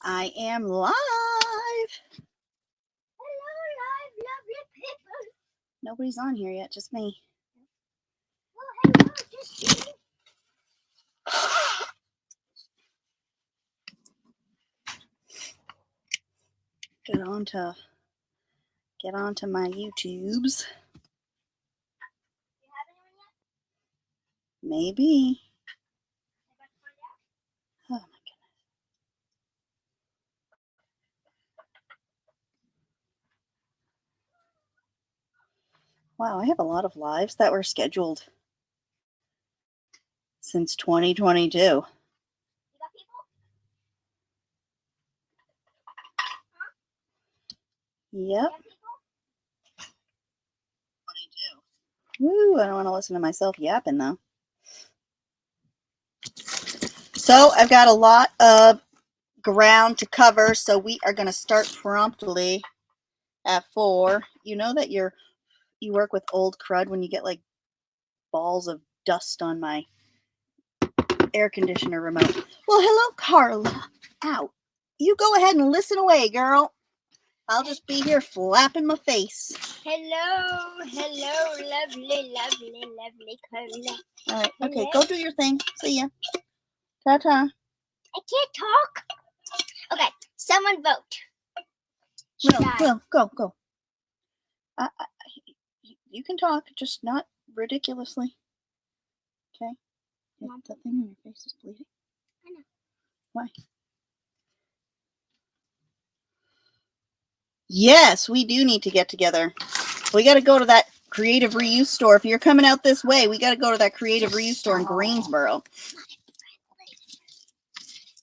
I am live. Hello, live, lovely people. Nobody's on here yet, just me. Well, hello, just me. Get onto my YouTubes. You have anyone yet? Maybe. About to find out? Oh my goodness. Wow, I have a lot of lives that were scheduled since 2022. You got people? Huh? Yep. You have people? 22. Woo, I don't want to listen to myself yapping though. So I've got a lot of ground to cover, so we are going to start promptly at 4. You know that you work with old crud when you get like balls of dust on my air conditioner remote. Well, hello, Carla. Ow. You go ahead and listen away, girl. I'll just be here flapping my face. Hello, lovely Carla. All right, okay, Hello. go do your thing. See ya. Ta-ta. I can't talk. Okay, someone vote. Will, go. You can talk, just not ridiculously. Okay? The thing on your face is bleeding. I know. Why? Yes, we do need to get together. We got to go to that creative reuse store. If you're coming out this way, we got to go to that creative reuse store in Greensboro.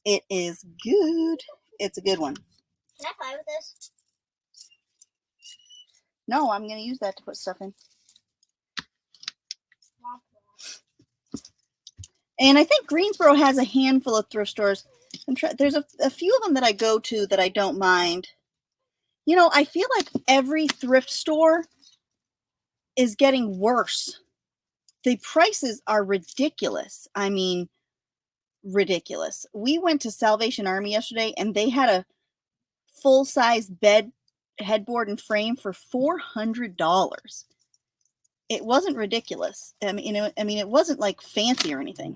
It is good. It's a good one. Can I play with this? No, I'm going to use that to put stuff in. And I think Greensboro has a handful of thrift stores. There's a few of them that I go to that I don't mind. You know, I feel like every thrift store is getting worse. The prices are ridiculous. I mean, ridiculous. We went to Salvation Army yesterday and they had a full-size bed, headboard, and frame for $400. It wasn't ridiculous. I mean, it wasn't like fancy or anything.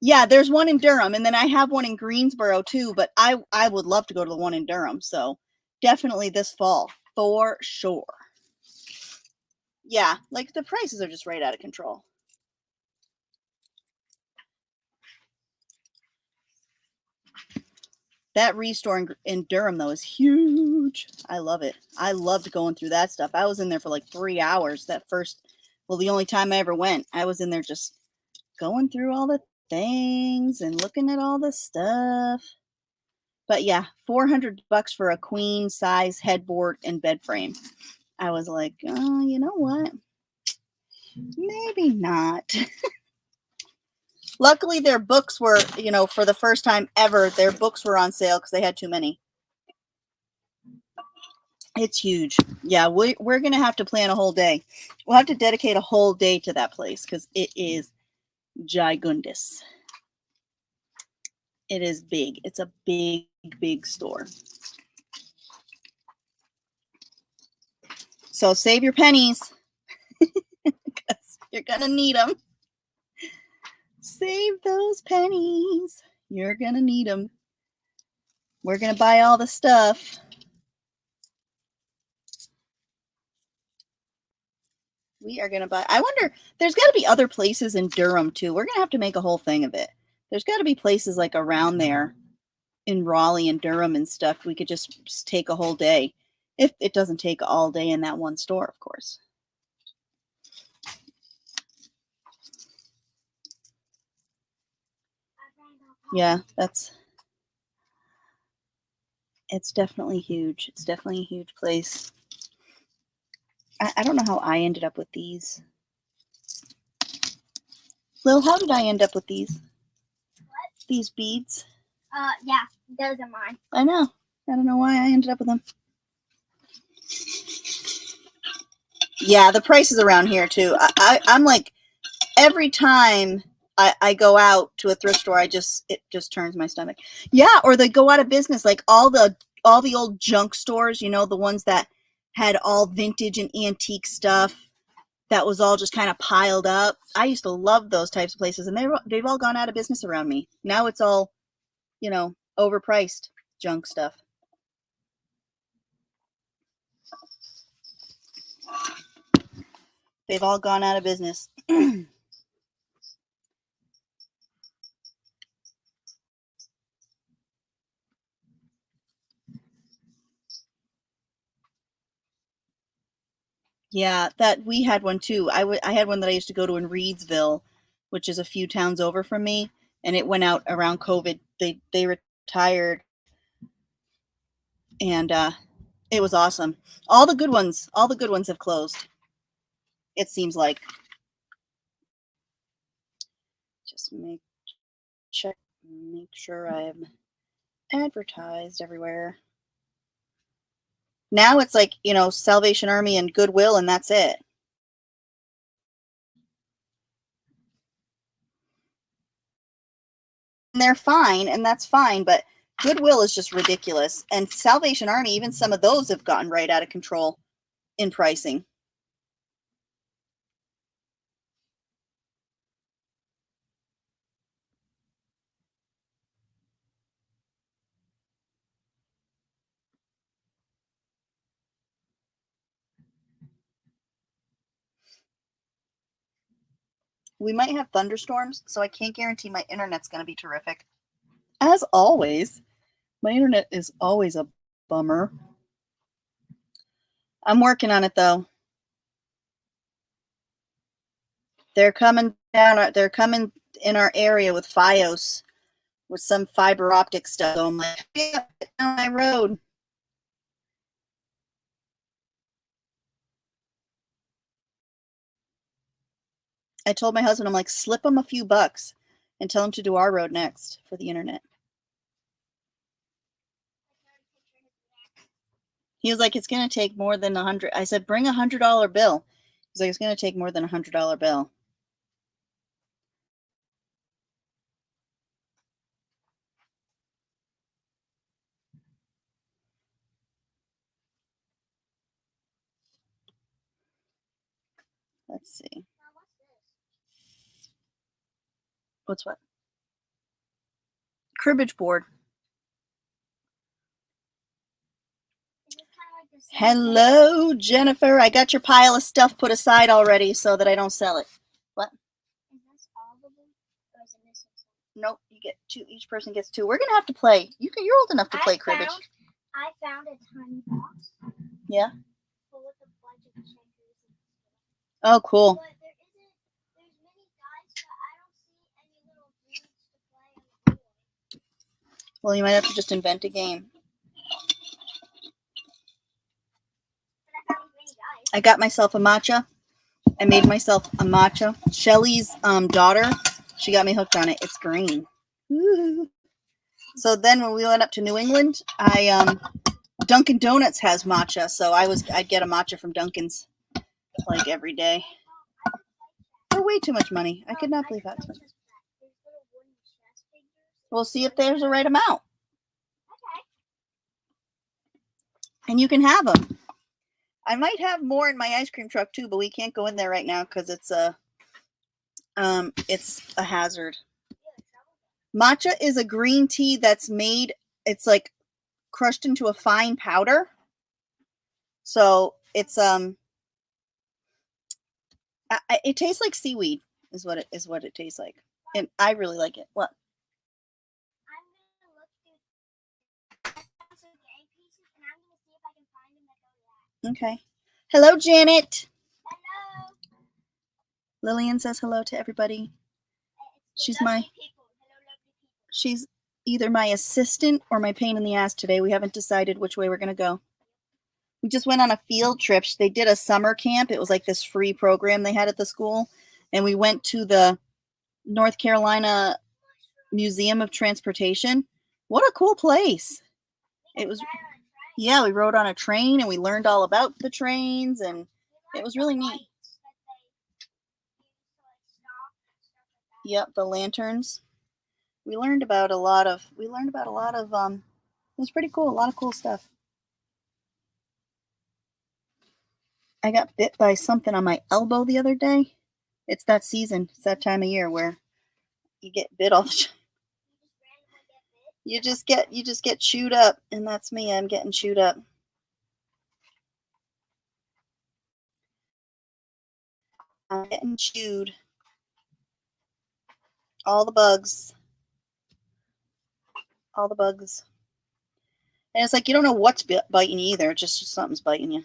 Yeah, there's one in Durham, and then I have one in Greensboro too, but I would love to go to the one in Durham, so definitely this fall, for sure. Yeah, like the prices are just right out of control. That restore in Durham, though, is huge. I love it. I loved going through that stuff. I was in there for like 3 hours the only time I ever went. I was in there just going through all the things and looking at all the stuff. But yeah, $400 for a queen size headboard and bed frame. I was like, oh, you know what? Maybe not. Luckily, their books were, for the first time ever, their books were on sale because they had too many. It's huge. Yeah, we're going to have to plan a whole day. We'll have to dedicate a whole day to that place because it is gigundous. It is big. It's a big, big store. So save your pennies because you're going to need them. Save those pennies. You're going to need them. We're going to buy all the stuff. We are going to buy. I wonder, there's got to be other places in Durham too. We're going to have to make a whole thing of it. There's got to be places like around there in Raleigh and Durham and stuff. We could just take a whole day. If it doesn't take all day in that one store, of course. Yeah, it's definitely huge. It's definitely a huge place. I don't know how I ended up with these. Lil, how did I end up with these? What? These beads? Yeah, those are mine. I know. I don't know why I ended up with them. Yeah, the prices around here too. I'm like, every time I go out to a thrift store, it just turns my stomach. Yeah, or they go out of business, like all the old junk stores, you know, the ones that had all vintage and antique stuff that was all just kind of piled up. I used to love those types of places, and they've all gone out of business around me. Now it's all, you know, overpriced junk stuff. They've all gone out of business. Yeah, that we had one too. I had one that I used to go to in Reedsville, which is a few towns over from me, and it went out around COVID. They retired, and it was awesome. All the good ones have closed. It seems like. Just make sure I'm advertised everywhere. Now it's like, you know, Salvation Army and Goodwill, and that's it. And they're fine, and that's fine, but Goodwill is just ridiculous. And Salvation Army, even some of those have gotten right out of control in pricing. We might have thunderstorms, so I can't guarantee my internet's going to be terrific. As always, my internet is always a bummer. I'm working on it, though. They're coming down. They're coming in our area with FiOS, with some fiber optic stuff. So I'm like, yeah, get down my road. I told my husband, I'm like, slip him a few bucks and tell him to do our road next for the internet. He was like, it's going to take more than $100. I said, bring $100 bill. He's like, it's going to take more than $100 bill. Let's see. What's what? Cribbage board. Hello, Jennifer. I got your pile of stuff put aside already so that I don't sell it. What? Is this all of them, or is it missing some? Nope, you get two. Each person gets two. We're gonna have to play. You're old enough to play cribbage. I found a tiny box. Yeah. Full with a bunch of checkers. Oh, cool. But there's many guys, but I don't see any little games to play on the board. Well, you might have to just invent a game. I got myself a matcha. I made myself a matcha. Shelly's daughter, she got me hooked on it. It's green. Woo. So then when we went up to New England, Dunkin' Donuts has matcha, so I'd get a matcha from Dunkin's like every day. For way too much money. I could not believe that. We'll see if there's a right amount. Okay. And you can have them. I might have more in my ice cream truck too, but we can't go in there right now because it's a hazard. Matcha is a green tea that's made. It's like crushed into a fine powder. So it's it tastes like seaweed. Is what it tastes like, and I really like it. What? I'm gonna look through some game pieces, and I'm gonna see if I can find them that go to that. Okay. Hello, Janet. Hello. Lillian says hello to everybody. She's she's either my assistant or my pain in the ass today. We haven't decided which way we're gonna go. We just went on a field trip. They did a summer camp. It was like this free program they had at the school, and we went to the North Carolina Museum of Transportation. What a cool place. It was, yeah, we rode on a train and we learned all about the trains, and it was really neat. Yep, the lanterns. We learned about a lot of it was pretty cool, a lot of cool stuff. I got bit by something on my elbow the other day. It's that season. It's that time of year where you get bit all the time. You just get chewed up, and that's me. I'm getting chewed up. I'm getting chewed. All the bugs. All the bugs. And it's like you don't know what's biting you either. Just something's biting you.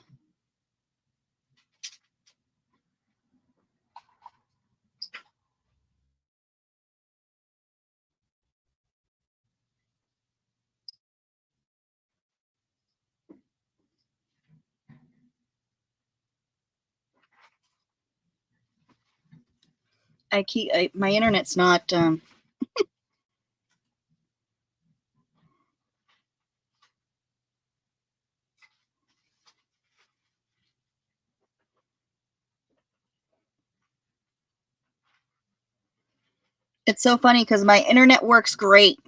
My internet's not. It's so funny because my internet works great.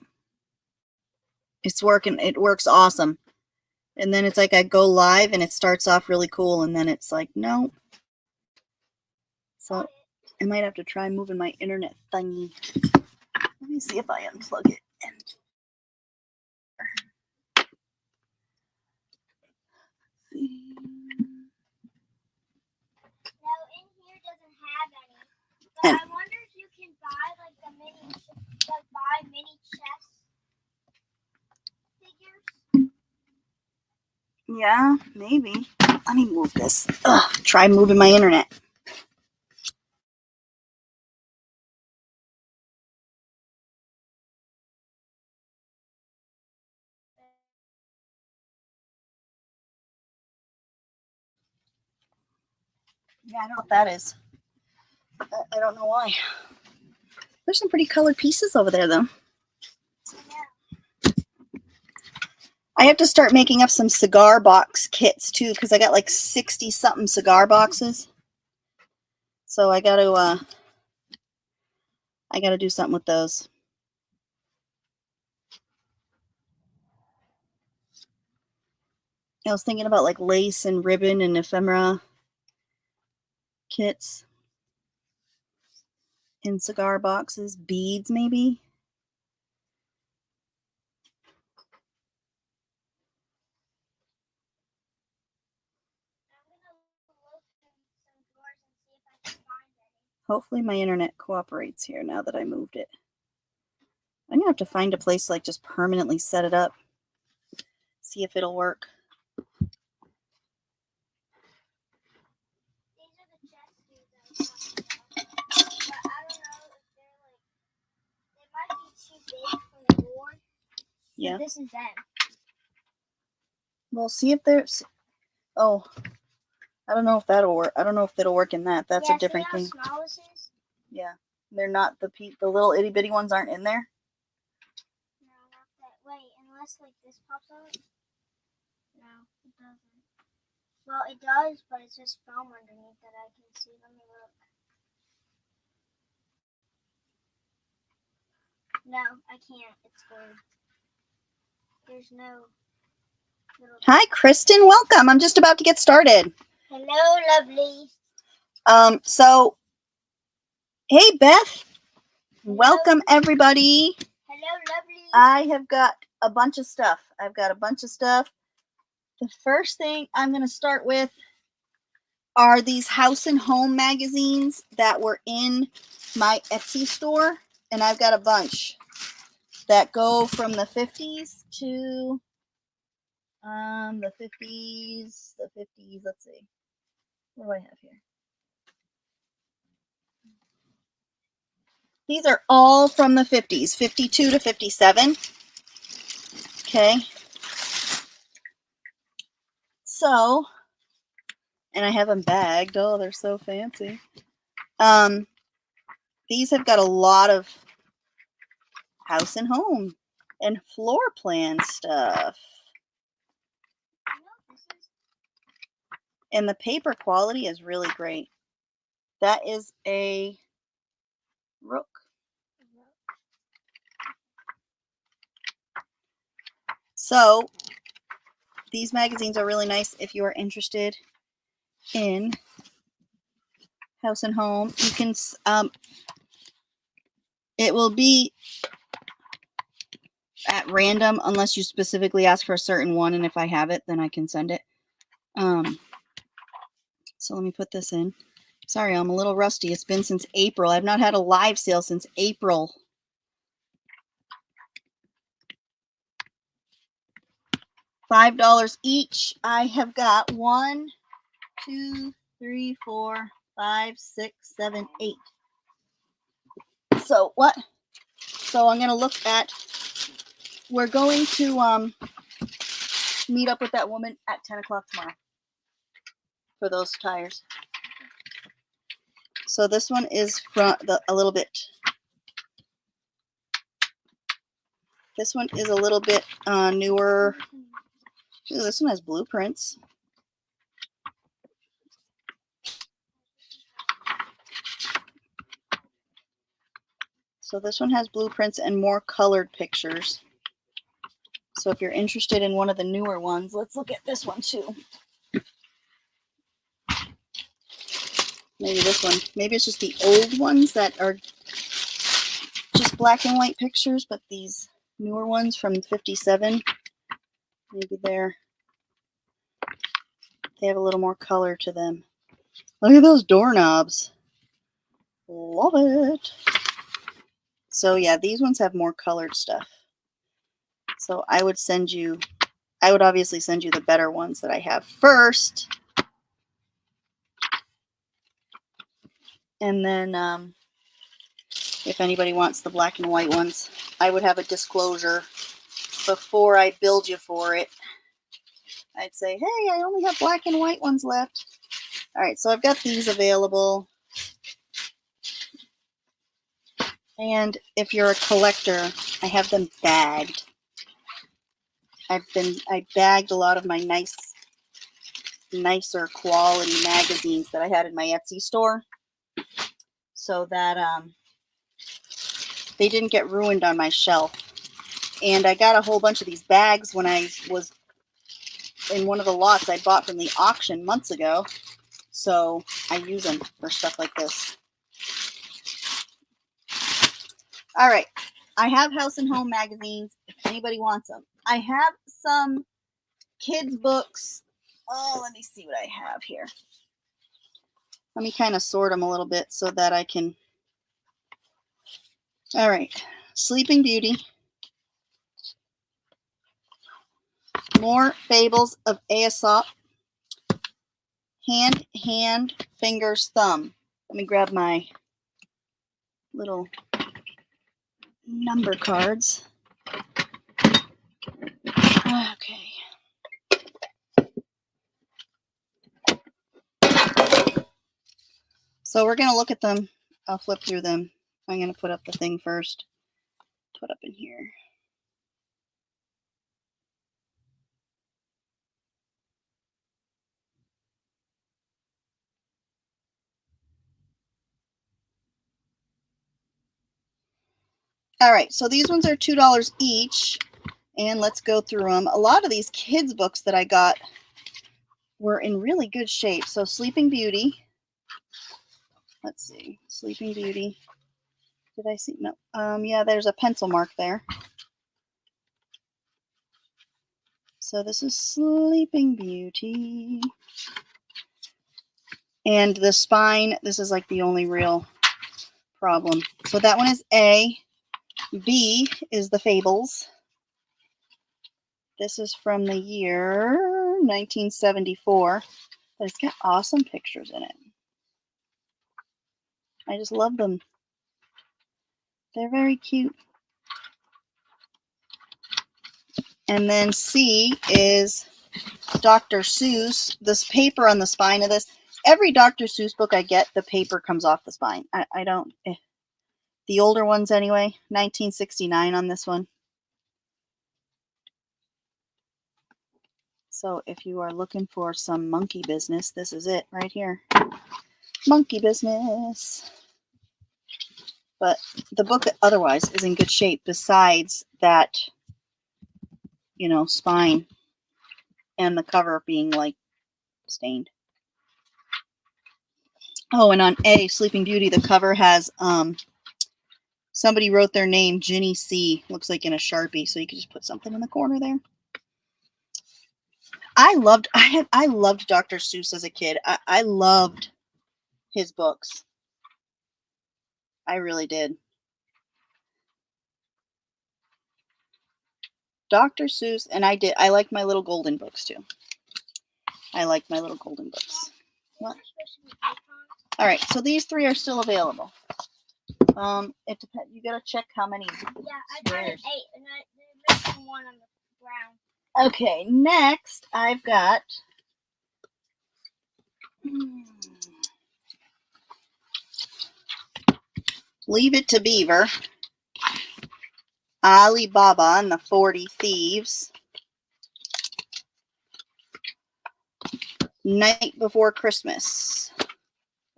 It's working. It works awesome. And then it's like I go live and it starts off really cool, and then it's like, no. So I might have to try moving my internet thingy. Let me see if I unplug it. No, in here doesn't have any. But I wonder if you can buy like the mini chess figures. Yeah, maybe. Let me move this. Ugh, try moving my internet. Yeah, I know what that is. I don't know why. There's some pretty colored pieces over there, though. I have to start making up some cigar box kits, too, because I got like 60-something cigar boxes. So I got to do something with those. I was thinking about like lace and ribbon and ephemera kits in cigar boxes, beads maybe. Hopefully my internet cooperates here now that I moved it. I'm gonna have to find a place to like just permanently set it up. See if it'll work. Yeah. This is them. We'll see if there's. Oh, I don't know if that'll work. I don't know if it'll work in that. That's a different thing. Small this is? Yeah, they're not the little itty bitty ones aren't in there. No, not that. Wait, unless like this pops out. No, it doesn't. Well, it does, but it's just foam underneath that I can see. Let me look. No, I can't. It's glued. There's no. Hi, Kristen. Welcome. I'm just about to get started. Hello, lovely. So, hey, Beth. Hello. Welcome, everybody. Hello, lovely. I have got a bunch of stuff. The first thing I'm going to start with are these house and home magazines that were in my Etsy store. And I've got a bunch that go from the 50s to the 50s, let's see. What do I have here? These are all from the 50s, 52 to 57. Okay. So, and I have them bagged. Oh, they're so fancy. These have got a lot of house and home and floor plan stuff. And the paper quality is really great. That is a rook. So these magazines are really nice if you are interested in House and Home. You can, it will be at random unless you specifically ask for a certain one, and if I have it, then I can send it. So let me put this in. Sorry, I'm a little rusty. It's been since April. I've not had a live sale since April. $5 each. I have got 1, 2, 3, 4, 5, 6, 7, 8. So what? So I'm gonna look at. We're going to meet up with that woman at 10 o'clock tomorrow for those tires. So this one is from a little bit. This one is a little bit newer. Ooh, this one has blueprints. So this one has blueprints and more colored pictures. So if you're interested in one of the newer ones, let's look at this one too. Maybe this one. Maybe it's just the old ones that are just black and white pictures, but these newer ones from 57, maybe they have a little more color to them. Look at those doorknobs. Love it. So yeah, these ones have more colored stuff. So I would obviously send you the better ones that I have first. And then if anybody wants the black and white ones, I would have a disclosure before I build you for it. I'd say, hey, I only have black and white ones left. All right, so I've got these available. And if you're a collector, I have them bagged. I bagged a lot of my nicer quality magazines that I had in my Etsy store so that they didn't get ruined on my shelf. And I got a whole bunch of these bags when I was in one of the lots I bought from the auction months ago. So I use them for stuff like this. All right. I have House and Home magazines if anybody wants them. I have some kids books. Oh, let me see what I have here. Let me kind of sort them a little bit so that I can. All right. Sleeping Beauty. More Fables of Aesop. Hand, fingers, thumb. Let me grab my little number cards. Okay. So we're going to look at them. I'll flip through them. I'm going to put up the thing first. Put up in here. All right, so these ones are $2 each, and let's go through them. A lot of these kids' books that I got were in really good shape. So Sleeping Beauty. Let's see. Sleeping Beauty. Did I see? No. Yeah, there's a pencil mark there. So this is Sleeping Beauty. And the spine, this is like the only real problem. So that one is A. B is the Fables. This is from the year 1974. But it's got awesome pictures in it. I just love them. They're very cute. And then C is Dr. Seuss. This paper on the spine of this. Every Dr. Seuss book I get, the paper comes off the spine. I don't. The older ones anyway. 1969 on this one. So if you are looking for some monkey business, this is it right here. Monkey business. But the book otherwise is in good shape besides that you know, spine and the cover being like stained. Oh, and on A, Sleeping Beauty, the cover has somebody wrote their name, Ginny C. Looks like in a Sharpie, so you could just put something in the corner there. I loved Dr. Seuss as a kid. I loved his books. I really did. Dr. Seuss, and I liked my little golden books too. I liked my little golden books. What? All right, so these 3 are still available. It depends. You gotta check how many. Yeah, I got 8, and there's missing one on the ground. Okay, next I've got. Leave It to Beaver, Alibaba and the 40 Thieves, Night Before Christmas.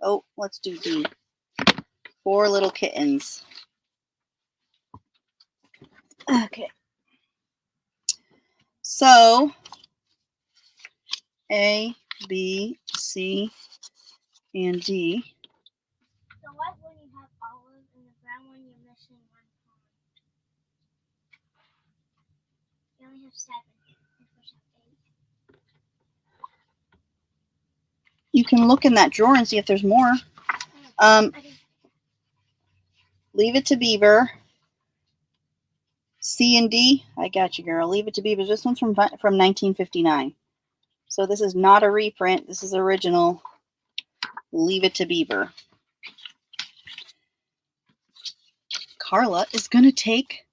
Oh, let's do D. 4 Little Kittens. Okay. So, A, B, C, and D. The white one you have olive, and the brown one you're missing 1 pawn. You only have 7. You're supposed to have 8. You can look in that drawer and see if there's more. Leave It to Beaver. C and D. I got you, girl. Leave It to Beaver. This one's from 1959. So this is not a reprint. This is original. Leave It to Beaver. Carla is going to take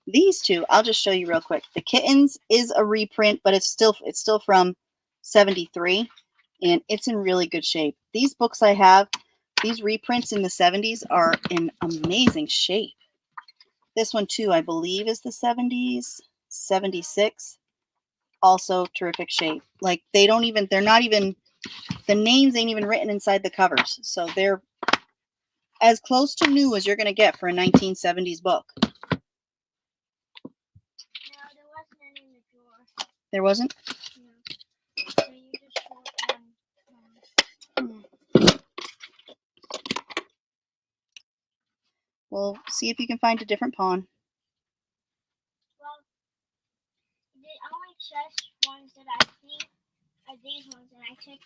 these 2. I'll just show you real quick. The Kittens is a reprint, but it's still from 73, and it's in really good shape. These books I have, these reprints in the 70s, are in amazing shape. This one too, I believe, is the 70s, 76. Also terrific shape. Like they're not even, the names ain't even written inside the covers. So they're as close to new as you're going to get for a 1970s book. No, there wasn't any in the drawer. There wasn't? No. So you just wrote 1. Well, see if you can find a different pawn. Well, the only chest ones that I see are these ones, and I checked.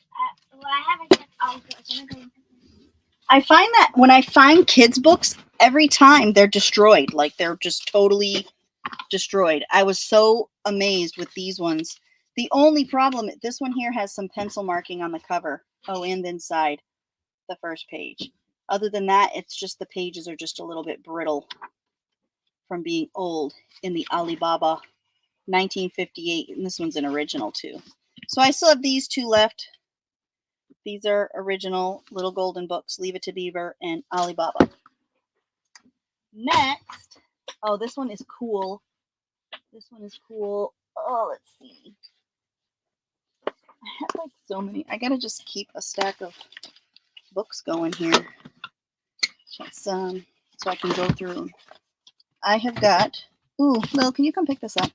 Well, I haven't checked all of those. I'm gonna go look at them. I find that when I find kids' books, every time they're destroyed. Like they're just totally destroyed. I was so amazed with these ones. The only problem, this one here has some pencil marking on the cover. Oh, and inside the first page. Other than that, it's just the pages are just a little bit brittle from being old in the Alibaba 1958. And this one's an original too. So I still have these 2 left. These are original little golden books, Leave It to Beaver and Alibaba. Next, oh, this one is cool. This one is cool. Oh, let's see. I have like so many. I gotta just keep a stack of books going here. So I can go through them. I have got, ooh, Lil, can you come pick this up?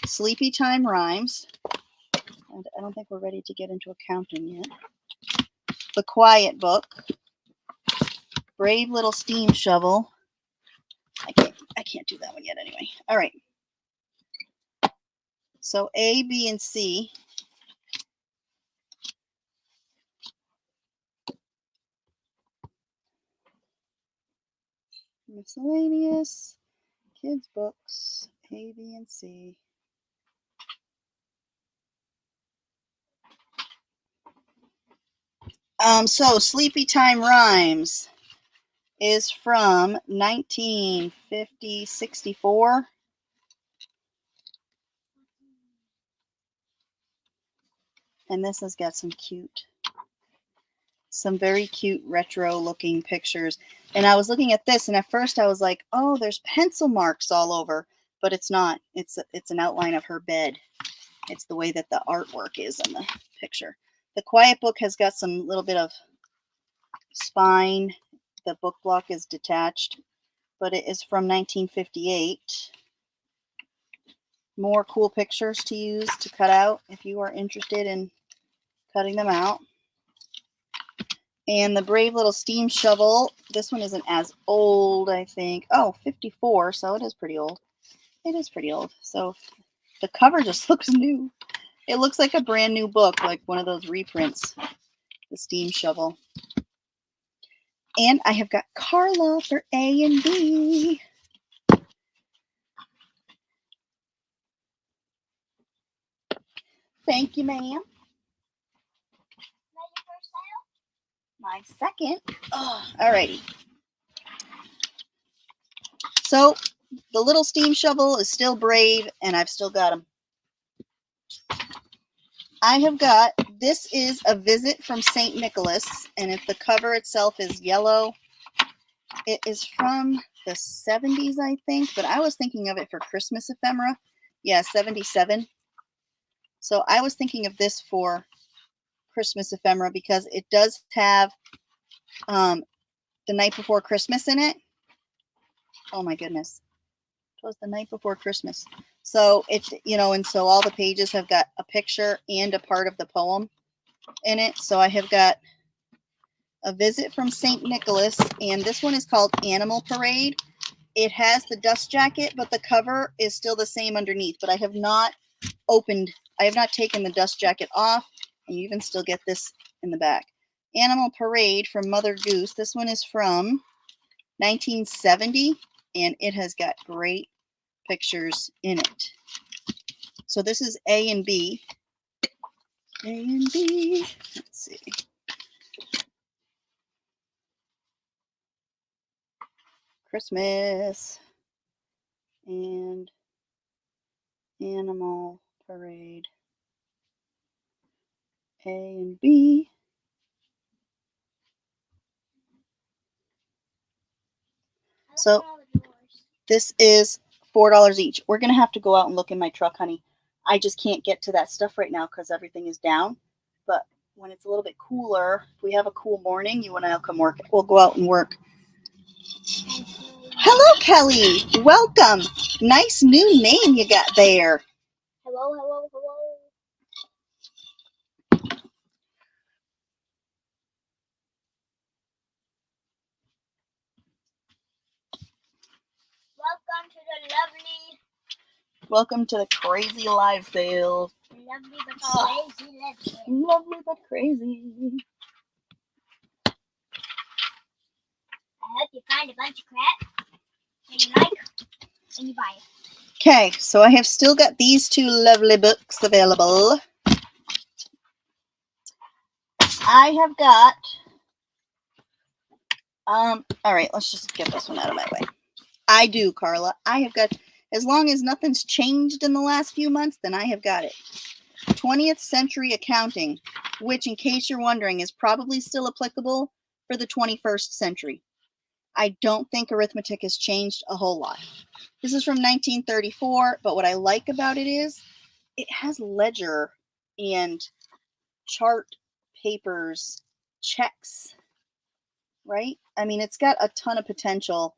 Sleepy Time Rhymes. And I don't think we're ready to get into accounting yet. The Quiet Book. Brave Little Steam Shovel. I can't do that one yet anyway. All right. So A, B, and C. Miscellaneous. Kids books. A, B, and C. So Sleepy Time Rhymes is from 1950-64. And this has got some very cute retro looking pictures. And I was looking at this, and at first I was like, oh, there's pencil marks all over, but it's not. It's an outline of her bed. It's the way that the artwork is in the picture. The Quiet Book has got some little bit of spine. The book block is detached, but it is from 1958. more cool pictures to use to cut out if you are interested in cutting them out. And the brave little steam shovel. This one isn't as old, I think. Oh, 54, so it is pretty old. It is pretty old. So the cover just looks new. It looks like a brand new book, like one of those reprints. The steam shovel. And I have got Carla for A and B. Thank you, ma'am. My second. Oh, alrighty. So the little steam shovel is still brave, and I've still got him. I have got, this is A Visit from St. Nicholas, and if the cover itself is yellow, it is from the 70s, I think, but I was thinking of it for Christmas ephemera. Yeah, 77. So I was thinking of this for Christmas ephemera because it does have The Night Before Christmas in it. Oh my goodness. It was The Night Before Christmas. So it's, and so all the pages have got a picture and a part of the poem in it. So I have got A Visit from St. Nicholas, and this one is called Animal Parade. It has the dust jacket, but the cover is still the same underneath. But I have not taken the dust jacket off, and you even still get this in the back. Animal Parade from Mother Goose. This one is from 1970, and it has got great pictures in it. So this is A and B. A and B. Let's see. Christmas and Animal Parade. A and B. So this is $4 each. We're going to have to go out and look in my truck, honey. I just can't get to that stuff right now because everything is down. But when it's a little bit cooler, if we have a cool morning, you and I will come work. We'll go out and work. Hello, Kelly. Welcome. Nice new name you got there. Hello, hello, hello. Welcome to the crazy live sale. Lovely but crazy live sale. Lovely but crazy. I hope you find a bunch of crap that you like and you buy it. Okay, so I have still got these two lovely books available. I have got, all right, let's just get this one out of my way. I do, Carla. I have got, as long as nothing's changed in the last few months, then I have got it. 20th Century Accounting, which, in case you're wondering, is probably still applicable for the 21st century. I don't think arithmetic has changed a whole lot. This is from 1934, but what I like about it is it has ledger and chart papers, checks, right? I mean, it's got a ton of potential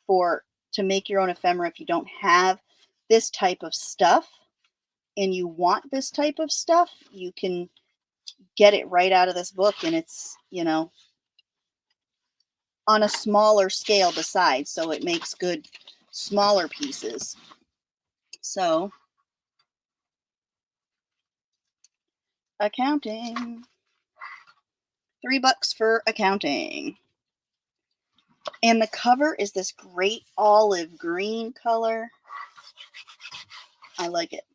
to make your own ephemera if you don't have this type of stuff and you want this type of stuff, you can get it right out of this book, and it's, on a smaller scale besides, so it makes good smaller pieces. So accounting, $3 for accounting. And the cover is this great olive green color. I like it.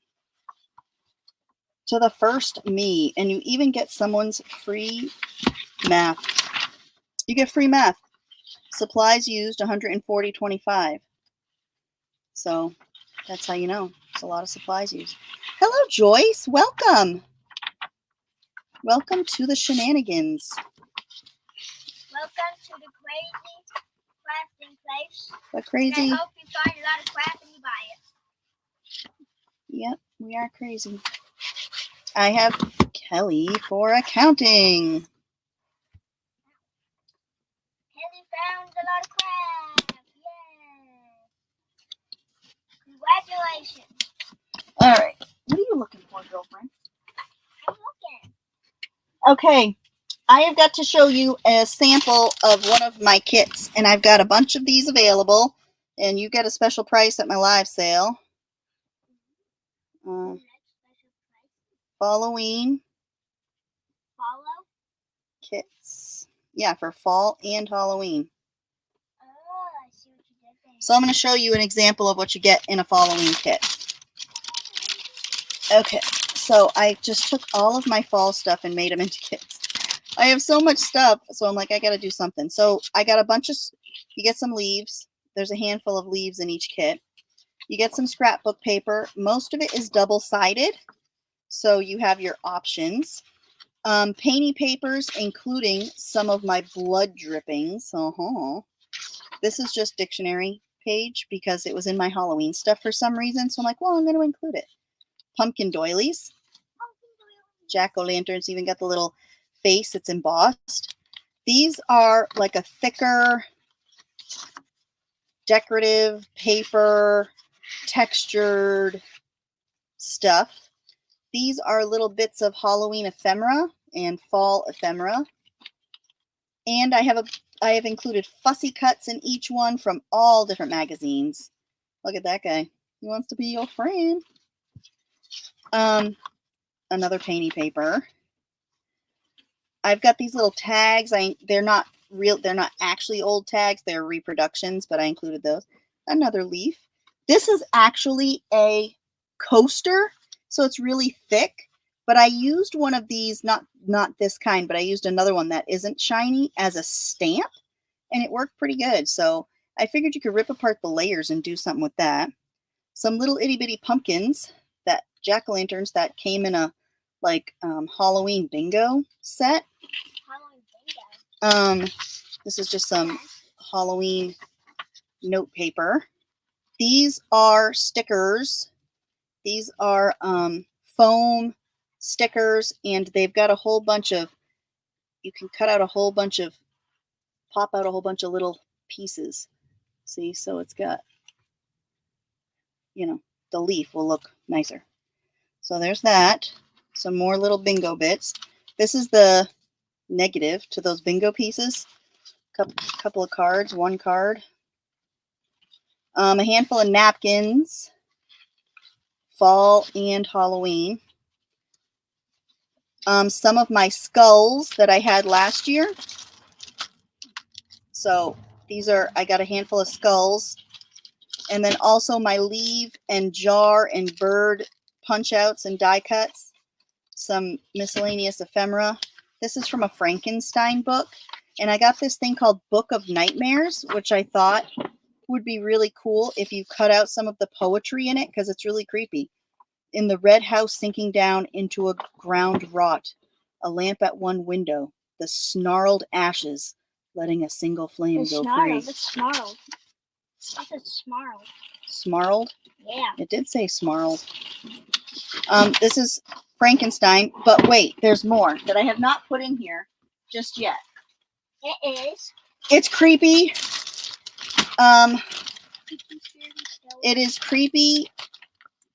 To the first me, and you even get someone's free math. You get free math. Supplies used, 140.25. So that's how you know. It's a lot of supplies used. Hello, Joyce. Welcome. Welcome to the shenanigans. Welcome to the crazy crafting place. The crazy. And I hope you find a lot of crap and you buy it. Yep, we are crazy. I have Kelly for accounting. Kelly found a lot of crap. Yay! Congratulations. looking for, girlfriend? I'm looking. Okay, I have got to show you a sample of one of my kits, and I've got a bunch of these available, and you get a special price at my live sale. Halloween Follow? kits. Yeah, for fall and Halloween. Oh, I see what you did there. So I'm going to show you an example of what you get in a Halloween kit. Okay, so I just took all of my fall stuff and made them into kits. I have so much stuff, so I'm like, I got to do something. So I got a bunch of, you get some leaves. There's a handful of leaves in each kit. You get some scrapbook paper. Most of it is double-sided, so you have your options. Painty papers, including some of my blood drippings. This is just dictionary page because it was in my Halloween stuff for some reason. So I'm like, well, I'm going to include it. Pumpkin doilies. Jack-o'-lanterns, even got the little face. It's embossed. These are like a thicker decorative paper, textured stuff. These are little bits of Halloween ephemera and fall ephemera. And I have included fussy cuts in each one from all different magazines. Look at that guy. He wants to be your friend. Another painty paper. I've got these little tags. They're not real. They're not actually old tags. They're reproductions, but I included those. Another leaf. This is actually a coaster, so it's really thick. But I used one of these, not this kind, but I used another one that isn't shiny as a stamp, and it worked pretty good. So I figured you could rip apart the layers and do something with that. Some little itty bitty pumpkins, that jack-o'-lanterns that came in a Halloween bingo set. Halloween bingo. This is just some Halloween note paper. These are stickers. These are foam stickers, and they've got a whole bunch of, you can cut out a whole bunch of, pop out a whole bunch of little pieces. See, so it's got, you know, the leaf will look nicer. So there's that. Some more little bingo bits. This is the negative to those bingo pieces. Couple of cards, one card. A handful of napkins, fall and Halloween. Some of my skulls that I had last year. So these are, I got a handful of skulls. And then also my leaf and jar and bird punch outs and die cuts. Some miscellaneous ephemera. This is from a Frankenstein book. And I got this thing called Book of Nightmares, which I thought would be really cool if you cut out some of the poetry in it, because it's really creepy. In the red house sinking down into a ground rot, a lamp at one window, the snarled ashes letting a single flame go free. It's snarled. I said snarled. Snarled? Yeah. It did say snarled. This is Frankenstein, but wait, there's more that I have not put in here just yet. It is. It's creepy. It is creepy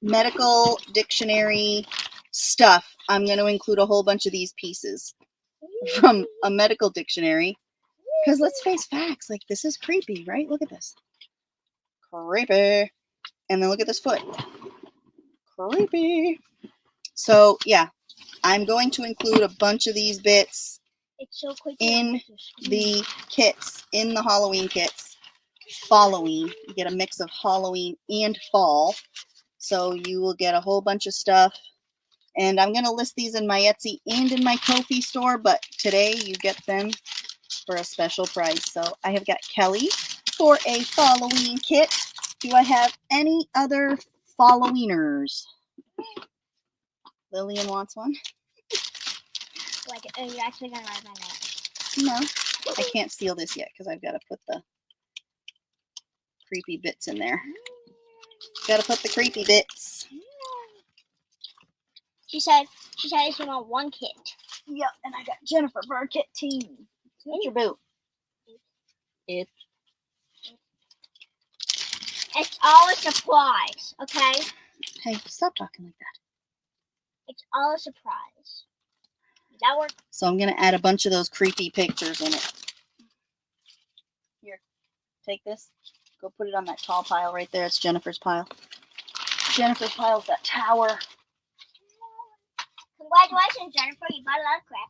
medical dictionary stuff. I'm going to include a whole bunch of these pieces from a medical dictionary, because let's face facts, like, this is creepy, right? Look at this. Creepy. And then look at this foot. Creepy. So yeah, I'm going to include a bunch of these bits in the kits, in the Halloween kits. Halloween. You get a mix of Halloween and fall. So you will get a whole bunch of stuff. And I'm going to list these in my Etsy and in my Ko-fi store, but today you get them for a special price. So I have got Kelly for a Halloween kit. Do I have any other Halloweeners? Lillian wants one. Like, are you actually going to write my name? No, I can't seal this yet because I've got to put the creepy bits in there. Got to put the creepy bits. She said she want one kit. Yep, and I got Jennifer for our kit team. What's your boot? It's always supplies, okay? Hey, stop talking like that. It's all a surprise. Did that work? So I'm going to add a bunch of those creepy pictures in it. Here, take this. Go put it on that tall pile right there. It's Jennifer's pile. Jennifer's pile's that tower. Congratulations, Jennifer. You bought a lot of crap.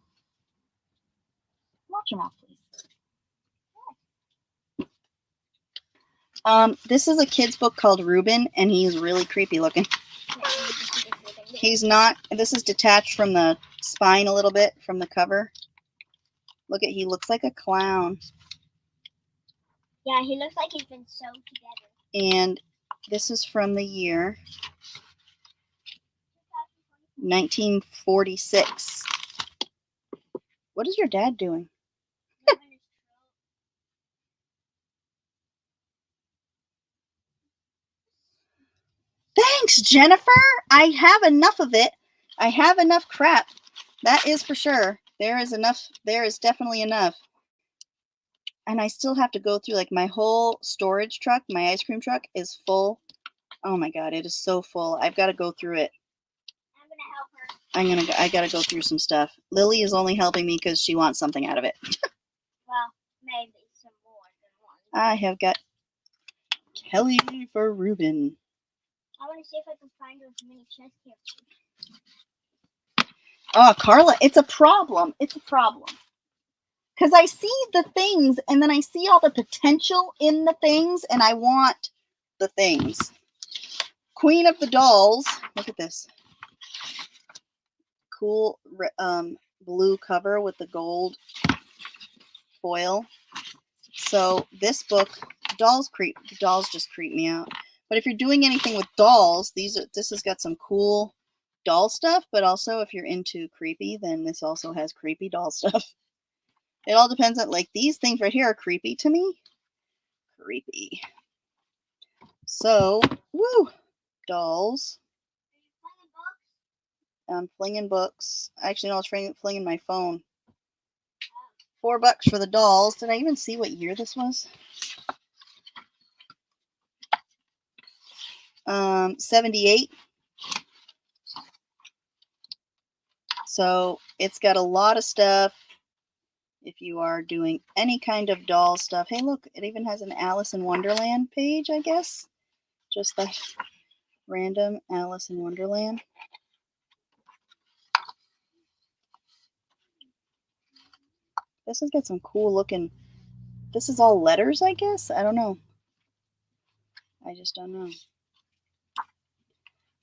Watch your mouth, please. This is a kid's book called Reuben, and he's really creepy looking. He's not, this is detached from the spine a little bit from the cover. Look at, he looks like a clown. Yeah, he looks like he's been sewed together. And this is from the year 1946. What is your dad doing? Thanks, Jennifer. I have enough of it. I have enough crap. That is for sure. There is enough. There is definitely enough. And I still have to go through, like, my whole storage truck, my ice cream truck is full. Oh my God, it is so full. I've got to go through it. I'm gonna help her. I gotta go through some stuff. Lily is only helping me because she wants something out of it. Well, maybe some more than one. I have got Kelly for Reuben. I want to see if I can find those mini chest characters. Oh, Carla, it's a problem. It's a problem. Because I see the things, and then I see all the potential in the things, and I want the things. Queen of the Dolls. Look at this. Cool blue cover with the gold foil. So this book, dolls just creep me out. But if you're doing anything with dolls, this has got some cool doll stuff, but also if you're into creepy, then this also has creepy doll stuff. It all depends on, like, these things right here are creepy to me. Creepy. So, woo, dolls. I'm flinging books. Actually, no, I was flinging my phone. $4 for the dolls. Did I even see what year this was? 78. So it's got a lot of stuff. If you are doing any kind of doll stuff. Hey, look, it even has an Alice in Wonderland page, I guess. Just that random Alice in Wonderland. This has got some cool looking. This is all letters, I guess. I don't know. I just don't know.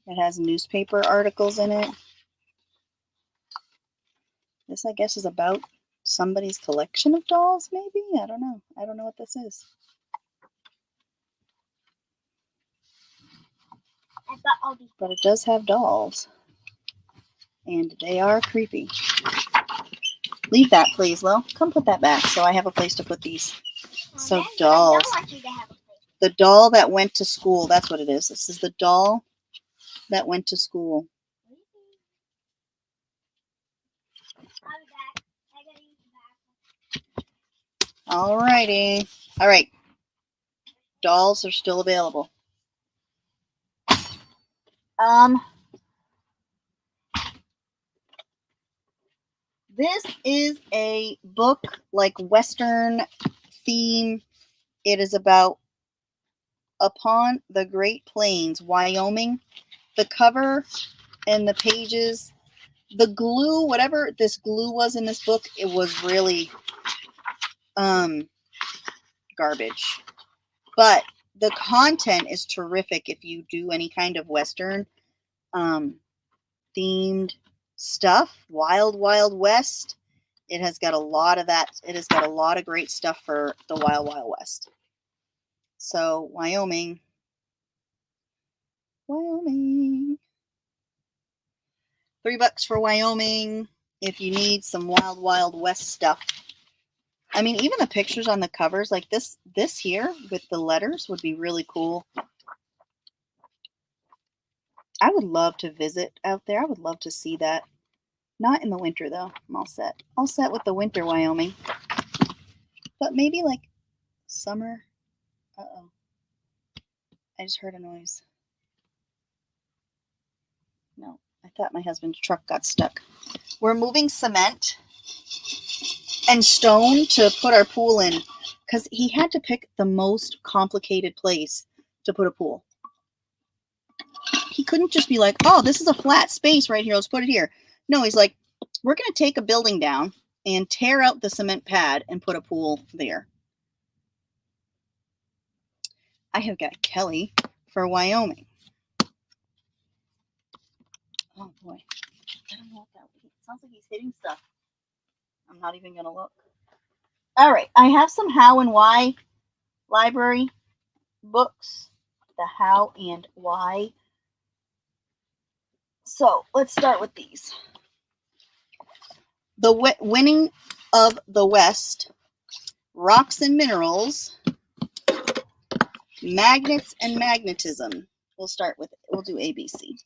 It has newspaper articles in it. This, I guess, is about somebody's collection of dolls, maybe? I don't know. I don't know what this is. But it does have dolls. And they are creepy. Leave that, please, Lil. Come put that back so I have a place to put these. So dolls. I want you to have a place. The doll that went to school. That's what it is. This is the doll that went to school. I'll be back. I gotta use the bathroom. Alrighty. Alright. Dolls are still available. This is a book, like, Western theme. It is about Upon the Great Plains, Wyoming. The cover and the pages, the glue, whatever this glue was in this book, it was really garbage. But the content is terrific if you do any kind of Western themed stuff. Wild Wild West. It has got a lot of that. It has got a lot of great stuff for the Wild Wild West. So Wyoming. $3 for Wyoming if you need some Wild Wild West stuff. I mean, even the pictures on the covers, like this here with the letters would be really cool. I would love to visit out there. I would love to see that. Not in the winter, though. I'm all set. All set with the winter, Wyoming. But maybe, like, summer. Uh-oh. I just heard a noise. No, I thought my husband's truck got stuck. We're moving cement and stone to put our pool in because he had to pick the most complicated place to put a pool. He couldn't just be like, oh, this is a flat space right here. Let's put it here. No, he's like, we're going to take a building down and tear out the cement pad and put a pool there. I have got Kelly for Wyoming. Oh boy. I don't know what that was. It sounds like he's hitting stuff. I'm not even going to look. All right. I have some How and Why library books. The How and Why. So let's start with these. The Winning of the West, Rocks and Minerals, Magnets and Magnetism. We'll start with it. We'll do ABC.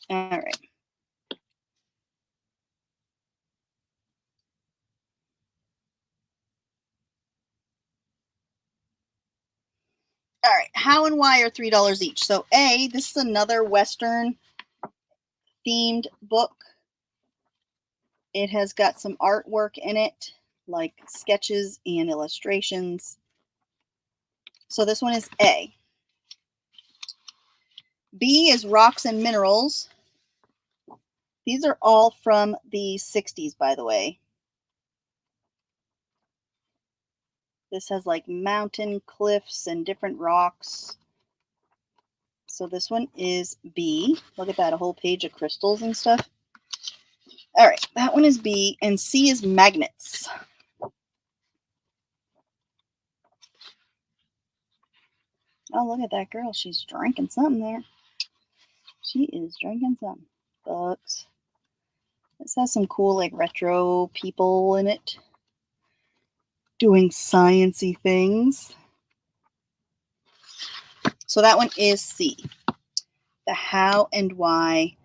All right. All right. How and Why are $3 each. So A, this is another Western themed book. It has got some artwork in it, like sketches and illustrations. So this one is A. B is Rocks and Minerals. These are all from the 60s, by the way. This has like mountain cliffs and different rocks. So this one is B. Look at that, a whole page of crystals and stuff. All right, that one is B, and C is Magnets. Oh, look at that girl. She's drinking something there. She is drinking something. Books. This has some cool, like, retro people in it doing science-y things. So that one is C. The How and Why.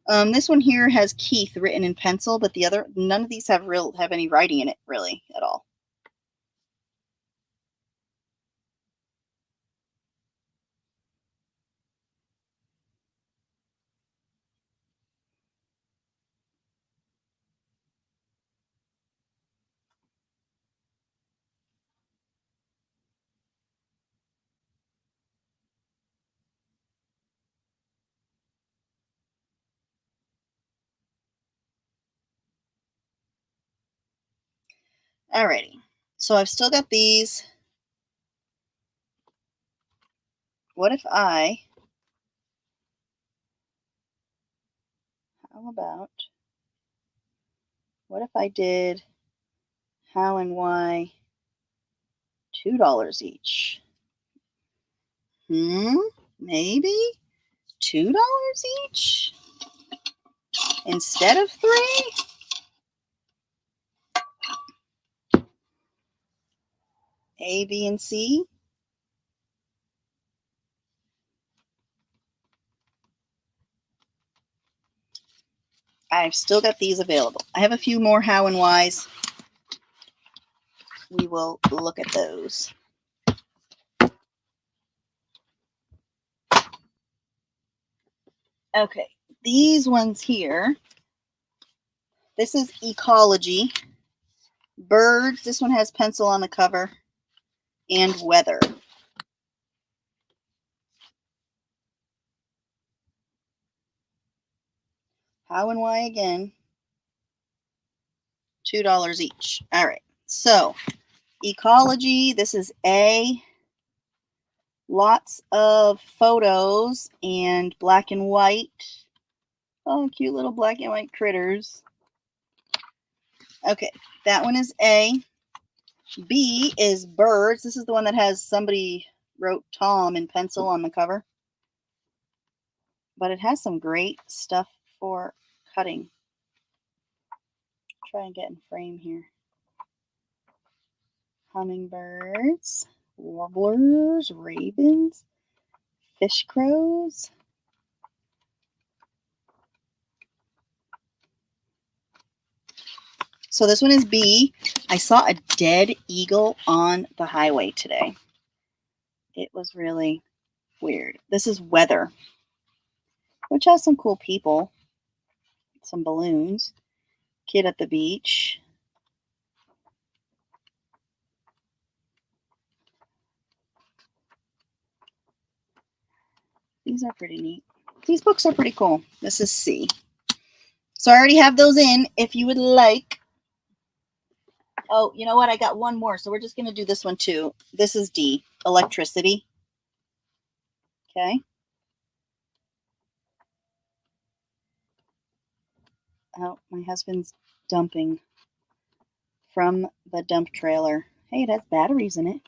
This one here has Keith written in pencil, but the other, none of these have any writing in it, really, at all. Alrighty, so I've still got these. What if how about, what if I did How and Why $2 each? Maybe $2 each instead of 3? A, B, and C. I've still got these available. I have a few more How and Whys. We will look at those. Okay, these ones here. This is Ecology. Birds. This one has pencil on the cover. And Weather. How and Why again. $2 each. All right. So, Ecology. This is A. Lots of photos and black and white. Oh, cute little black and white critters. Okay, that one is A. B is Birds. This is the one that has somebody wrote Tom in pencil on the cover. But it has some great stuff for cutting. Try and get in frame here. Hummingbirds, warblers, ravens, fish crows. So this one is B. I saw a dead eagle on the highway today. it was really weird. This is Weather, which has some cool people, some balloons, kid at the beach. These are pretty neat. These books are pretty cool. This is C. So I already have those in if you would like. Oh, you know what? I got one more. So we're just going to do this one too. This is D, Electricity. Okay. Oh, my husband's dumping from the dump trailer. Hey, it has batteries in it.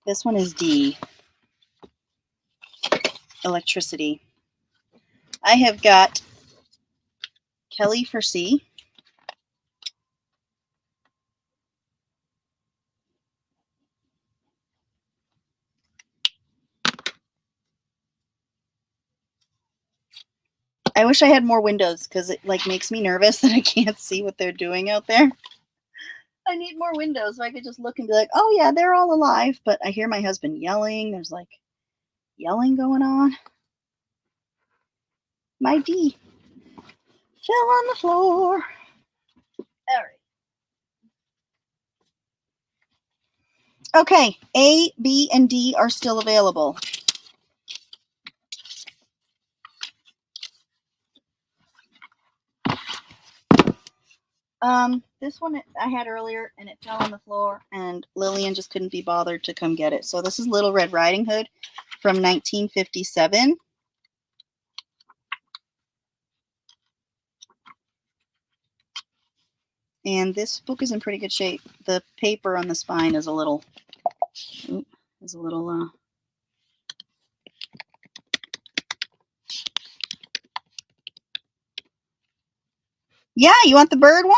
This one is D, Electricity. I have got Kelly for C. I wish I had more windows because it like makes me nervous that I can't see what they're doing out there. I need more windows so I could just look and be like, oh yeah, they're all alive. But I hear my husband yelling. There's like yelling going on. My D fell on the floor. All right. Okay, A, B, and D are still available. This one I had earlier, and it fell on the floor, and Lillian just couldn't be bothered to come get it. So this is Little Red Riding Hood from 1957. And this book is in pretty good shape. The paper on the spine is a little, Yeah, you want the bird one?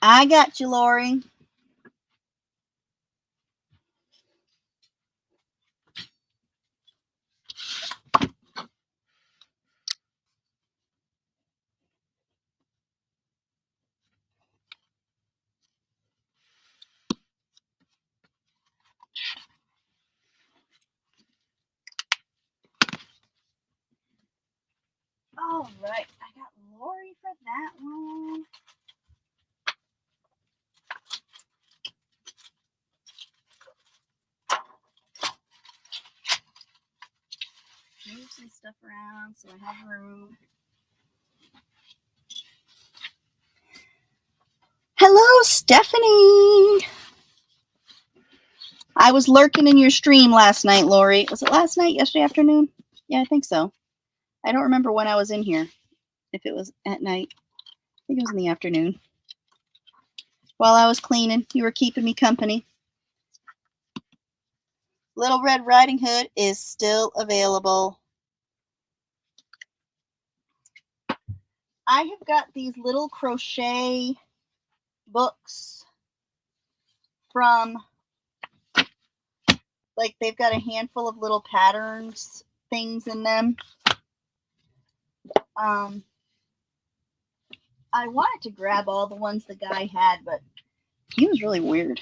I got you, Lori. All right, I got Lori for that one. Move some stuff around so I have room. Hello, Stephanie. I was lurking in your stream last night, Lori. Was it last night, yesterday afternoon? Yeah, I think so. I don't remember when I was in here. If it was at night. I think it was in the afternoon. While I was cleaning, you were keeping me company. Little Red Riding Hood is still available. I have got these little crochet books from, like, they've got a handful of little patterns things in them. I wanted to grab all the ones the guy had, but he was really weird.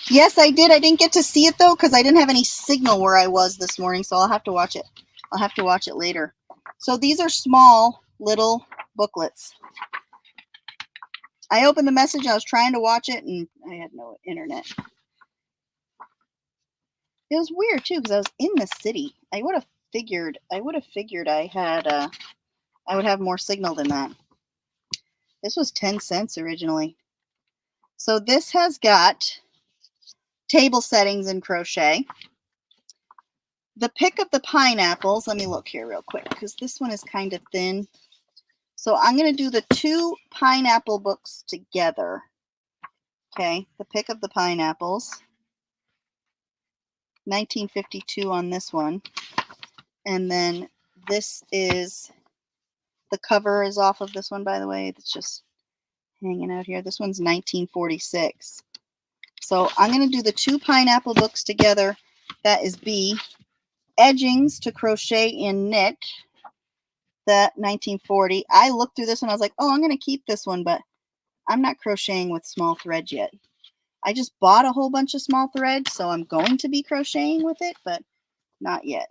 Yes, I did. I didn't get to see it though because I didn't have any signal where I was this morning, so I'll have to watch it. I'll have to watch it later. So these are small little booklets. I opened the message. I was trying to watch it, and I had no internet. It was weird too because I was in the city. I would have figured I had I would have more signal than that. This was 10 cents originally. So this has got table settings in crochet. The pick of the pineapples. Let me look here real quick because this one is kind of thin. So I'm going to do the two pineapple books together. Okay, the pick of the pineapples. 1952 on this one. And then this is, the cover is off of this one, by the way. It's just hanging out here. This one's 1946. So I'm going to do the two pineapple books together. That is B. Edgings to crochet in knit. That 1940. I looked through this one. I was like, oh, I'm going to keep this one, but I'm not crocheting with small thread yet. I just bought a whole bunch of small thread, so I'm going to be crocheting with it, but not yet.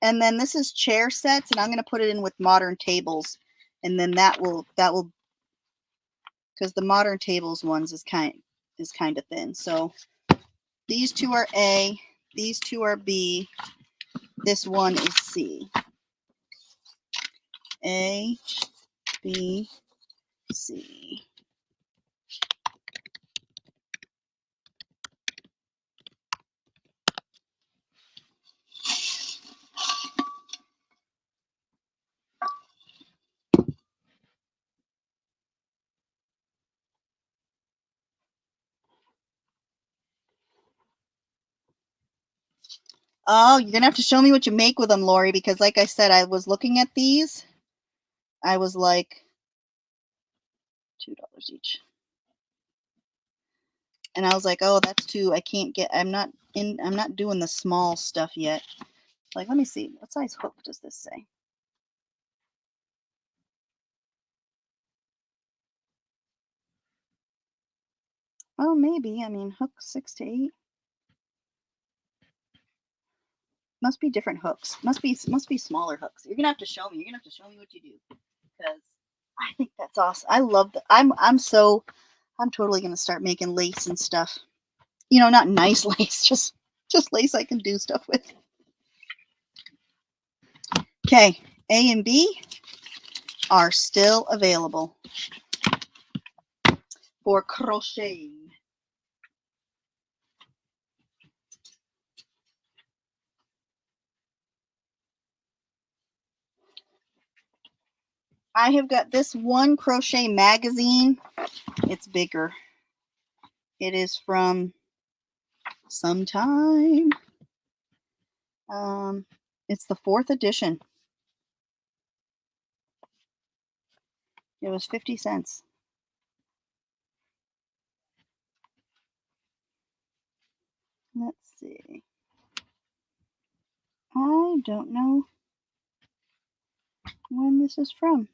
And then this is chair sets, and I'm going to put it in with modern tables, and then that will because the modern tables ones is kind of thin. So these two are A, these two are B, this one is C. A, B, C. Oh, you're going to have to show me what you make with them, Lori, because like I said, I was looking at these. I was like, $2 each. And I was like, oh, that's too, I can't get, I'm not doing the small stuff yet. Like, let me see. What size hook does this say? Oh, maybe. I mean, hook 6 to 8. Must be different hooks. Must be smaller hooks. You're gonna have to show me. You're gonna have to show me what you do, because I think that's awesome. I love that. I'm totally gonna start making lace and stuff. You know, not nice lace, just lace I can do stuff with. Okay, A and B are still available for crocheting. I have got this one crochet magazine. It's bigger. It is from sometime. It's the 4th edition. It was 50 cents. Let's see. I don't know when this is from.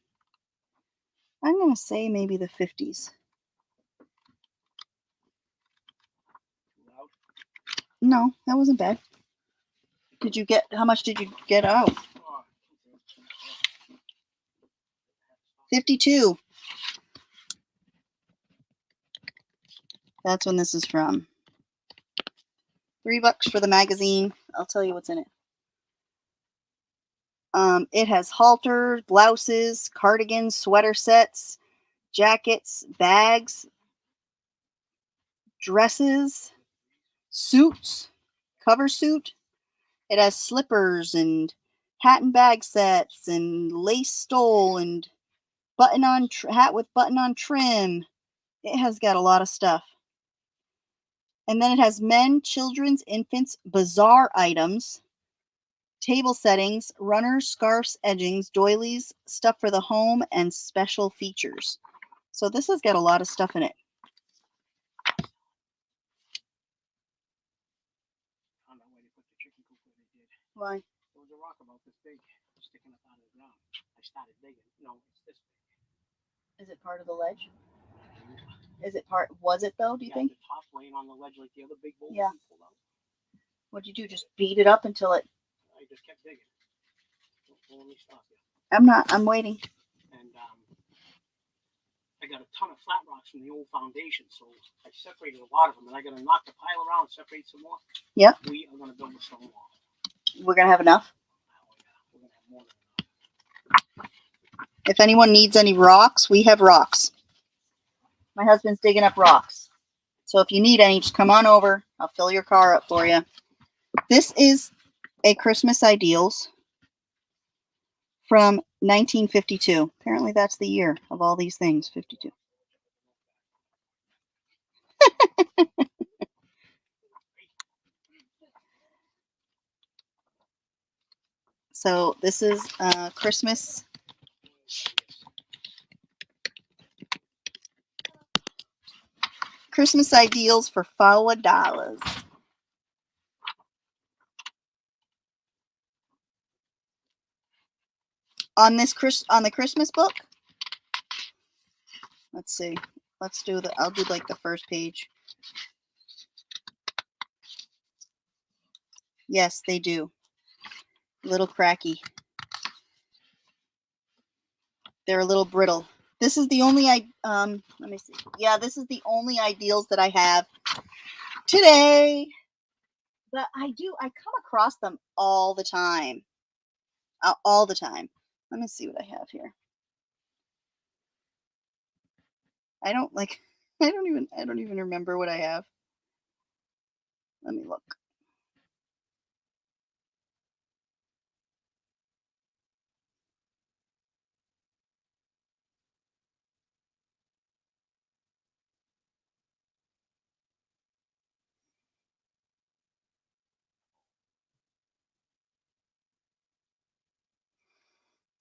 I'm going to say maybe the 50s. No, that wasn't bad. How much did you get out? 52. That's when this is from. $3 for the magazine. I'll tell you what's in it. It has halters, blouses, cardigans, sweater sets, jackets, bags, dresses, suits, cover suit. It has slippers and hat and bag sets and lace stole and button-on hat with button-on trim. It has got a lot of stuff. And then it has men, children's, infants, bazaar items, table settings, runners, scarves, edgings, doilies, stuff for the home, and special features. So this has got a lot of stuff in it. Why? There was a rock about this big sticking up out of the ground. I started digging. No, it's this big. Is it part of the ledge? Is it part? Was it though? Do you think? The top laying on the ledge like the other big boulders. Yeah. Pulled out. What'd you do? Just beat it up until it? I just kept digging. Don't let me stop you. I'm not. I'm waiting. And I got a ton of flat rocks from the old foundation, so I separated a lot of them, and I got to knock the pile around, separate some more. Yep. We are going to build a stone wall. We're gonna have enough. Oh yeah, we're going to have more than enough. If anyone needs any rocks, we have rocks. My husband's digging up rocks. So if you need any, just come on over. I'll fill your car up for you. This is a Christmas Ideals from 1952. Apparently that's the year of all these things, 52. So this is Christmas Ideals for $4. On the Christmas book. Let's see. Let's do I'll do like the first page. Yes, they do. A little cracky. They're a little brittle. This is the only let me see. Yeah, this is the only ideals that I have today. But I come across them all the time. All the time. Let me see what I have here. I don't even remember what I have. Let me look.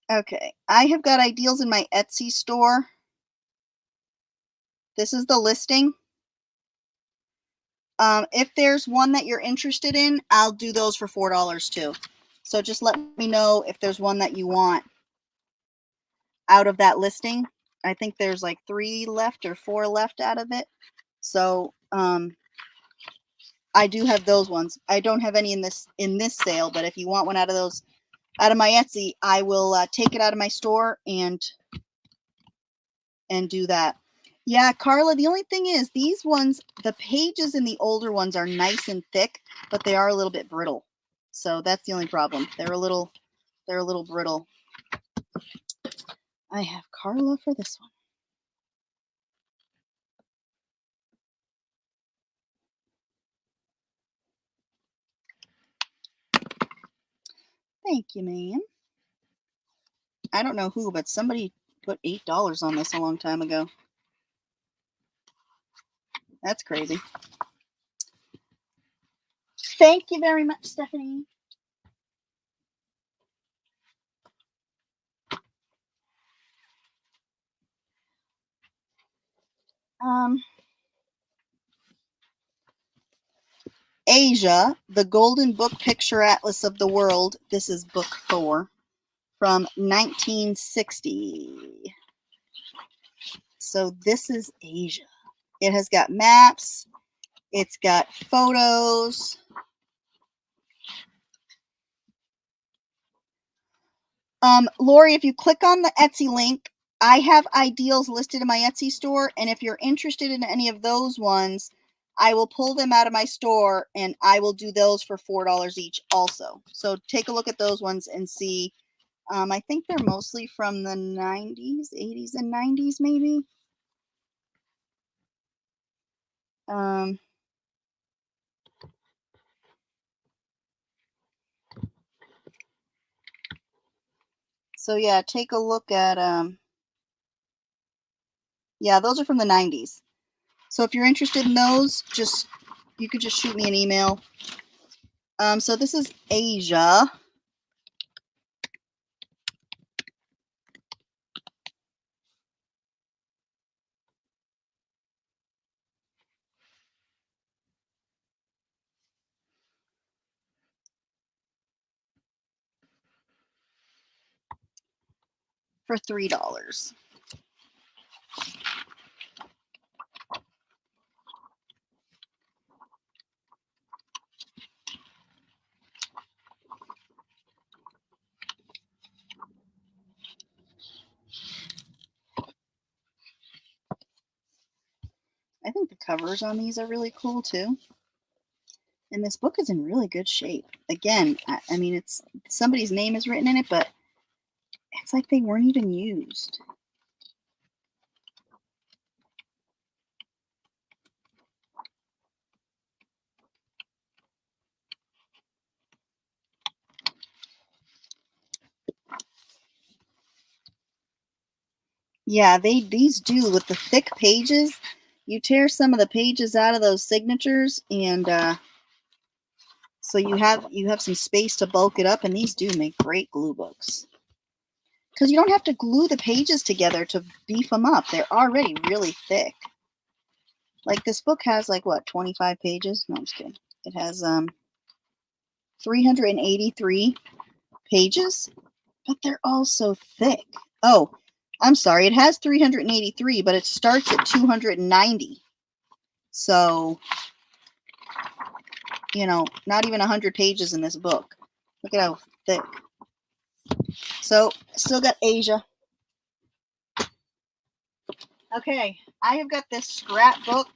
Okay, I have got ideals in my Etsy store. This is the listing. If there's one that you're interested in, I'll do those for $4 too. So just let me know if there's one that you want out of that listing. I think there's like 3 left or 4 left out of it. So I do have those ones. I don't have any in this sale, but if you want one out of those, out of my Etsy, I will take it out of my store and do that. Yeah, Carla, the only thing is these ones, the pages in the older ones are nice and thick, but they are a little bit brittle. So that's the only problem. They're a little brittle. I have Carla for this one. Thank you, ma'am. I don't know who, but somebody put $8 on this a long time ago. That's crazy. Thank you very much, Stephanie. Asia, the Golden Book Picture Atlas of the World. This is book 4 from 1960. So this is Asia. It has got maps. It's got photos. Lori, if you click on the Etsy link, I have ideals listed in my Etsy store. And if you're interested in any of those ones, I will pull them out of my store and I will do those for $4 each also. So take a look at those ones and see. I think they're mostly from the 90s, 80s, and 90s, maybe. So yeah, take a look at, yeah, those are from the 90s. So if you're interested in those, you could just shoot me an email. So this is Asia. For $3. I think the covers on these are really cool too. And this book is in really good shape. Again, I mean, it's somebody's name is written in it, but it's like they weren't even used. Yeah, these do with the thick pages. You tear some of the pages out of those signatures, and so you have some space to bulk it up. And these do make great glue books because you don't have to glue the pages together to beef them up. They're already really thick. Like this book has like what, 25 pages? No, I'm just kidding. It has 383 pages, but they're all so thick. Oh, I'm sorry, it has 383, but it starts at 290. So, you know, not even 100 pages in this book. Look at how thick. So, still got Asia. Okay, I have got this scrapbook.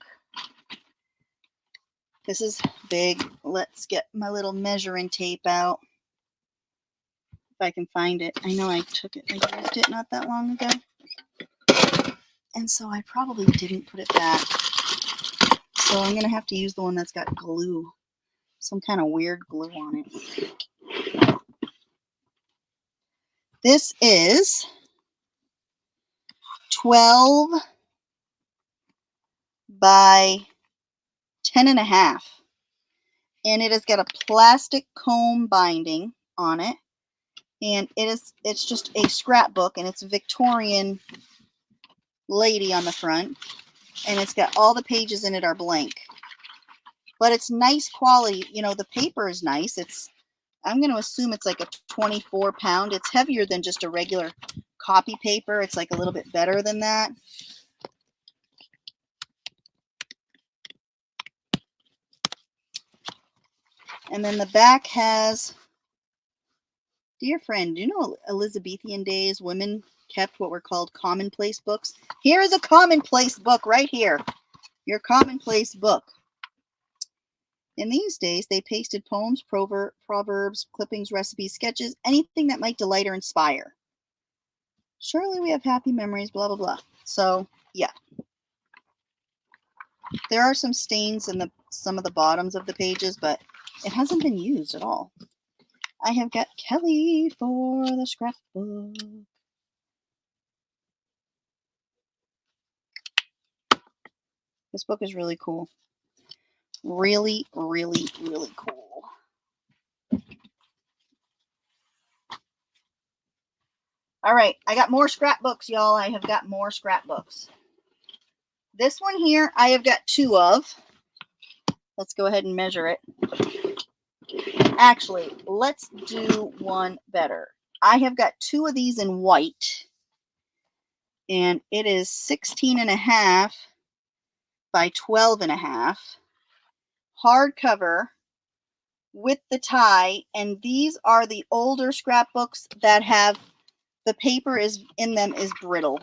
This is big. Let's get my little measuring tape out. If I can find it. I know I took it. I used it not that long ago. And so I probably didn't put it back. So I'm going to have to use the one that's got glue. Some kind of weird glue on it. This is 12 by 10.5. And it has got a plastic comb binding on it. And it's just a scrapbook, and it's a Victorian lady on the front. And it's got all the pages in it are blank. But it's nice quality. You know, the paper is nice. I'm going to assume it's like a 24 pound. It's heavier than just a regular copy paper. It's like a little bit better than that. And then the back has, dear friend, do you know Elizabethan days women kept what were called commonplace books? Here is a commonplace book right here. Your commonplace book. In these days, they pasted poems, proverbs, clippings, recipes, sketches, anything that might delight or inspire. Surely we have happy memories, blah, blah, blah. So, yeah. There are some stains in some of the bottoms of the pages, but it hasn't been used at all. I have got Kelly for the scrapbook. This book is really cool. Really, really, really cool. All right, I got more scrapbooks, y'all. I have got more scrapbooks. This one here, I have got 2 of. Let's go ahead and measure it. Actually, let's do one better. I have got 2 of these in white. And it is 16.5 by 12.5. Hardcover with the tie. And these are the older scrapbooks that have the paper in them is brittle.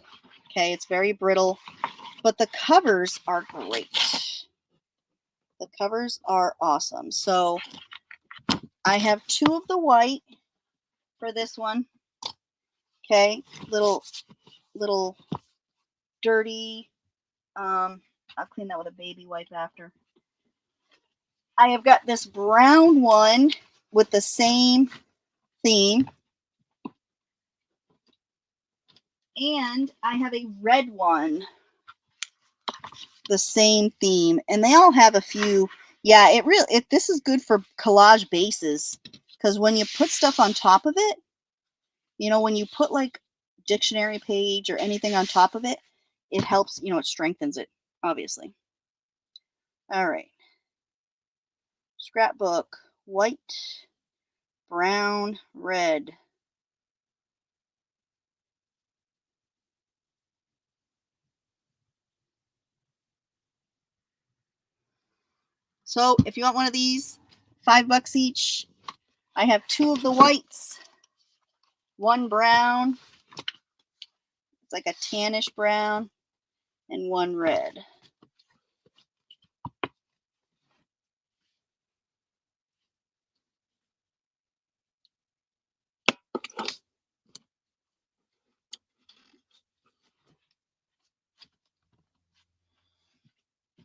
Okay, it's very brittle. But the covers are great. The covers are awesome. So I have 2 of the white for this one. Okay, little dirty. I'll clean that with a baby wipe after. I have got this brown one with the same theme. And I have a red one, the same theme. And they all have a few. Yeah, this is good for collage bases. Because when you put stuff on top of it, you know, when you put like dictionary page or anything on top of it, it helps, you know, it strengthens it, obviously. All right. Scrapbook, white, brown, red. So if you want one of these, $5 each. I have 2 of the whites, 1 brown. It's like a tannish brown, and 1 red.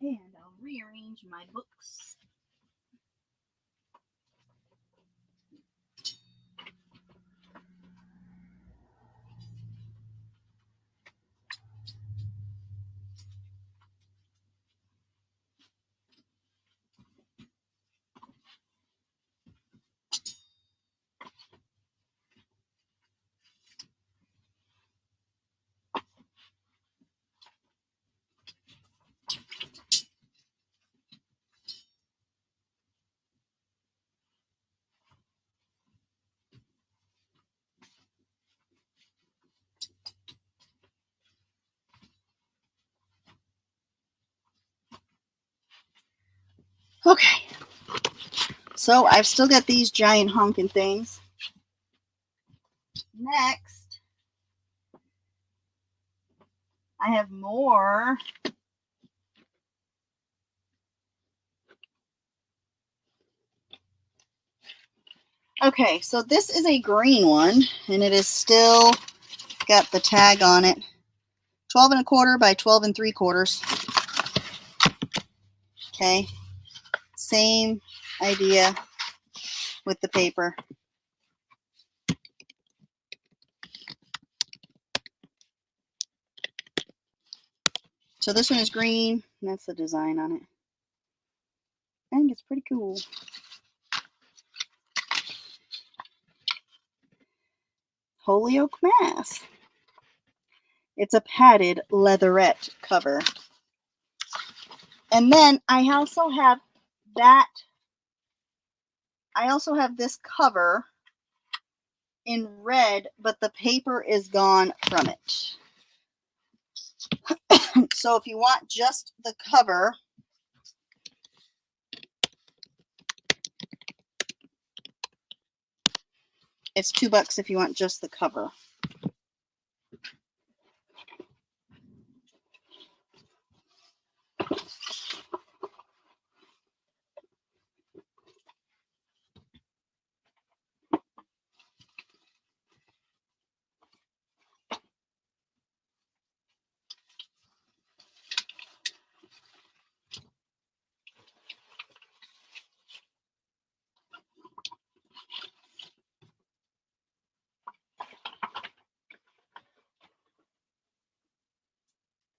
And I'll rearrange my books. Okay. So I've still got these giant honking things. Next, I have more. Okay, so this is a green one, and it is still got the tag on it. 12 1/4 by 12 3/4. Okay, same idea with the paper. So this one is green, and that's the design on it. I think it's pretty cool. Holyoke, Mass. It's a padded leatherette cover. And then I also have that. I also have this cover in red, but the paper is gone from it. So if you want just the cover, it's $2 if you want just the cover.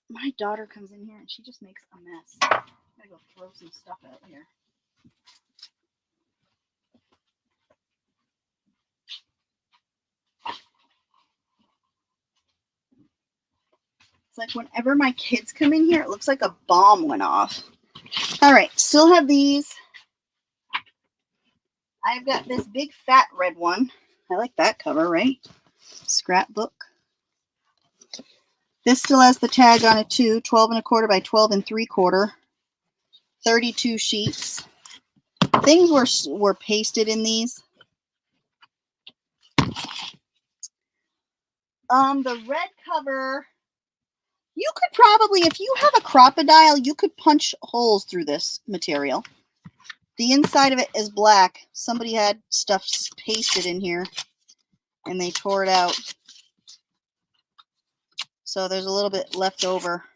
My daughter comes in here and she just makes a mess. I gotta go throw some stuff out here. It's like whenever my kids come in here, it looks like a bomb went off. All right, still have these. I've got this big fat red one. I like that cover, right? Scrapbook. This still has the tag on it too. 12 1/4 by 12 3/4. 32 sheets. Things were pasted in these. The red cover, you could probably, if you have a crocodile, you could punch holes through this material. The inside of it is black. Somebody had stuff pasted in here and they tore it out. So there's a little bit left over.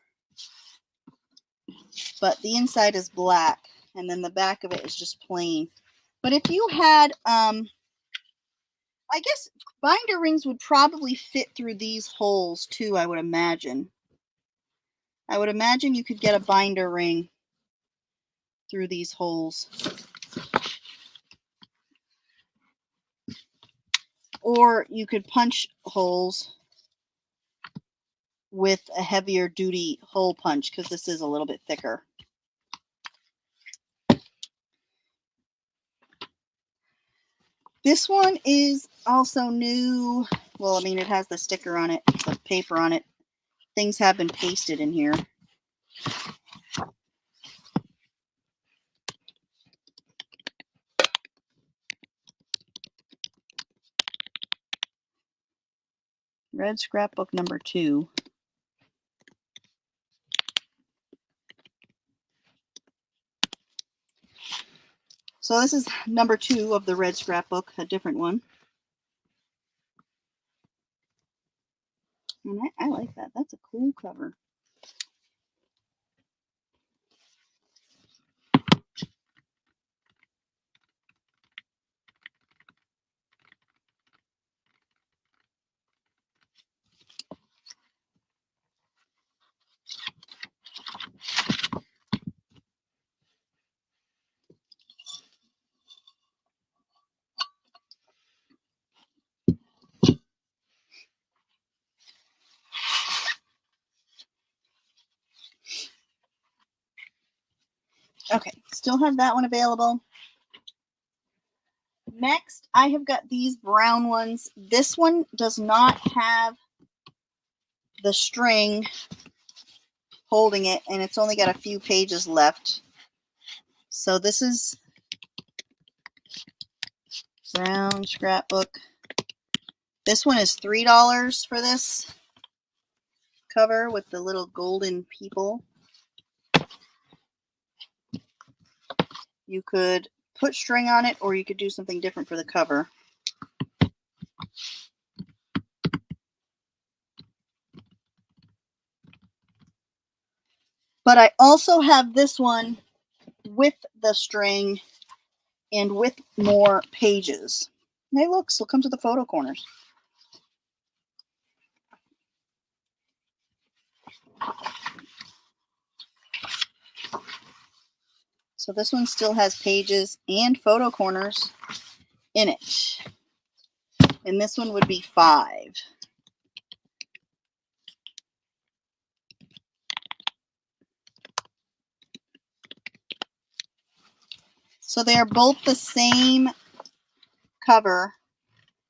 But the inside is black and then the back of it is just plain. But if you had, I guess binder rings would probably fit through these holes too, I would imagine. I would imagine you could get a binder ring through these holes. Or you could punch holes with a heavier duty hole punch because this is a little bit thicker. This one is also new. Well, I mean, it has the sticker on it, the paper on it. Things have been pasted in here. Red scrapbook number 2. So this is number 2 of the red scrapbook, a different one. And I like that. That's a cool cover. Okay, still have that one available. Next, I have got these brown ones. This one does not have the string holding it, and it's only got a few pages left. So this is brown scrapbook. This one is $3 for this cover with the little golden people. You could put string on it, or you could do something different for the cover. But I also have this one with the string and with more pages. Hey, look, still comes with the photo corners. So this one still has pages and photo corners in it. And this one would be $5. So they are both the same cover.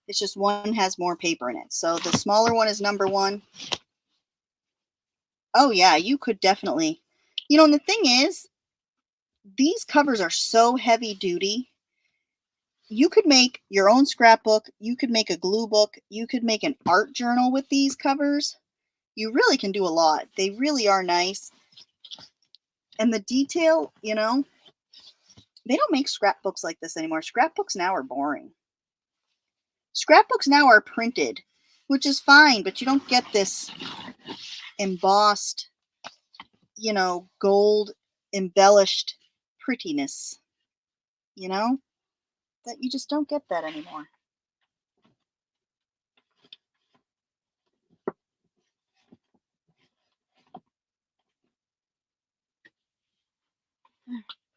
It's just one has more paper in it. So the smaller one is number 1. Oh yeah, you could definitely. You know, and the thing is, these covers are so heavy duty. You could make your own scrapbook. You could make a glue book. You could make an art journal with these covers. You really can do a lot. They really are nice. And the detail, you know, they don't make scrapbooks like this anymore. Scrapbooks now are boring. Scrapbooks now are printed, which is fine, but you don't get this embossed, you know, gold embellished prettiness, you know, that you just don't get that anymore.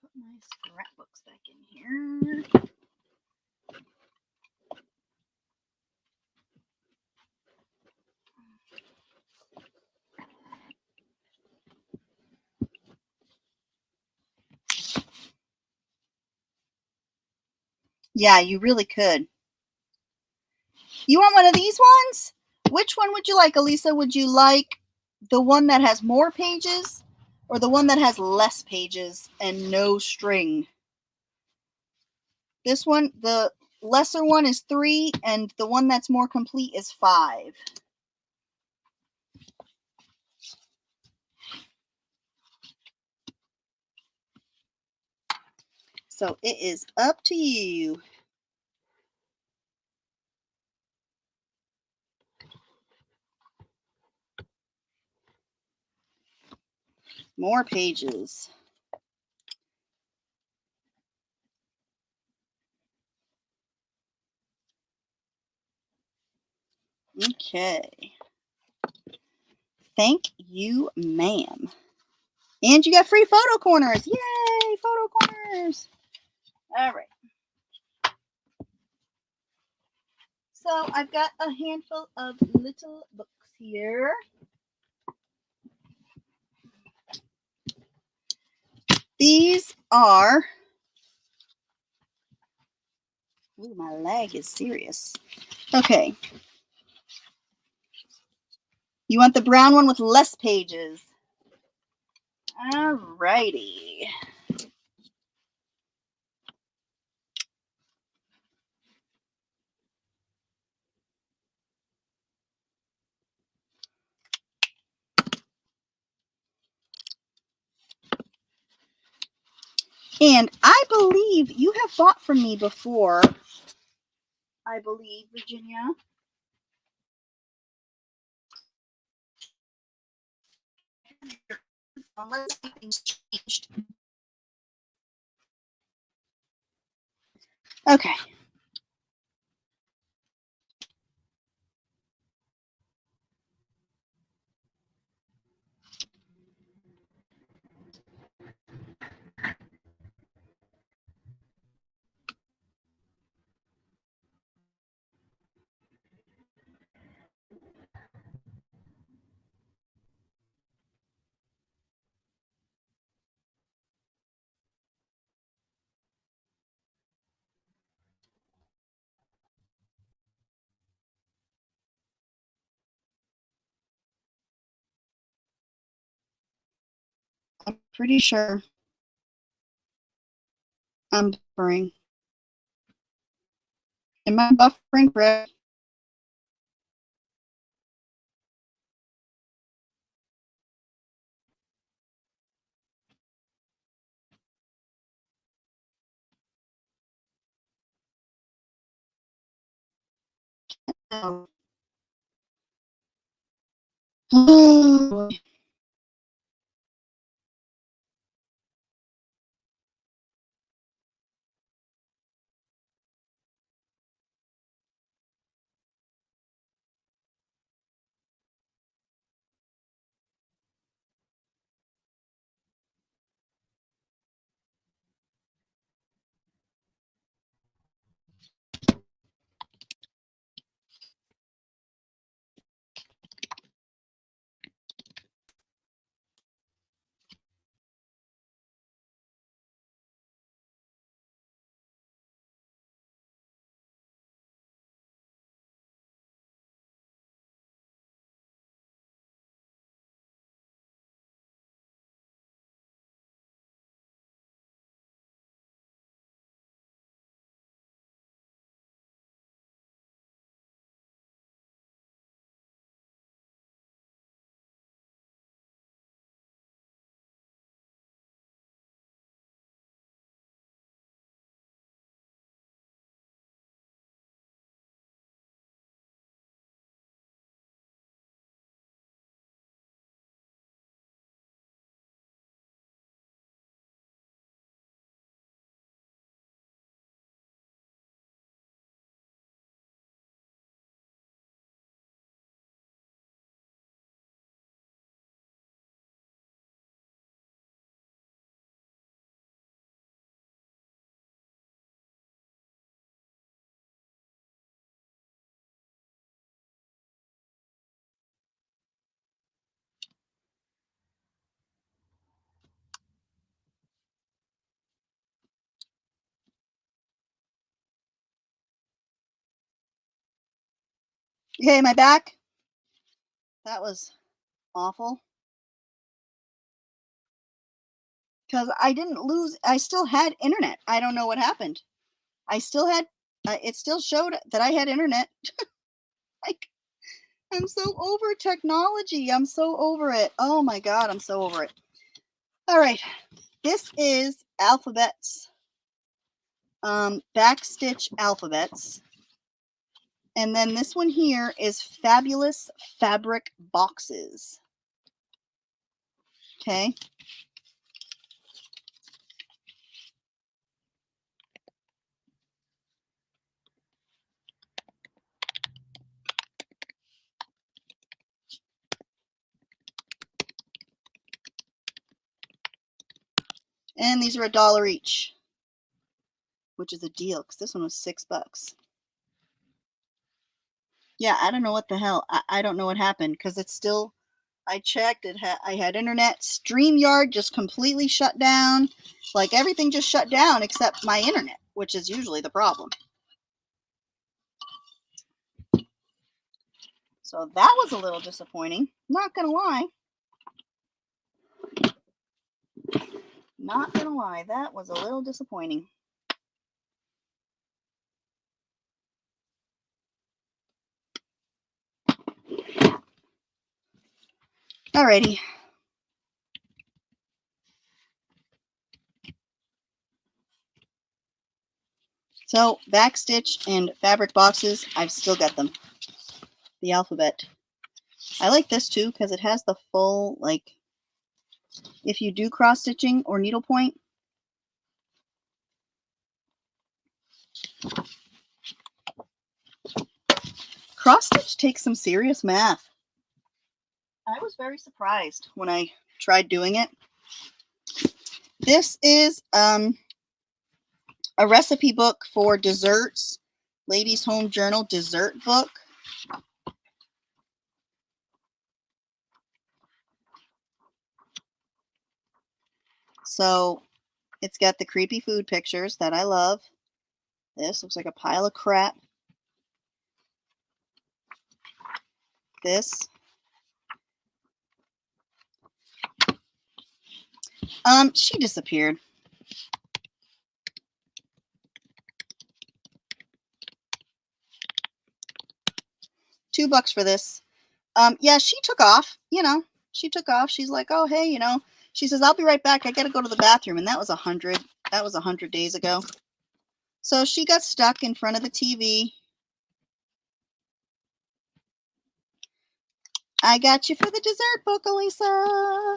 Put my scrapbooks back in here. Yeah, you really could. You want one of these ones? Which one would you like, Elisa? Would you like the one that has more pages or the one that has less pages and no string? This one, the lesser one is 3, and the one that's more complete is 5. So it is up to you. More pages. Okay. Thank you, ma'am. And you got free photo corners. Yay, photo corners. All right. So I've got a handful of little books here. These are, ooh, my leg is serious. Okay. You want the brown one with less pages. All righty. And I believe you have bought from me before. I believe, Virginia. Unless something's changed. Okay. I'm pretty sure I'm buffering. Am I buffering correct? No. Oh, okay, am I back? That was awful. Because I didn't lose, I still had internet. I don't know what happened. I still had, it still showed that I had internet. Like, I'm so over technology. I'm so over it. Oh my God, I'm so over it. All right, this is alphabets, backstitch alphabets. And then this one here is fabulous fabric boxes. Okay. And these are $1 each, which is a deal because this one was $6. Yeah, I don't know what the hell. I don't know what happened because it's still, I checked, I had internet. StreamYard just completely shut down. Like everything just shut down except my internet, which is usually the problem. So that was a little disappointing. Not gonna lie. Not gonna lie, that was a little disappointing. Alrighty. So backstitch and fabric boxes, I've still got them. The alphabet. I like this too because it has the full, like, if you do cross stitching or needlepoint, cross stitch takes some serious math. I was very surprised when I tried doing it. This is a recipe book for desserts. Ladies Home Journal dessert book. So it's got the creepy food pictures that I love. This looks like a pile of crap. This. She disappeared. $2 for this. Yeah, she took off, you know, she took off. She's like, oh, hey, you know, she says, I'll be right back. I got to go to the bathroom. And that was 100 days ago. So she got stuck in front of the TV. I got you for the dessert book, Elisa.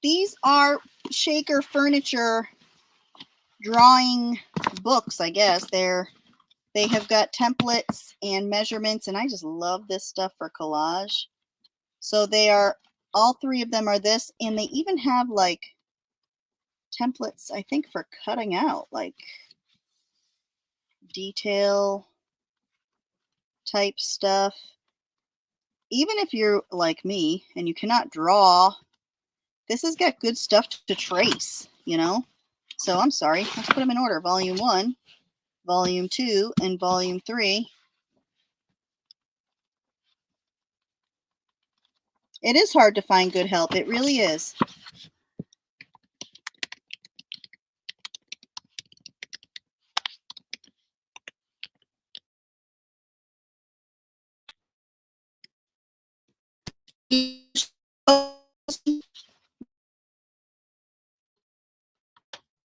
These are Shaker Furniture drawing books, I guess. They have got templates and measurements, and I just love this stuff for collage. So they are, all three of them are this, and they even have like templates, I think, for cutting out, like detail type stuff. Even if you're like me and you cannot draw, this has got good stuff to trace, you know? So I'm sorry, let's put them in order. Volume 1, Volume 2, and Volume 3. It is hard to find good help. It really is.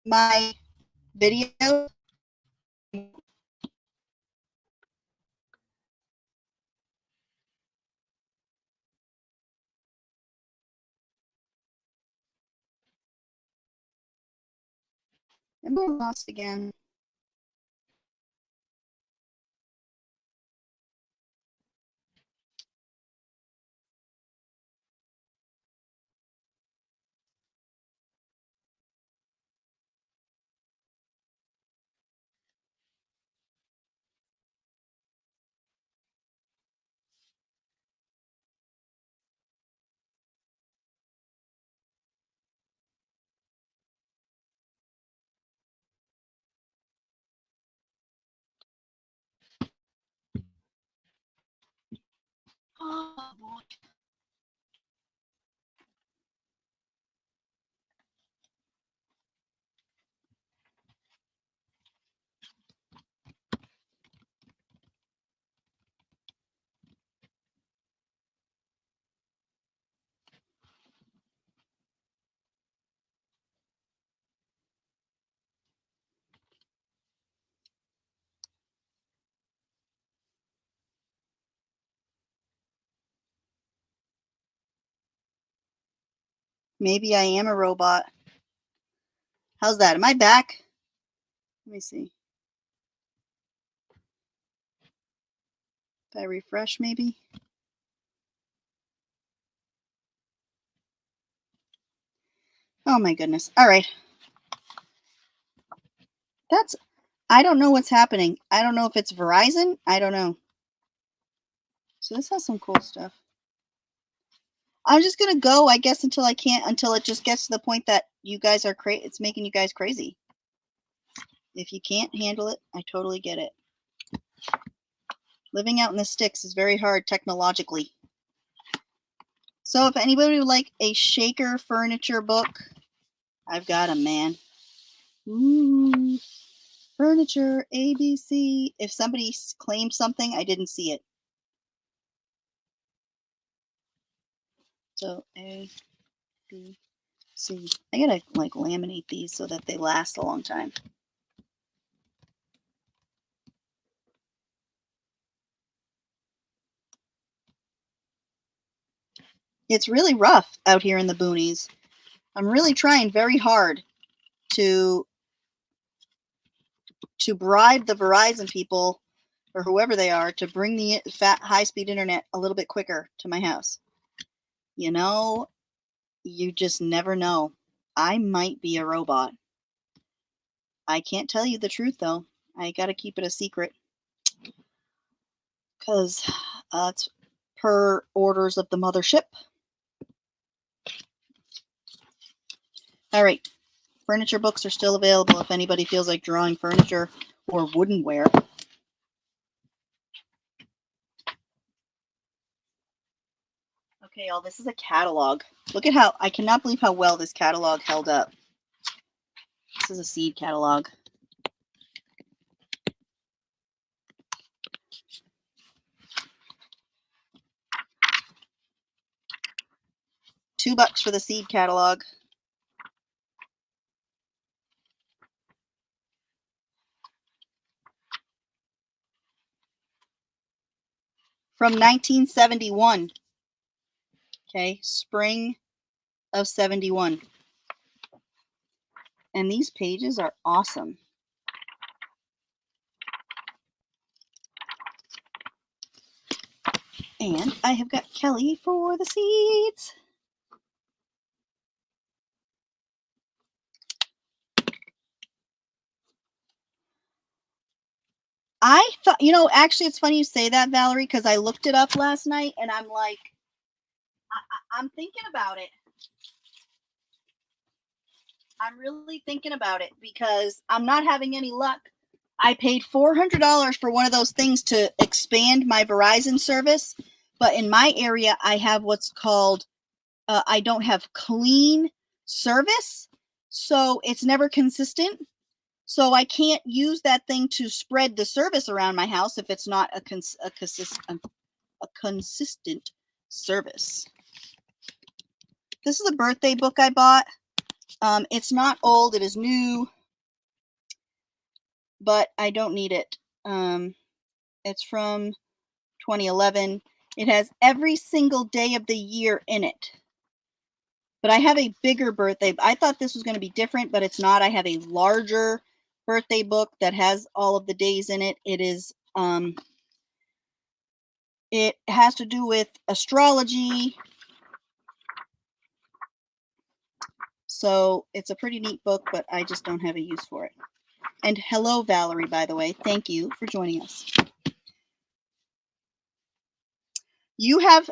My video. And we're lost again. Oh, boy. Maybe I am a robot. How's that? Am I back? Let me see. If I refresh, maybe. Oh my goodness. All right. I don't know what's happening. I don't know if it's Verizon. I don't know. So this has some cool stuff. I'm just gonna go, I guess, until it just gets to the point that you guys are it's making you guys crazy. If you can't handle it, I totally get it. Living out in the sticks is very hard technologically. So if anybody would like a Shaker Furniture book, I've got them, man. Ooh, furniture, ABC. If somebody claimed something, I didn't see it. So A, B, C. I gotta like laminate these so that they last a long time. It's really rough out here in the boonies. I'm really trying very hard to bribe the Verizon people or whoever they are to bring the high-speed internet a little bit quicker to my house. You know, you just never know. I might be a robot. I can't tell you the truth, though. I got to keep it a secret because it's per orders of the mothership. All right. Furniture books are still available if anybody feels like drawing furniture or woodenware. Okay, y'all, this is a catalog. Look at how, I cannot believe how well this catalog held up. This is a seed catalog. $2 for the seed catalog. From 1971. Okay, spring of 71. And these pages are awesome. And I have got Kelly for the seeds. I thought, you know, actually it's funny you say that, Valerie, because I looked it up last night and I'm like, I'm thinking about it. I'm really thinking about it because I'm not having any luck. I paid $400 for one of those things to expand my Verizon service, but in my area, I have what's called, I don't have clean service, so it's never consistent. So I can't use that thing to spread the service around my house if it's not a consistent service. This is a birthday book I bought. It's not old, it is new, but I don't need it. It's from 2011. It has every single day of the year in it. But I have a bigger birthday. I thought this was going to be different, but it's not. I have a larger birthday book that has all of the days in it. It is, it has to do with astrology. So it's a pretty neat book, but I just don't have a use for it. And hello, Valerie, by the way. Thank you for joining us. You have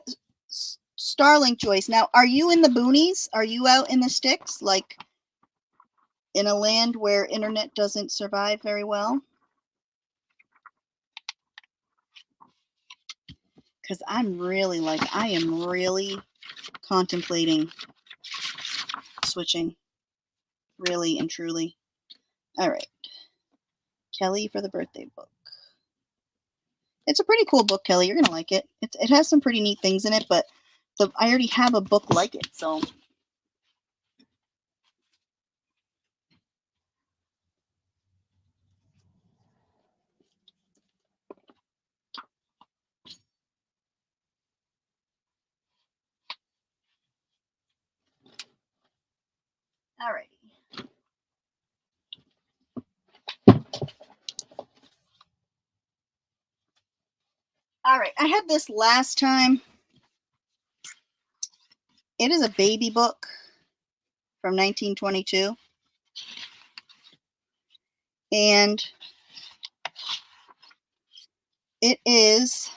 Starlink, Joyce. Now, are you in the boonies? Are you out in the sticks? Like in a land where internet doesn't survive very well? Because I'm really like, I am really contemplating switching. Really and truly. All right. Kelly for the birthday book. It's a pretty cool book, Kelly. You're going to like it. It has some pretty neat things in it, but I already have a book like it, so. All right. All right. I had this last time. It is a baby book from 1922. And it is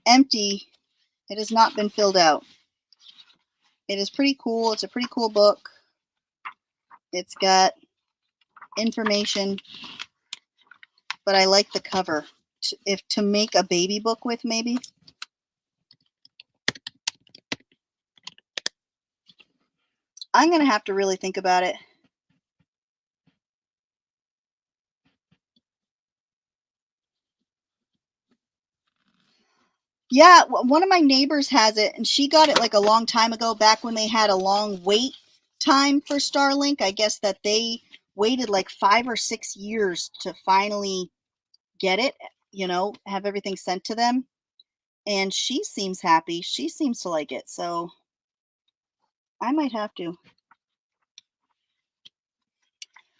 empty. It has not been filled out. It is pretty cool. It's a pretty cool book. It's got information, but I like the cover. To make a baby book with, maybe. I'm going to have to really think about it. Yeah, one of my neighbors has it, and she got it like a long time ago, back when they had a long wait time for Starlink. I guess that they waited like 5 or 6 years to finally get it, you know, have everything sent to them. And she seems happy. She seems to like it, so I might have to.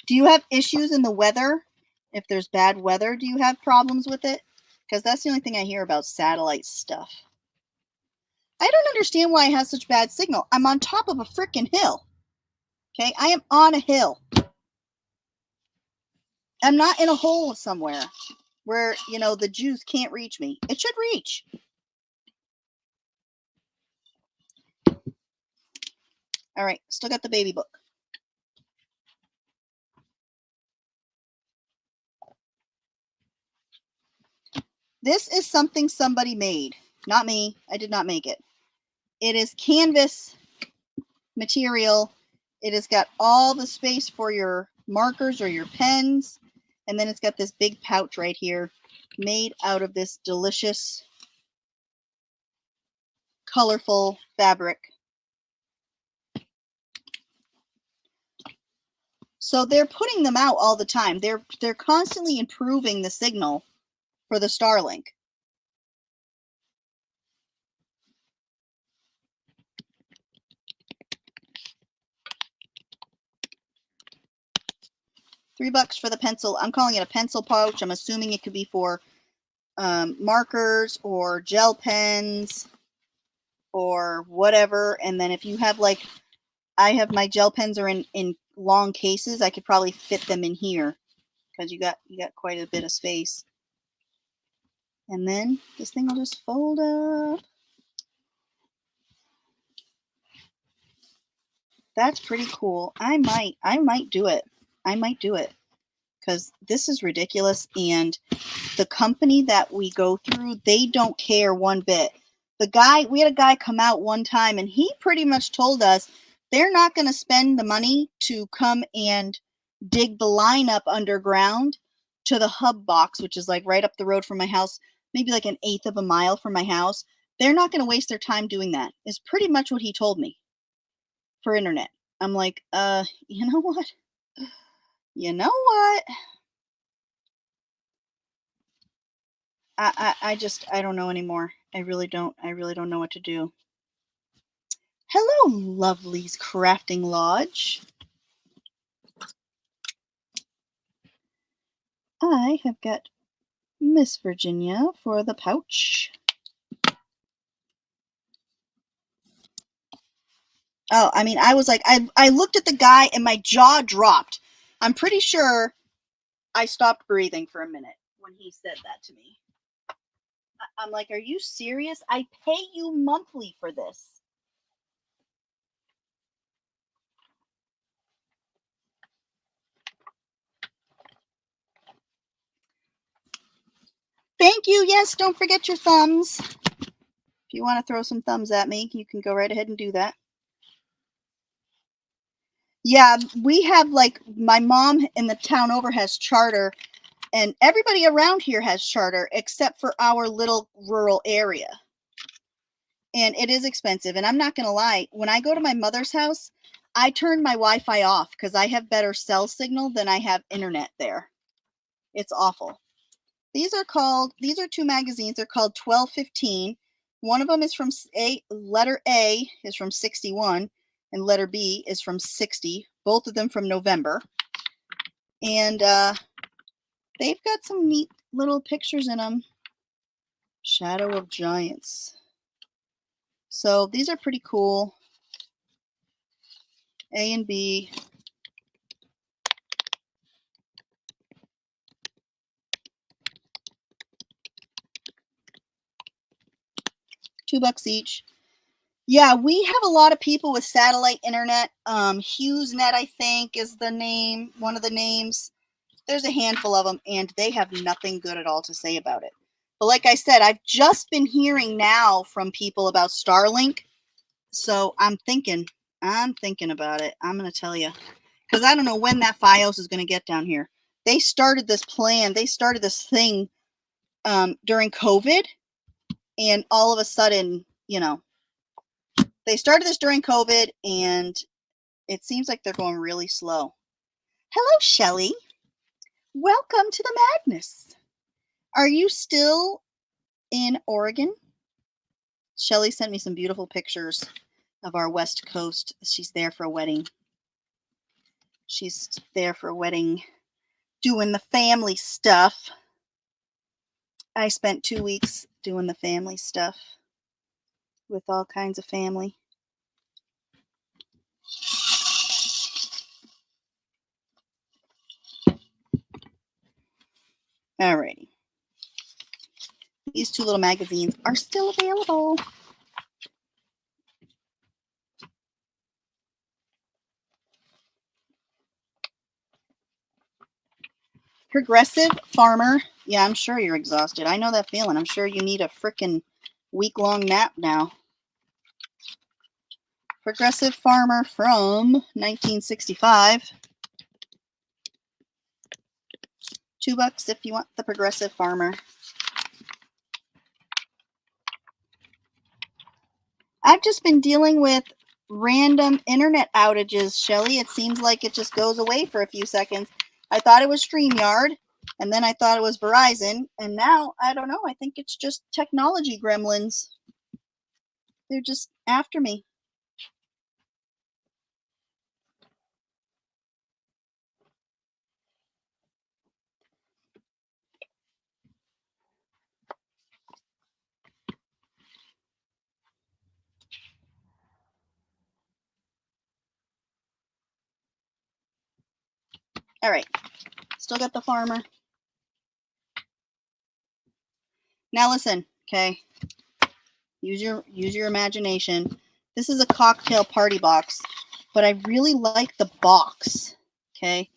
Do you have issues in the weather? If there's bad weather, do you have problems with it? Because that's the only thing I hear about satellite stuff. I don't understand why it has such bad signal. I'm on top of a freaking hill. Okay, I am on a hill. I'm not in a hole somewhere where, you know, the Jews can't reach me. It should reach. All right, still got the baby book. This is something somebody made. Not me. I did not make it. It is canvas material. It has got all the space for your markers or your pens. And then it's got this big pouch right here made out of this delicious, colorful fabric. So they're putting them out all the time. They're constantly improving the signal for the Starlink. $3 for the pencil. I'm calling it a pencil pouch. I'm assuming it could be for markers or gel pens or whatever. And then if you have like, I have my gel pens are in long cases. I could probably fit them in here because you got quite a bit of space. And then this thing will just fold up. That's pretty cool. I might do it. I might do it because this is ridiculous. And the company that we go through, they don't care one bit. We had a guy come out one time and he pretty much told us they're not going to spend the money to come and dig the line up underground to the hub box, which is like right up the road from my house, maybe like 1/8 of a mile from my house. They're not going to waste their time doing that, is pretty much what he told me for internet. I'm like, you know what? You know what? I don't know anymore. I really don't know what to do. Hello, Lovely's Crafting Lodge. I have got Miss Virginia for the pouch. Oh, I mean, I was like, I looked at the guy and my jaw dropped. I'm pretty sure I stopped breathing for a minute when he said that to me. I'm like, are you serious? I pay you monthly for this. Thank you. Yes, don't forget your thumbs. If you want to throw some thumbs at me, you can go right ahead and do that. Yeah, we have like my mom in the town over has charter, and everybody around here has charter except for our little rural area. And it is expensive. And I'm not going to lie, when I go to my mother's house, I turn my Wi-Fi off because I have better cell signal than I have internet there. It's awful. These are 2 magazines. They're called 1215. One of them is from letter A is from 61 and letter B is from 60. Both of them from November. And they've got some neat little pictures in them. Shadow of Giants. So these are pretty cool. A and B. $2 each. Yeah, we have a lot of people with satellite internet. HughesNet, I think, is the name, one of the names. There's a handful of them, and they have nothing good at all to say about it. But like I said, I've just been hearing now from people about Starlink. So I'm thinking about it. I'm going to tell you. Because I don't know when that Fios is going to get down here. They started this plan. They started this thing during COVID. And all of a sudden, you know, they started this during COVID, and it seems like they're going really slow. Hello, Shelly. Welcome to the madness. Are you still in Oregon? Shelly sent me some beautiful pictures of our West Coast. She's there for a wedding. She's there for a wedding, doing the family stuff. I spent 2 weeks doing the family stuff with all kinds of family. Alrighty. These 2 little magazines are still available. Progressive Farmer. Yeah, I'm sure you're exhausted. I know that feeling. I'm sure you need a frickin' week-long nap now. Progressive Farmer from 1965. $2 if you want the Progressive Farmer. I've just been dealing with random internet outages, Shelly. It seems like it just goes away for a few seconds. I thought it was StreamYard, and then I thought it was Verizon, and now, I don't know, I think it's just technology gremlins. They're just after me. All right, still got the farmer. Now listen, okay? Use your imagination. This is a cocktail party box, but I really like the box, okay?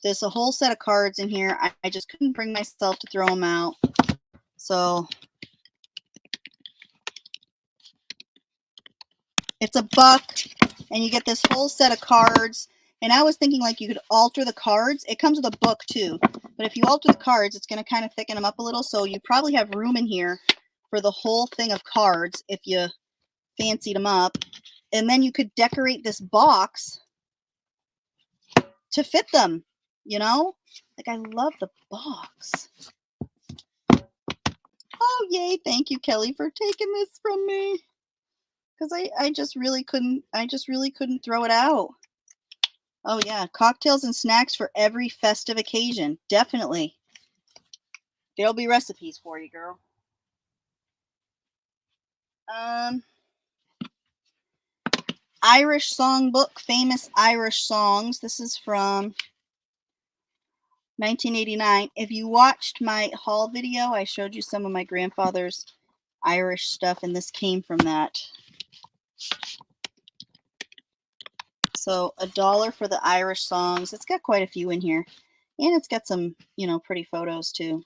There's a whole set of cards in here. I just couldn't bring myself to throw them out. So it's $1, and you get this whole set of cards. And I was thinking like you could alter the cards. It comes with a book too. But if you alter the cards, it's going to kind of thicken them up a little. So you probably have room in here for the whole thing of cards if you fancied them up. And then you could decorate this box to fit them, you know? Like, I love the box. Oh, yay. Thank you, Kelly, for taking this from me. Because I just really couldn't throw it out. Oh, yeah. Cocktails and snacks for every festive occasion. Definitely. There'll be recipes for you, girl. Irish songbook, famous Irish songs. This is from 1989. If you watched my haul video, I showed you some of my grandfather's Irish stuff, and this came from that. So $1 for the Irish songs. It's got quite a few in here. And it's got some, you know, pretty photos too.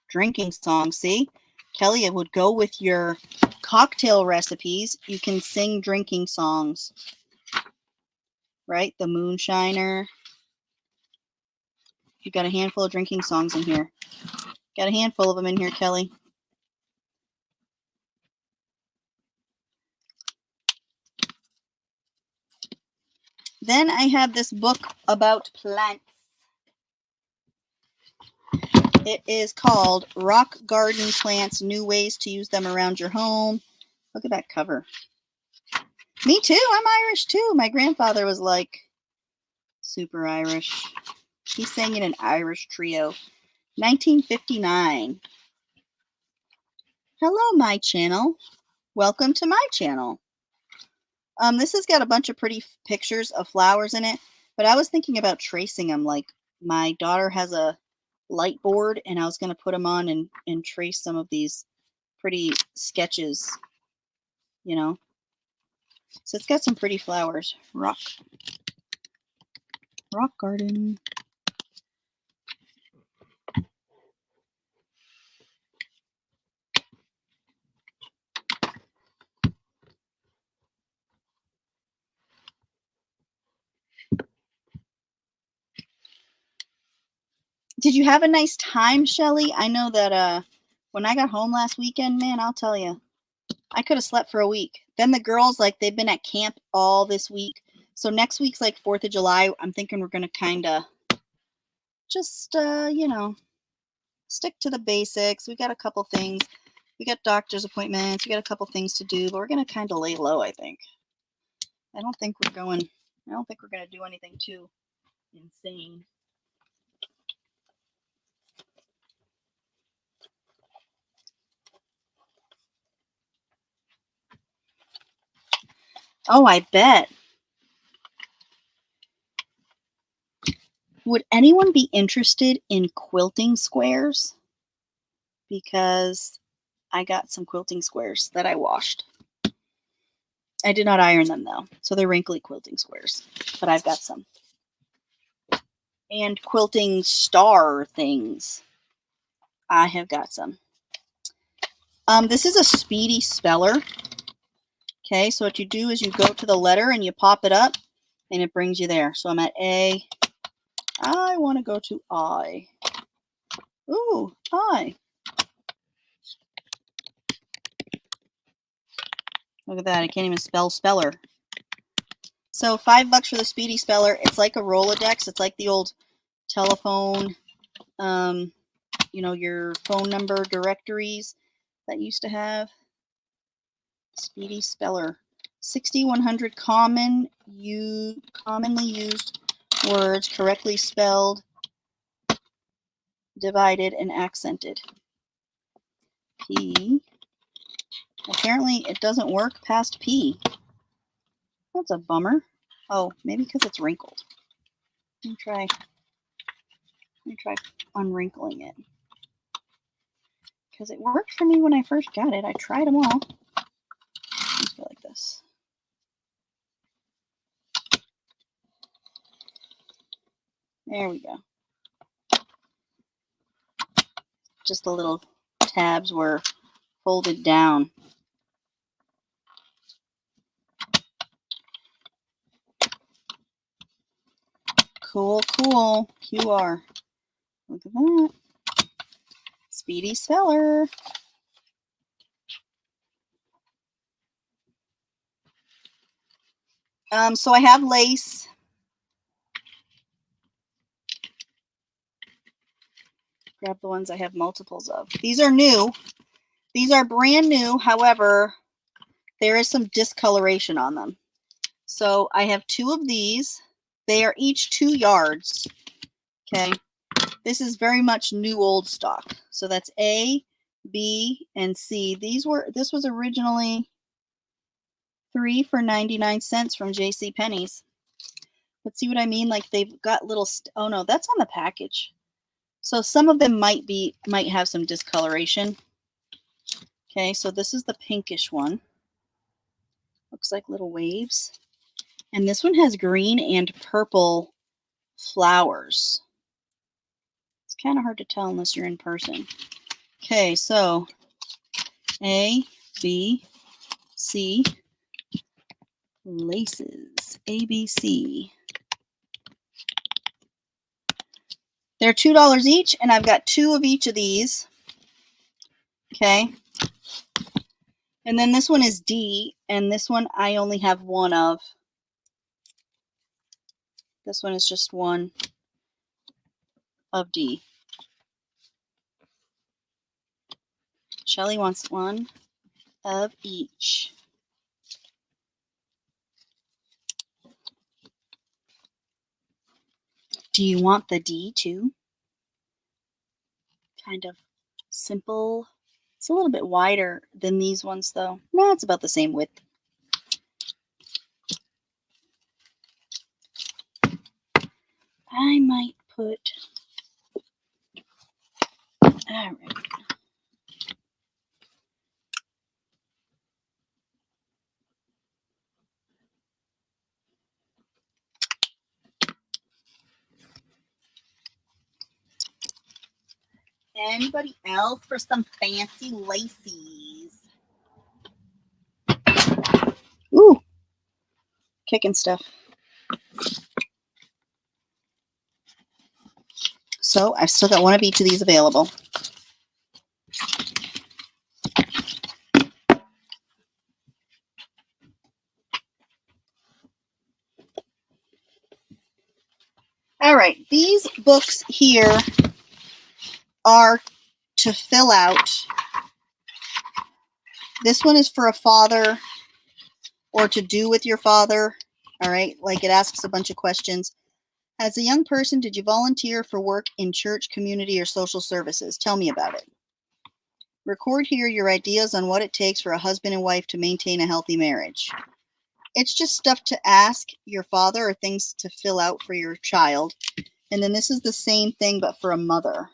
Drinking songs, see? Kelly, it would go with your cocktail recipes. You can sing drinking songs. Right? The Moonshiner. You got a handful of drinking songs in here. Got a handful of them in here, Kelly. Then I have this book about plants. It is called Rock Garden Plants, New Ways to Use Them Around Your Home. Look at that cover. Me too. I'm Irish too. My grandfather was like super Irish. He sang in an Irish trio. 1959. Hello, my channel. Welcome to my channel. This has got a bunch of pretty pictures of flowers in it, but I was thinking about tracing them. Like, my daughter has a light board, and I was going to put them on and trace some of these pretty sketches, you know. So it's got some pretty flowers. Rock garden. Did you have a nice time, Shelly? I know that when I got home last weekend, man, I'll tell you, I could have slept for a week. Then the girls, like, they've been at camp all this week. So next week's like 4th of July. I'm thinking we're going to kind of just, you know, stick to the basics. We got a couple things. We got doctor's appointments. We got a couple things to do, but we're going to kind of lay low, I think. I don't think we're going to do anything too insane. Oh, I bet. Would anyone be interested in quilting squares? Because I got some quilting squares that I washed. I did not iron them though, so they're wrinkly quilting squares, but I've got some. and quilting star things. I have got some. This is a speedy speller. Okay, so what you do is you go to the letter and you pop it up and it brings you there. So I'm at A. I want to go to I. Ooh, I. Look at that. I can't even spell speller. So $5 for the speedy speller. It's like a Rolodex. It's like the old telephone, you know, your phone number directories that used to have. Speedy speller. 6,100 commonly used words correctly spelled, divided, and accented. P. Apparently it doesn't work past P. That's a bummer. Oh, maybe because it's wrinkled. Let me try unwrinkling it. Because it worked for me when I first got it. I tried them all. Let's go like this. There we go. Just the little tabs were folded down. Cool, cool. QR. Look at that. Speedy speller. So I have lace. Grab the ones I have multiples of. These are new. These are brand new. However, there is some discoloration on them. So I have 2 of these. They are each 2 yards. Okay. This is very much new old stock. So that's A, B, and C. This was originally 3 for 99 cents from JCPenney's. But see what I mean? Like they've got little, oh no, that's on the package. So some of them might have some discoloration. Okay, so this is the pinkish one. Looks like little waves. And this one has green and purple flowers. It's kind of hard to tell unless you're in person. Okay, so A, B, C, laces, A, B, C. They're $2 each, and I've got 2 of each of these. Okay. And then this one is D, and this one I only have 1 of. This one is just 1 of D. Shelly wants 1 of each. Do you want the D too? Kind of simple. It's a little bit wider than these ones though. No, it's about the same width. I might put, all right. Anybody else for some fancy laces? Ooh, kicking stuff. So I've still got 1 of each of these available. All right, these books here are to fill out. This one is for a father or to do with your father. All right, like it asks a bunch of questions. As a young person, did you volunteer for work in church, community, or social services? Tell me about it. Record here your ideas on what it takes for a husband and wife to maintain a healthy marriage. It's just stuff to ask your father or things to fill out for your child. And then this is the same thing, but for a mother.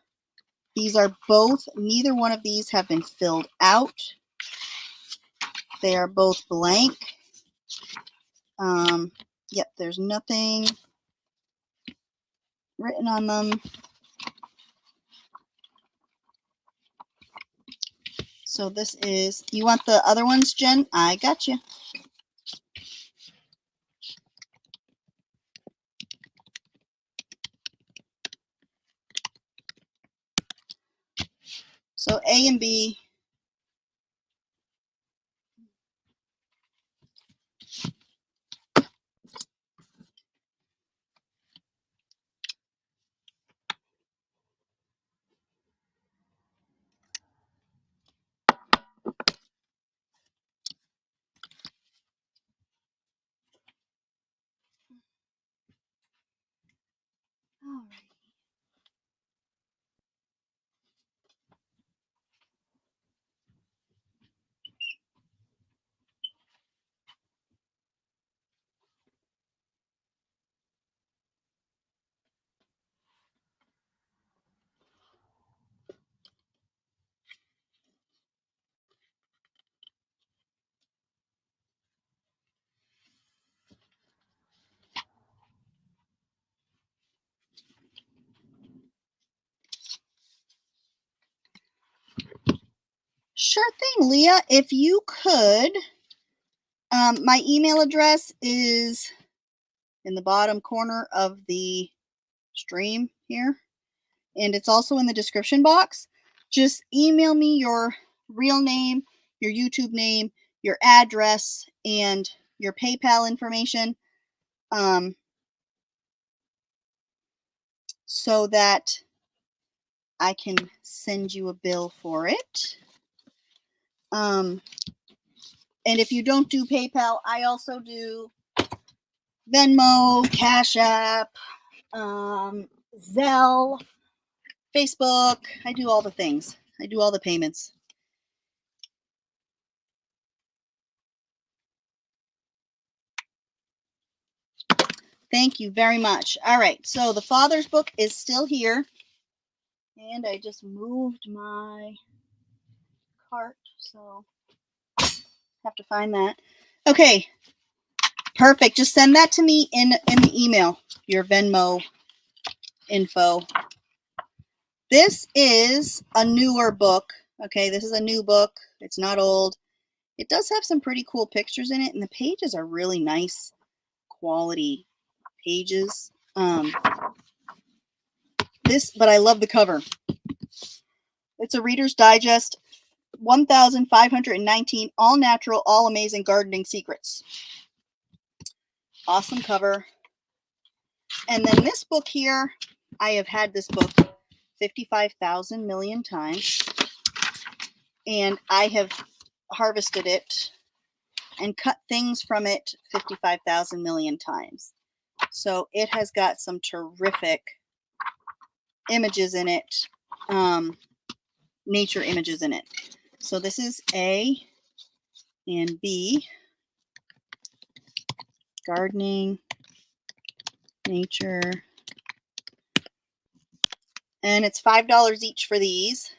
These are both, neither one of these have been filled out. They are both blank. Yep, there's nothing written on them. So this is, you want the other ones, Jen? I got you. So A and B. All right. Sure thing, Leah. If you could, my email address is in the bottom corner of the stream here, and it's also in the description box. Just email me your real name, your YouTube name, your address, and your PayPal information, so that I can send you a bill for it. And if you don't do PayPal, I also do Venmo, Cash App, Zelle, Facebook. I do all the things. I do all the payments. Thank you very much. All right, so the Father's book is still here. And I just moved my cart, so have to find that. Okay, perfect. Just send that to me in the email, your Venmo info. This is a newer book. Okay, this is a new book. It's not old. It does have some pretty cool pictures in it, and the pages are really nice quality pages. But I love the cover. It's a Reader's Digest, 1,519 all natural, all amazing gardening secrets. Awesome cover. And then this book here, I have had this book 55,000 million times, and I have harvested it and cut things from it 55,000 million times. So it has got some terrific images in it, nature images in it. So this is A and B, gardening, nature, and it's $5 each for these.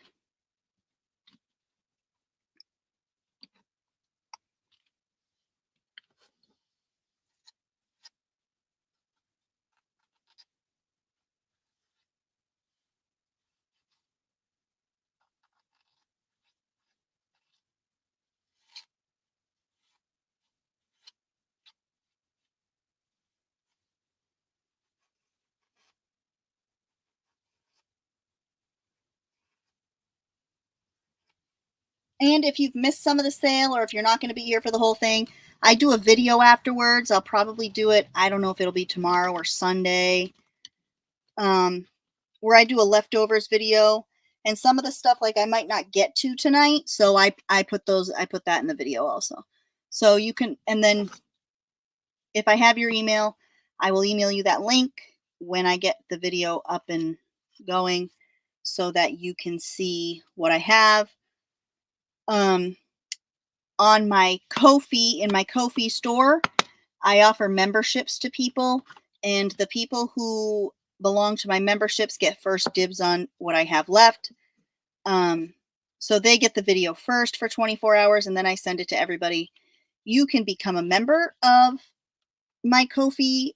And if you've missed some of the sale, or if you're not going to be here for the whole thing, I do a video afterwards. I'll probably do it, I don't know if it'll be tomorrow or Sunday, where I do a leftovers video. And some of the stuff, like, I might not get to tonight, so I put that in the video also. So you can, and then if I have your email, I will email you that link when I get the video up and going, so that you can see what I have. On my Ko-fi, in my Ko-fi store, I offer memberships to people, and the people who belong to my memberships get first dibs on what I have left. So they get the video first for 24 hours, and then I send it to everybody. You can become a member of my Ko-fi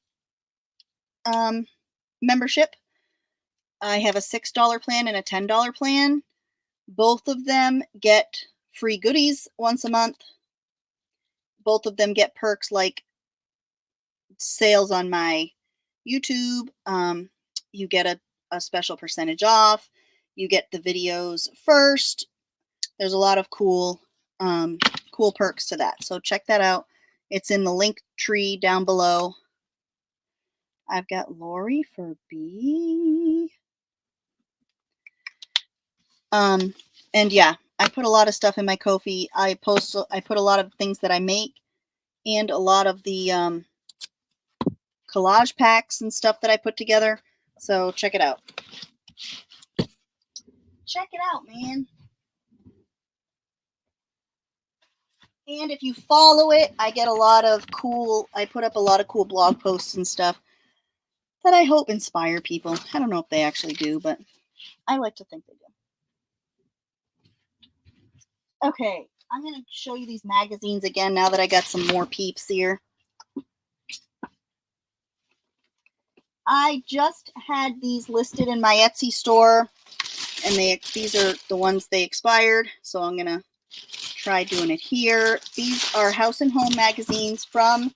membership I have a $6 plan and a $10 plan. Both of them get free goodies once a month. Both of them get perks like sales on my YouTube. You get a special percentage off. You get the videos first. There's a lot of cool perks to that. So check that out. It's in the link tree down below. I've got Lori for B. And yeah, I put a lot of stuff in my Ko-fi. I put a lot of things that I make and a lot of the collage packs and stuff that I put together. So check it out. Check it out, man. And if you follow it, I get a lot of I put up a lot of cool blog posts and stuff that I hope inspire people. I don't know if they actually do, but I like to think they do. Okay, I'm going to show you these magazines again now that I got some more peeps here. I just had these listed in my Etsy store, and these are the ones they expired, so I'm going to try doing it here. These are House and Home magazines from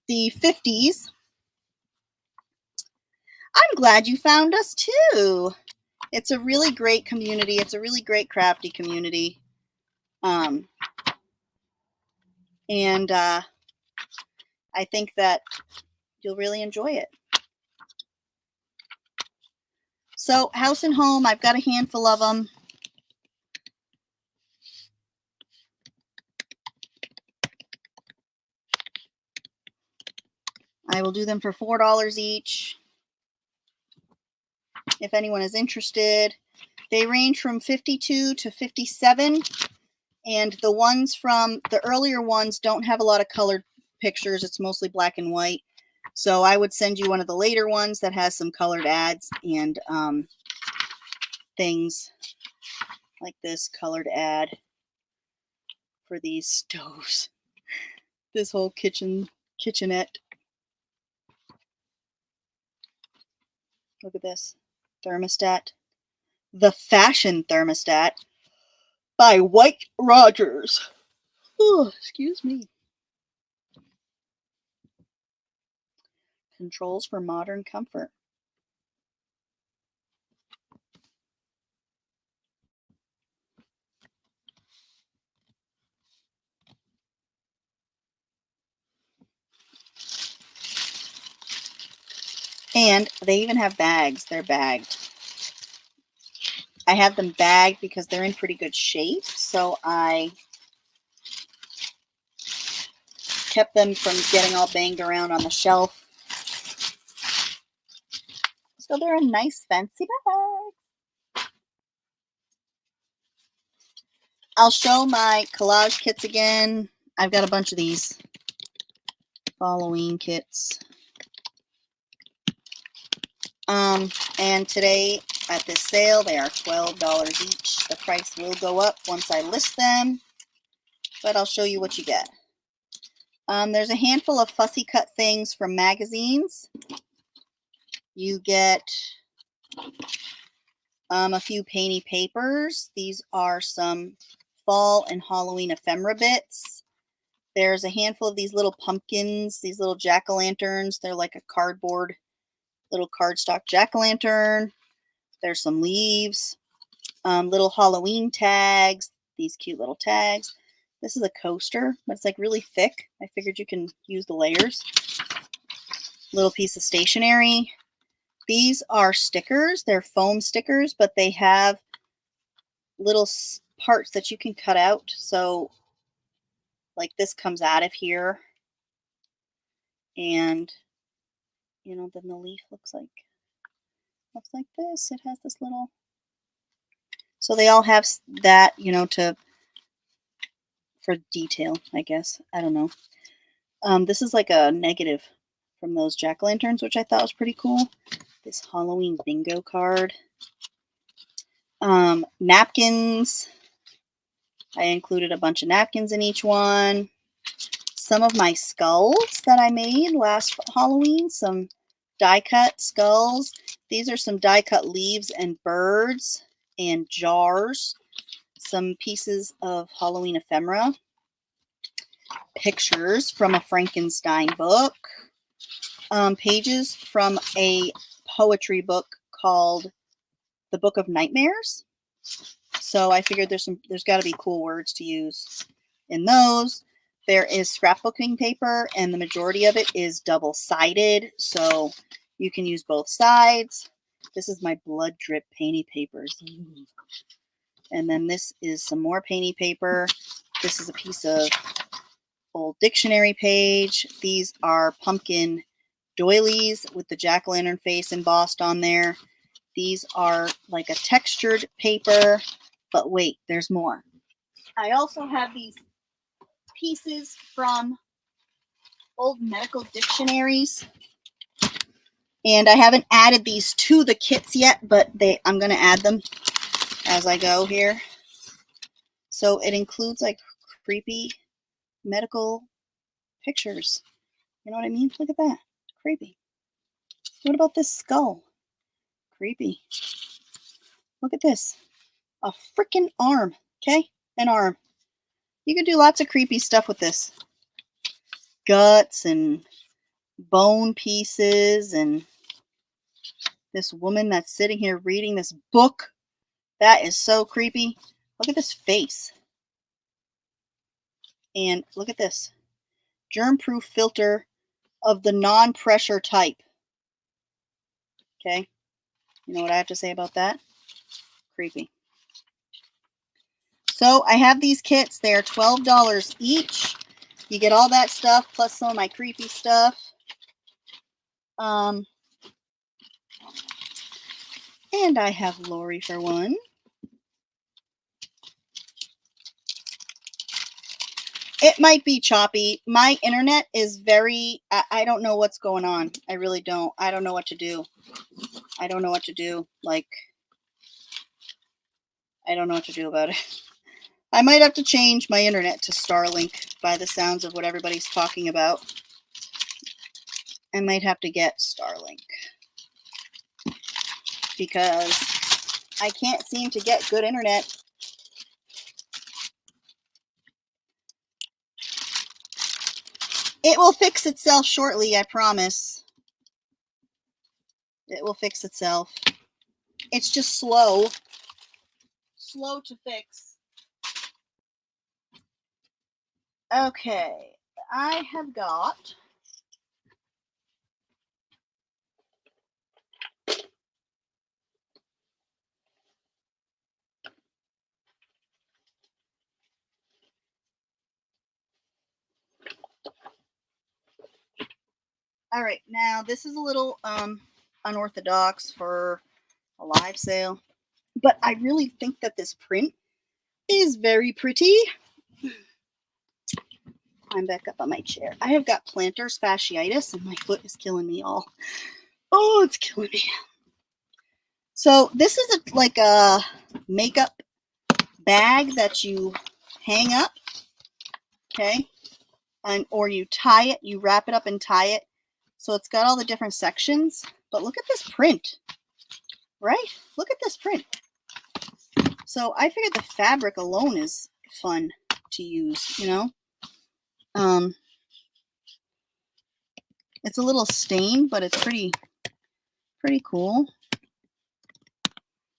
the 50s. I'm glad you found us too. It's a really great community. It's a really great crafty community. And I think that you'll really enjoy it. So House and Home, I've got a handful of them. I will do them for $4 each. If anyone is interested, they range from 52 to 57. And the ones from the earlier ones don't have a lot of colored pictures. It's mostly black and white. So I would send you one of the later ones that has some colored ads and things like this colored ad for these stoves. This whole kitchenette. Look at this thermostat. The Fashion Thermostat by White Rogers. Oh, excuse me. Controls for modern comfort. And they even have bags. They're bagged. I have them bagged because they're in pretty good shape. So I kept them from getting all banged around on the shelf. So they're a nice fancy bag. I'll show my collage kits again. I've got a bunch of these Halloween kits. And today at this sale, they are $12 each. The price will go up once I list them, but I'll show you what you get. There's a handful of fussy cut things from magazines. You get a few painty papers. These are some fall and Halloween ephemera bits. There's a handful of these little pumpkins, these little jack-o'-lanterns. They're like a cardboard, little cardstock jack-o'-lantern. There's some leaves, little Halloween tags, these cute little tags. This is a coaster, but it's like really thick. I figured you can use the layers. Little piece of stationery. These are stickers. They're foam stickers, but they have little parts that you can cut out. So like this comes out of here. And, you know, then the leaf looks like this. It has this little, so they all have that, you know, for detail, I guess. I don't know. This is like a negative from those jack-o'-lanterns, which I thought was pretty cool. This Halloween bingo card. Napkins. I included a bunch of napkins in each one. Some of my skulls that I made last Halloween. Some die-cut skulls. These are some die cut leaves and birds and jars. Some pieces of Halloween ephemera. Pictures from a Frankenstein book. Pages from a poetry book called The Book of Nightmares. So I figured there's got to be cool words to use in those. There is scrapbooking paper, and the majority of it is double-sided, so you can use both sides. This is my blood drip painty papers. And then this is some more painty paper. This is a piece of old dictionary page. These are pumpkin doilies with the jack-o'-lantern face embossed on there. These are like a textured paper, but wait, there's more. I also have these pieces from old medical dictionaries, and I haven't added these to the kits yet, but I'm going to add them as I go here. So it includes like creepy medical pictures. You know what I mean? Look at that. Creepy. What about this skull? Creepy. Look at this. A freaking arm. Okay? An arm. You can do lots of creepy stuff with this. Guts and bone pieces and this woman that's sitting here reading this book. That is so creepy. Look at this face. And look at this. Germ-proof filter of the non-pressure type. Okay? You know what I have to say about that? Creepy. So I have these kits. They are $12 each. You get all that stuff plus some of my creepy stuff. And I have Lori for one. It might be choppy. My internet is very, I don't know what's going on. I really don't. I don't know what to do. I don't know what to do. Like, I don't know what to do about it. I might have to change my internet to Starlink by the sounds of what everybody's talking about. I might have to get Starlink because I can't seem to get good internet. It will fix itself shortly, I promise. It will fix itself. It's just slow. Slow to fix. Okay, I have got all right, now this is a little unorthodox for a live sale, but I really think that this print is very pretty. I'm back up on my chair. I have got plantar fasciitis and my foot is killing me all. Oh, it's killing me. So this is like a makeup bag that you hang up, okay? Or you tie it, you wrap it up and tie it. So it's got all the different sections. But look at this print, right? Look at this print. So I figured the fabric alone is fun to use, you know? It's a little stained, but it's pretty cool.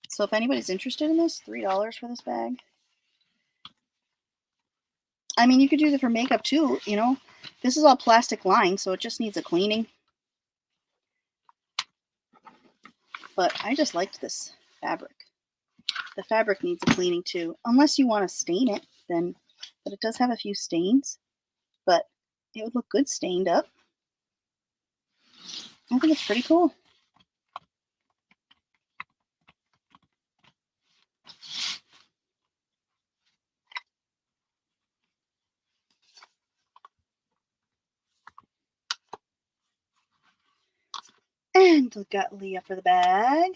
So if anybody's interested in this, $3 for this bag. I mean, you could use it for makeup too, you know? This is all plastic lined, so it just needs a cleaning. But I just liked this fabric. The fabric needs a cleaning too, unless you want to stain it, then. But it does have a few stains, but it would look good stained up. I think it's pretty cool. And we got Leah for the bag.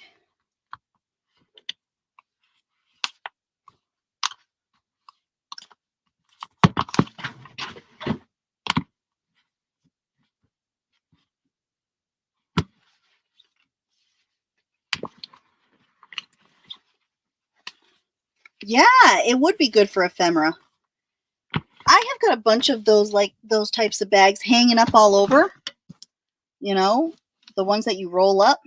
Yeah, it would be good for ephemera. I have got a bunch of those, like those types of bags hanging up all over. You know, the ones that you roll up.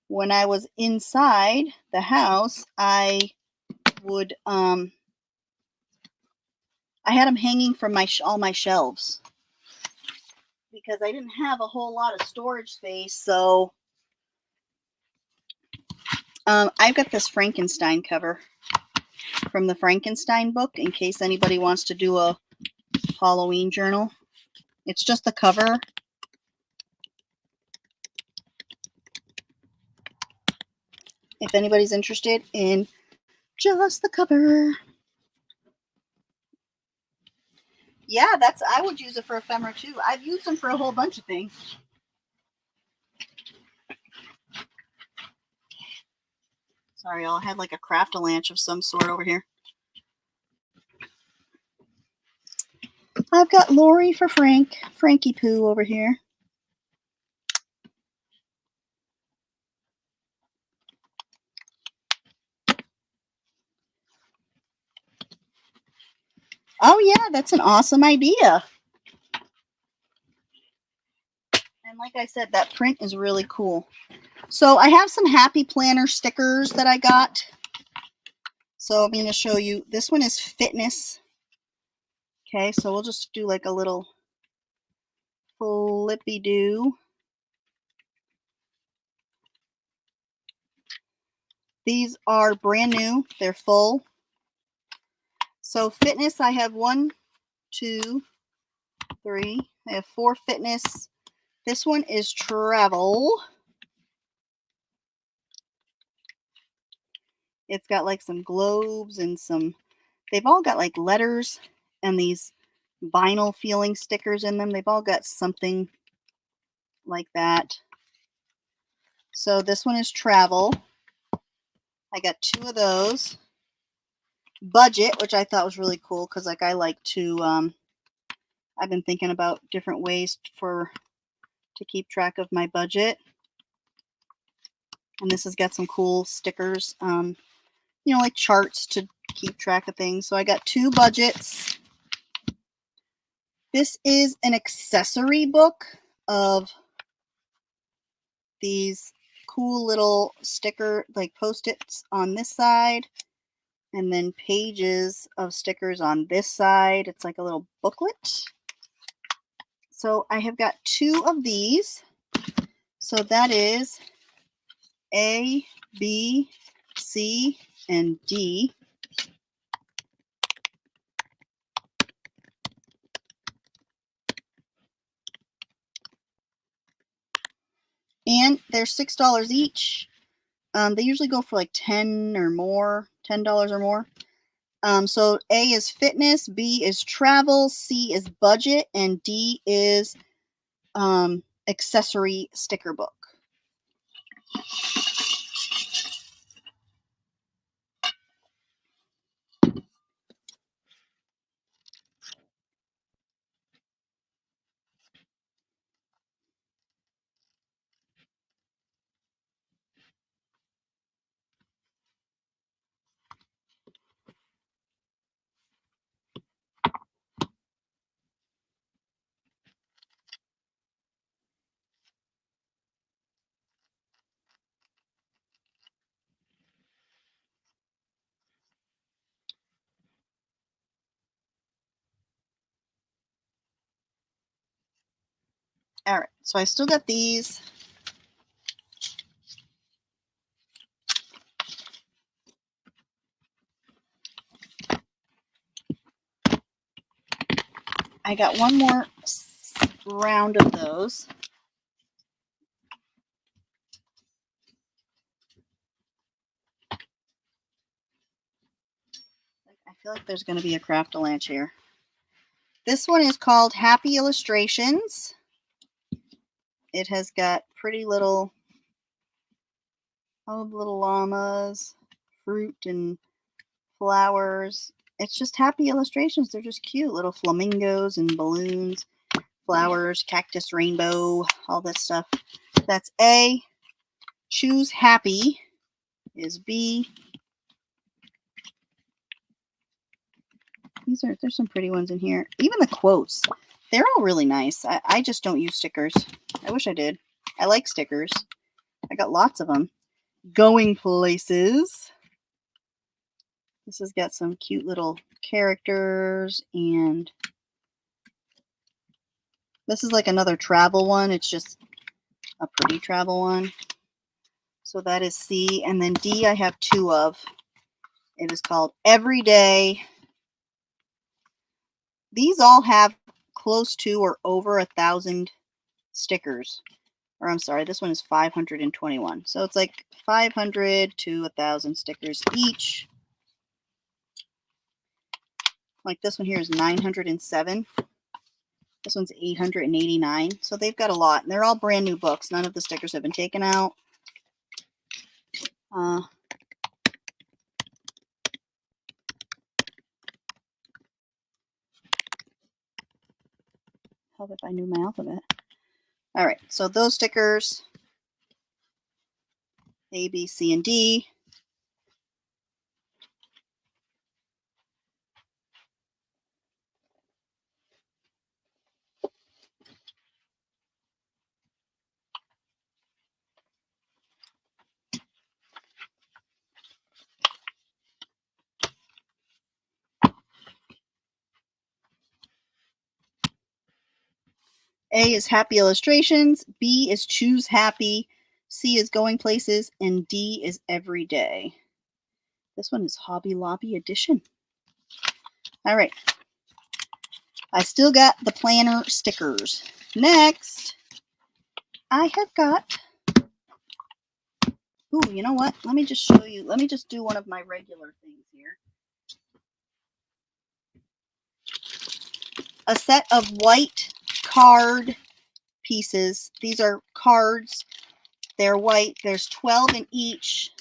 When I was inside the house, I would I had them hanging from my all my shelves because I didn't have a whole lot of storage space. So I've got this Frankenstein cover from the Frankenstein book in case anybody wants to do a Halloween journal. It's just the cover. If anybody's interested in just the cover. Yeah, I would use it for ephemera too. I've used them for a whole bunch of things. Sorry, y'all. I had like a craft-a-lanch of some sort over here. I've got Lori for Frankie Poo over here. Oh yeah, that's an awesome idea. And like I said, that print is really cool. So I have some Happy Planner stickers that I got. So I'm going to show you. This one is fitness. Okay, so we'll just do like a little flippy-do. These are brand new. They're full. So fitness, I have 1, 2, 3. I have 4 fitness. This one is travel. It's got like some globes and some, they've all got like letters and these vinyl feeling stickers in them. They've all got something like that. So this one is travel. I got 2 of those. Budget, which I thought was really cool because like I like to, I've been thinking about different ways to keep track of my budget. And this has got some cool stickers, you know, like charts to keep track of things. So I got 2 budgets. This is an accessory book of these cool little sticker, like post-its on this side, and then pages of stickers on this side. It's like a little booklet. So I have got 2 of these. So that is A, B, C, and D. And they're $6 each. They usually go for like $10 or more, $10 or more. So A is fitness, B is travel, C is budget, and D is accessory sticker book. All right, so I still got these. I got one more round of those. I feel like there's going to be a craft-a-lanch here. This one is called Happy Illustrations. It has got pretty little, all the little llamas, fruit and flowers. It's just happy illustrations. They're just cute. Little flamingos and balloons, flowers, cactus, rainbow, all this stuff. That's A. Choose Happy is B. there's some pretty ones in here. Even the quotes, they're all really nice. I just don't use stickers. I wish I did. I like stickers. I got lots of them. Going places. This has got some cute little characters, and this is like another travel one. It's just a pretty travel one. So that is C. And then D I have 2 of. It is called Everyday. These all have close to or over 1,000 stickers. Or I'm sorry, this one is 521. So it's like 500 to 1,000 stickers each. Like this one here is 907. This one's 889. So they've got a lot. And they're all brand new books. None of the stickers have been taken out. Help if I knew my alphabet. All right, so those stickers, A, B, C, and D. A is Happy Illustrations, B is Choose Happy, C is Going Places, and D is Everyday. This one is Hobby Lobby Edition. All right. I still got the planner stickers. Next, I have got, ooh, you know what? Let me just show you. Let me just do one of my regular things here. A set of white card pieces. These are cards. They're white. There's 12 in each.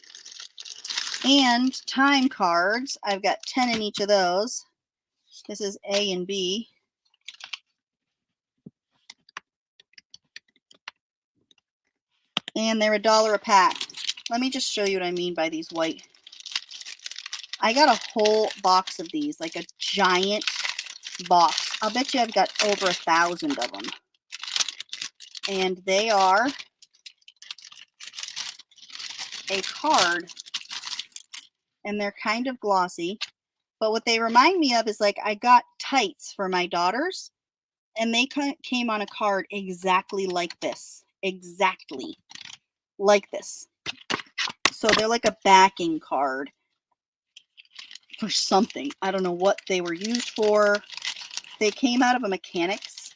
And time cards. I've got 10 in each of those. This is A and B. And they're $1 a pack. Let me just show you what I mean by these white. I got a whole box of these, like a giant box. I'll bet you I've got over 1,000 of them. And they are a card. And they're kind of glossy. But what they remind me of is like I got tights for my daughters. And they came on a card exactly like this. Exactly like this. So they're like a backing card for something. I don't know what they were used for. They came out of a mechanics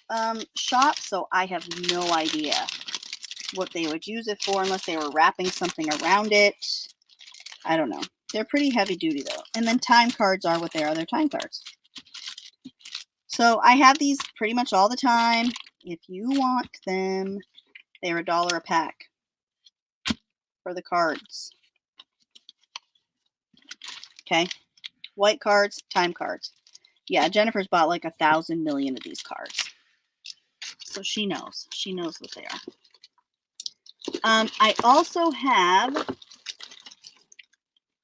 shop, so I have no idea what they would use it for unless they were wrapping something around it. I don't know. They're pretty heavy duty though. And then time cards are what they are. They're time cards. So I have these pretty much all the time. If you want them, they're $1 a pack for the cards. Okay. White cards, time cards. Yeah, Jennifer's bought like 1,000 million of these cards. So she knows. She knows what they are. I also have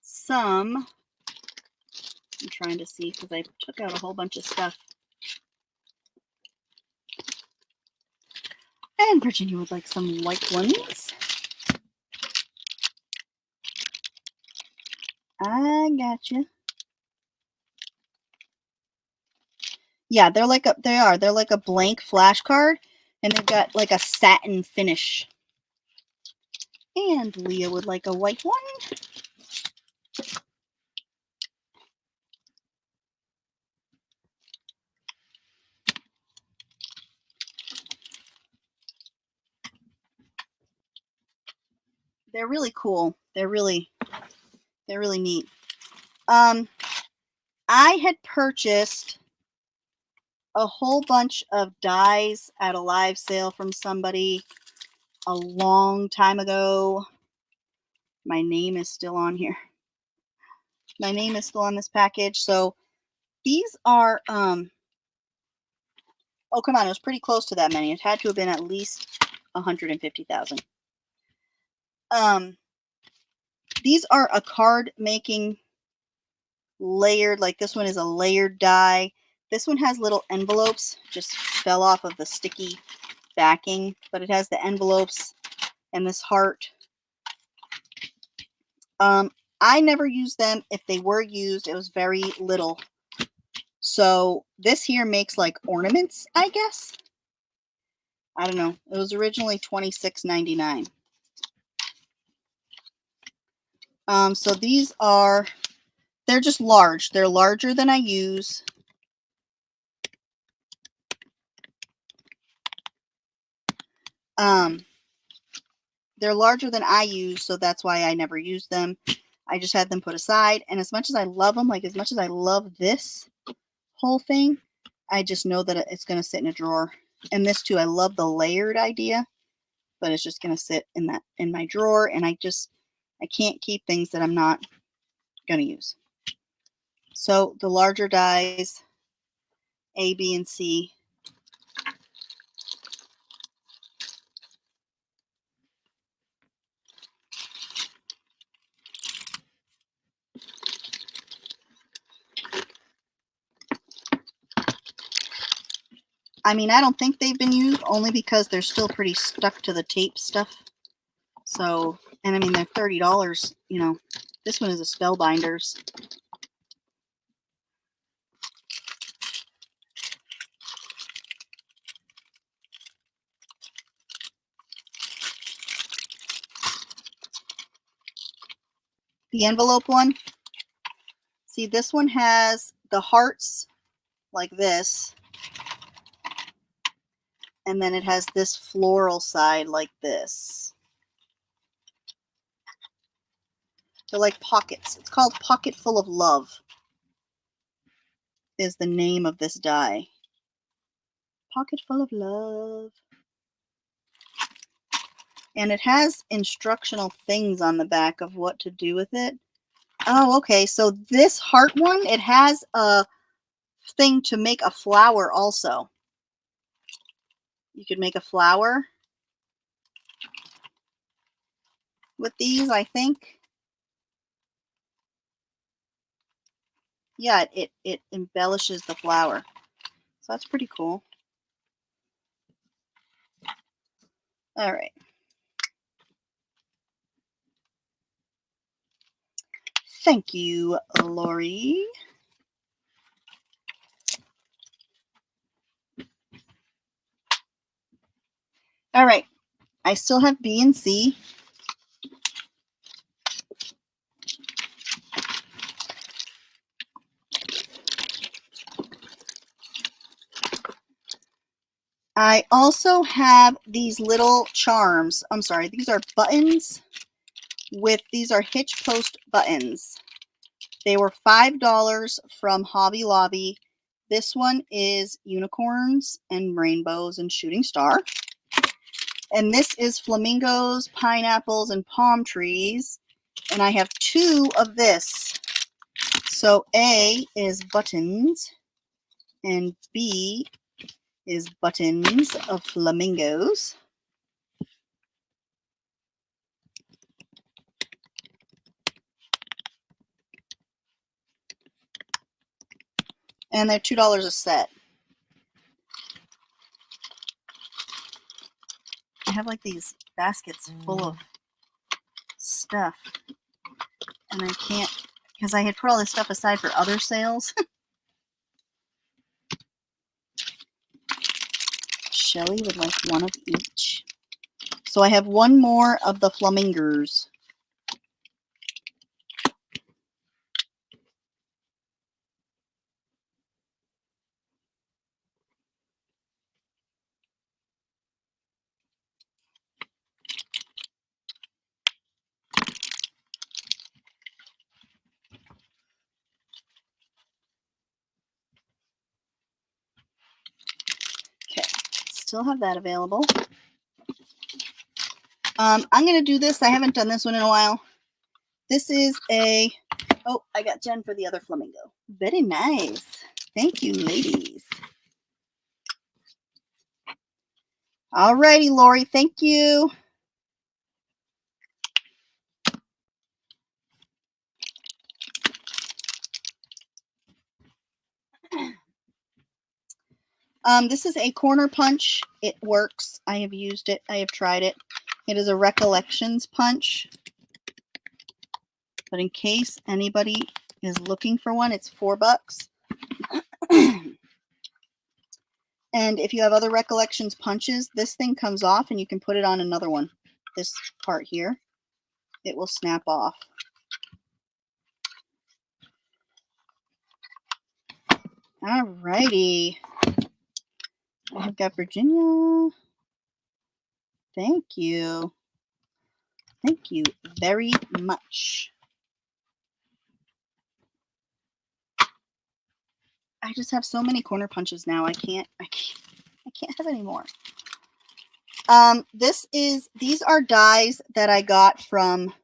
some, I'm trying to see because I took out a whole bunch of stuff. And Virginia would like some white ones. I gotcha. Yeah, they're like a blank flashcard, and they've got like a satin finish. And Leah would like a white one. They're really cool. They're really neat. I had purchased a whole bunch of dies at a live sale from somebody a long time ago. My name is still on here. My name is still on this package. So these are, oh, come on. It was pretty close to that many. It had to have been at least 150,000. These are a card making layered, like this one is a layered die. This one has little envelopes, just fell off of the sticky backing, but it has the envelopes and this heart. I never used them. If they were used, it was very little. So this here makes like ornaments, I guess. I don't know. It was originally $26.99. So these are, they're just large. They're larger than I use. They're larger than I use, so that's why I never use them. I just had them put aside. And as much as I love them, like as much as I love this whole thing, I just know that it's going to sit in a drawer. And this too, I love the layered idea, but it's just going to sit in my drawer. And I can't keep things that I'm not going to use. So the larger dies, A, B, and C. I mean, I don't think they've been used, only because they're still pretty stuck to the tape stuff. So, and I mean, they're $30, you know. This one is a Spellbinders. The envelope one, see, this one has the hearts like this, and then it has this floral side like this. They're like pockets. It's called Pocket Full of Love is the name of this die. Pocket Full of Love. And it has instructional things on the back of what to do with it. Oh, okay. So this heart one, it has a thing to make a flower also. You could make a flower with these, I think. Yeah, it embellishes the flower. So that's pretty cool. All right. Thank you, Lori. All right. I still have B and C. I also have these little charms. I'm sorry, these are buttons these are hitch post buttons. They were $5 from Hobby Lobby. This one is unicorns and rainbows and shooting star. And this is flamingos, pineapples, and palm trees. And I have two of this. So A is buttons and B is buttons of flamingos. And they're $2 a set. I have like these baskets full of stuff. And I can't, because I had put all this stuff aside for other sales. Shelly would like one of each. So I have one more of the flamingos. Okay, still have that available. I'm going to do this. I haven't done this one in a while. This is a, oh, I got Jen for the other flamingo. Very nice. Thank you, ladies. Alrighty, Lori, thank you. This is a corner punch. It works. I have used it. I have tried it. It is a recollections punch. But in case anybody is looking for one, it's $4. And if you have other recollections punches, this thing comes off and you can put it on another one. This part here, it will snap off. Alrighty. I've got Virginia. Thank you. Thank you very much. I just have so many corner punches now. I can't have any more. These are dies that I got from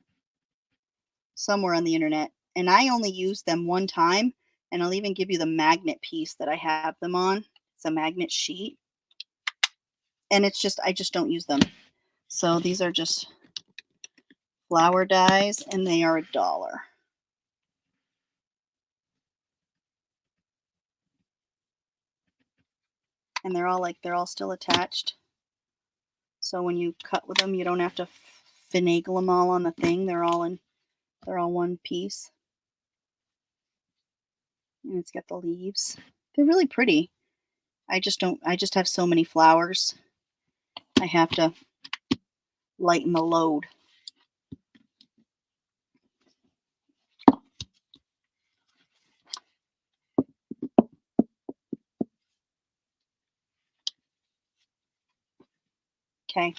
somewhere on the internet, and I only used them one time, and I'll even give you the magnet piece that I have them on. It's a magnet sheet, and it's just, I just don't use them. So these are just flower dies, and they are $1. And they're all still attached. So when you cut with them, you don't have to finagle them all on the thing. They're all one piece. And it's got the leaves. They're really pretty. I just have so many flowers. I have to lighten the load. Okay.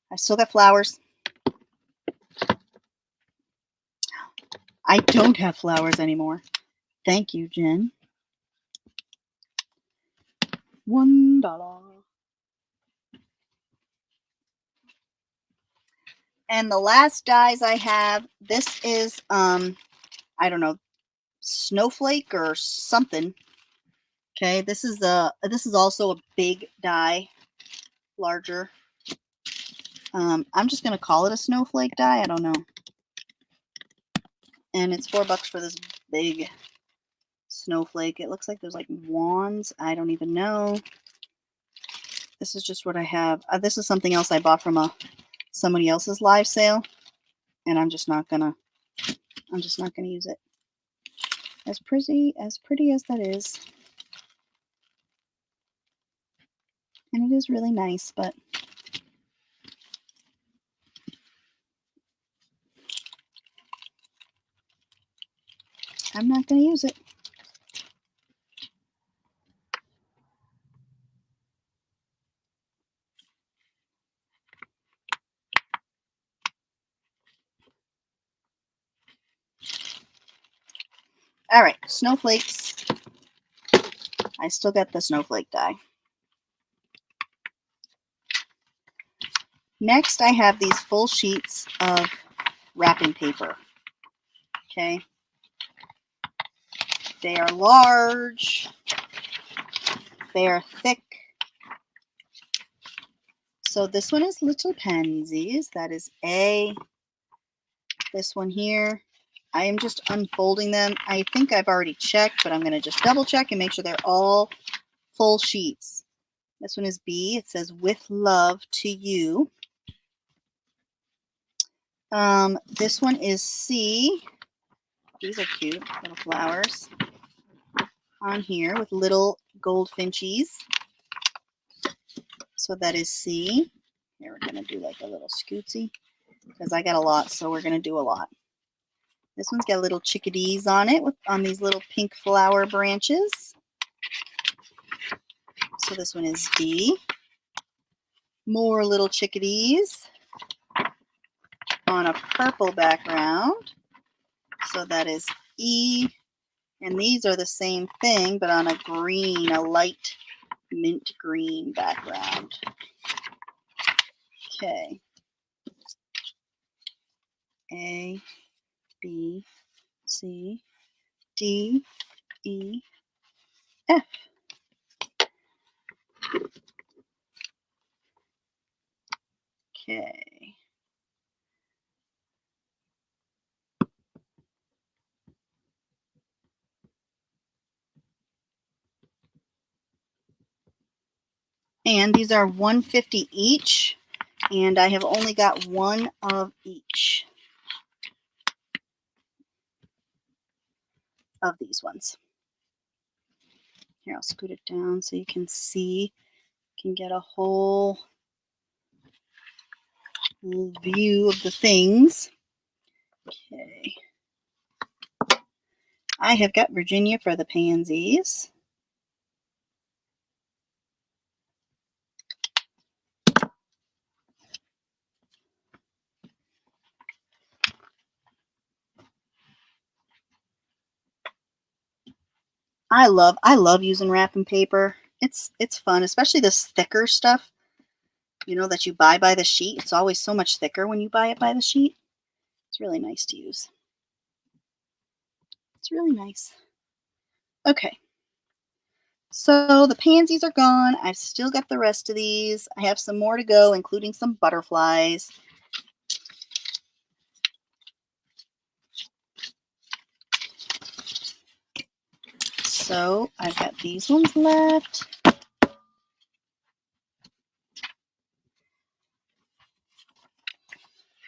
I still got flowers. I don't have flowers anymore. Thank you, Jen. $1. And the last dies I have, this is I don't know, snowflake or something. Okay, this is also a big die, larger. I'm just gonna call it a snowflake die. I don't know. And it's $4 for this big snowflake. It looks like there's like wands. I don't even know. This is just what I have. This is something else I bought from somebody else's live sale, and I'm just not gonna use it. As pretty as that is, and it is really nice, but I'm not gonna use it. All right, snowflakes. I still got the snowflake die. Next, I have these full sheets of wrapping paper. Okay. They are large. They are thick. So this one is Little Pansies. That is A. This one here, I am just unfolding them. I think I've already checked, but I'm going to just double check and make sure they're all full sheets. This one is B. It says, with love to you. This one is C. These are cute little flowers on here with little goldfinches. So that is C. Here we're going to do like a little scootsy because I got a lot, so we're going to do a lot. This one's got little chickadees on it on these little pink flower branches. So this one is D. More little chickadees on a purple background. So that is E. And these are the same thing, but on a green, a light mint green background. Okay. A, B, C, D, E, F. Okay. And these are $1.50 each, and I have only got one of each of these ones. Here, I'll scoot it down so you can see, you can get a whole view of the things. Okay. I have got Virginia for the pansies. I love using wrapping paper. It's fun, especially this thicker stuff, you know, that you buy by the sheet. It's always so much thicker when you buy it by the sheet. It's really nice to use. It's really nice. Okay. So the pansies are gone. I've still got the rest of these. I have some more to go, including some butterflies. So I've got these ones left.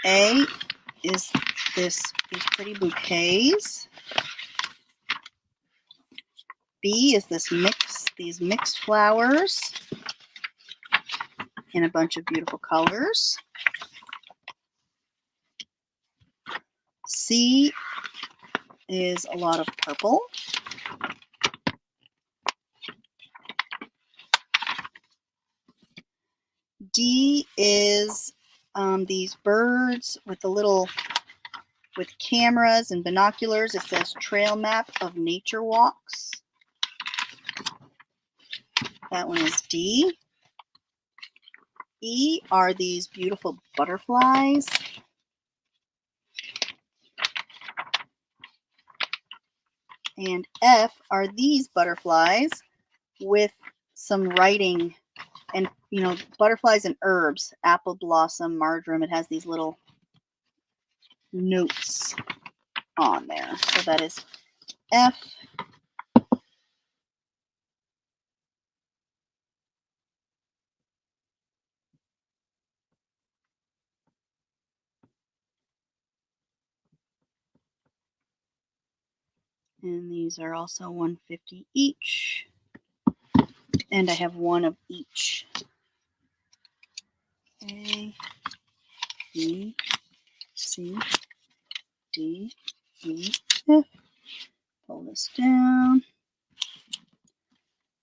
A is these pretty bouquets. B is these mixed flowers in a bunch of beautiful colors. C is a lot of purple. D is these birds with with cameras and binoculars. It says Trail Map of Nature Walks. That one is D. E are these beautiful butterflies. And F are these butterflies with some writing and, you know, butterflies and herbs, apple blossom, marjoram. It has these little notes on there. So that is F. And these are also $1.50 each. And I have one of each. A, B, C, D, E, F. Pull this down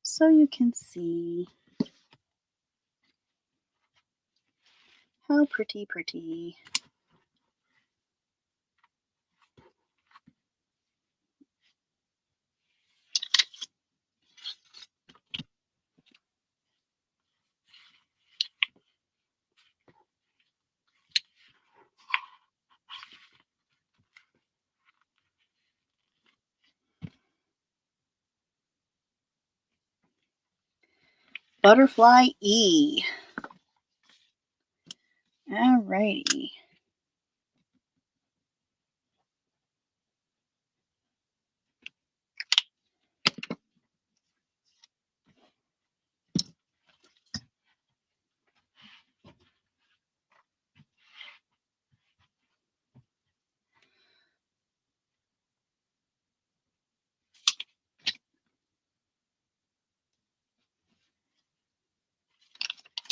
so you can see how pretty. Butterfly E. Alrighty.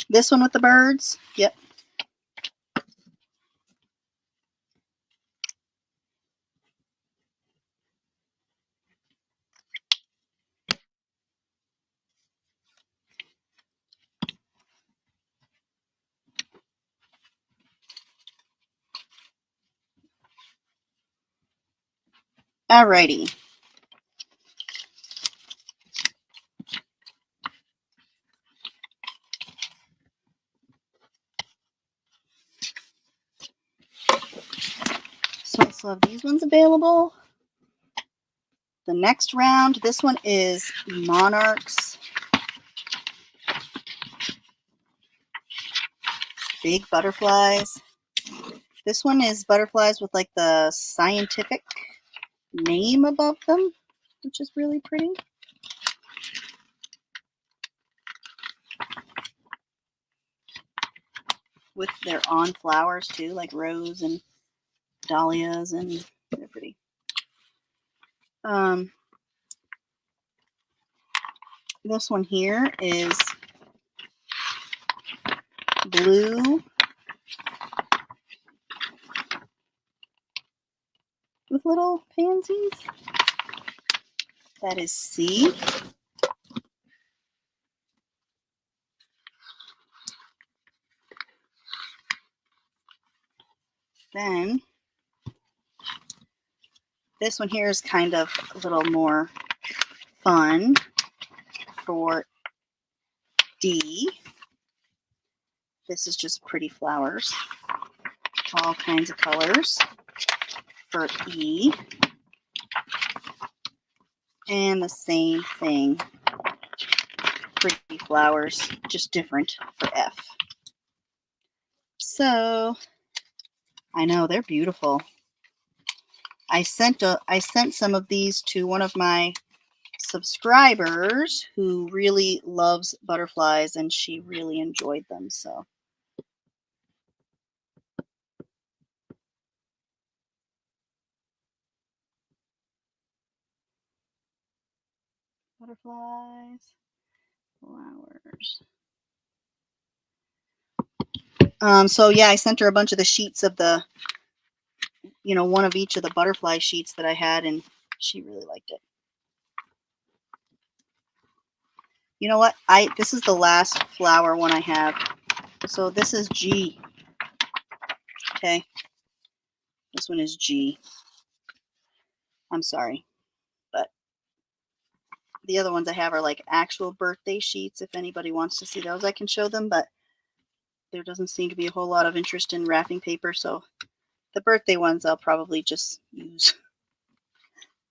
This one with the birds? Yep. Alrighty. So I still have these ones available. The next round, this one is Monarchs. Big butterflies. This one is butterflies with like the scientific name above them, which is really pretty. with their on flowers too, like rose and dahlias, and they're pretty. This one here is blue with little pansies. That is C. Then this one here is kind of a little more fun for D. This is just pretty flowers, all kinds of colors for E. And the same thing, pretty flowers, just different for F. So I know they're beautiful. I sent some of these to one of my subscribers who really loves butterflies, and she really enjoyed them. So butterflies, flowers. So yeah, I sent her a bunch of the sheets of the, one of each of the butterfly sheets that I had, and she really liked it. You know what? This is the last flower one I have. So this is G. Okay. This one is G. I'm sorry, but the other ones I have are like actual birthday sheets. If anybody wants to see those, I can show them, but there doesn't seem to be a whole lot of interest in wrapping paper, so the birthday ones I'll probably just use.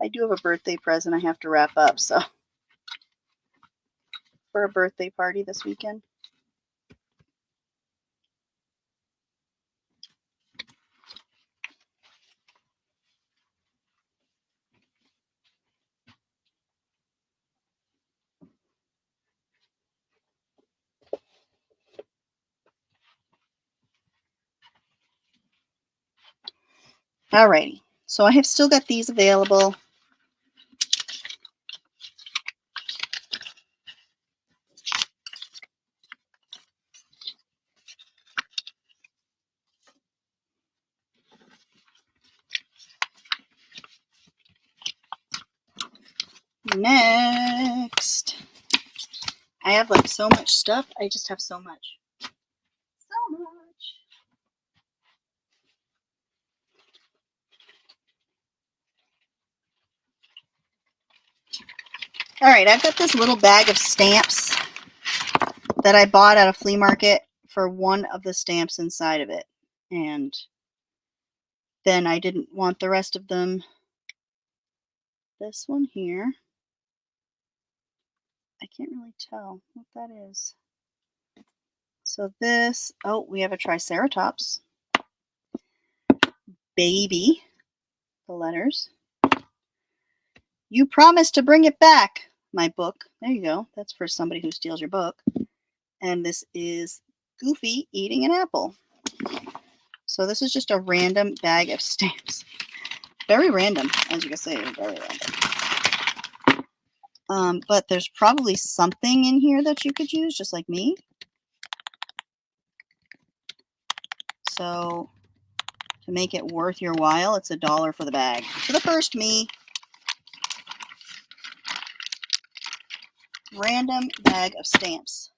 I do have a birthday present I have to wrap up, so for a birthday party this weekend. Alrighty, so I have still got these available. Next, I have like so much stuff. I just have so much. So much. All right, I've got this little bag of stamps that I bought at a flea market for one of the stamps inside of it. And then I didn't want the rest of them. This one here, I can't really tell what that is. So this, oh, we have a Triceratops. Baby, the letters. You promised to bring it back, my book. There you go. That's for somebody who steals your book. And this is Goofy eating an apple. So this is just a random bag of stamps. Very random, as you can see, very random. But there's probably something in here that you could use, just like me. So to make it worth your while, it's $1 for the bag. For the first me, random bag of stamps.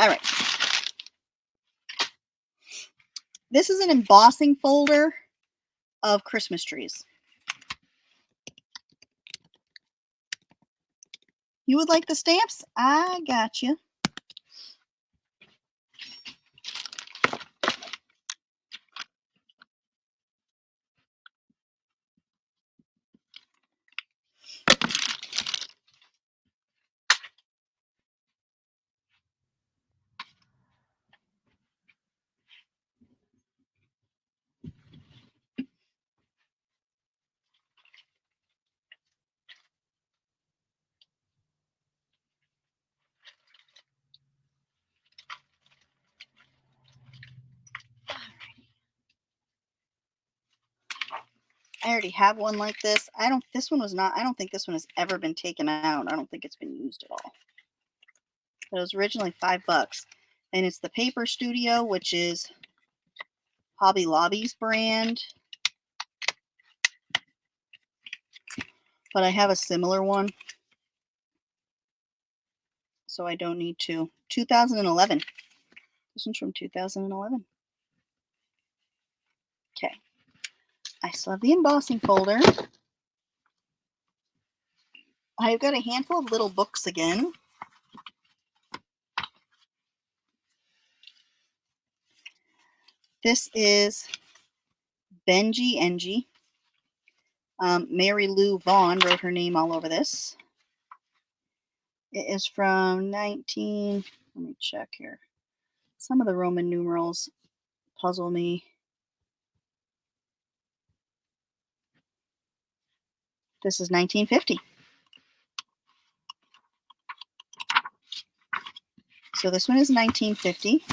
All right. This is an embossing folder of Christmas trees. You would like the stamps? I got you. I already have one like this. I don't think this one has ever been taken out. I don't think it's been used at all. It was originally $5. And it's the Paper Studio, which is Hobby Lobby's brand. But I have a similar one. So I don't need to. 2011. This one's from 2011. Okay. I still have the embossing folder. I've got a handful of little books again. This is Benji Engie. Mary Lou Vaughn wrote her name all over this. It is from let me check here. Some of the Roman numerals puzzle me. This is 1950. So this one is 1950.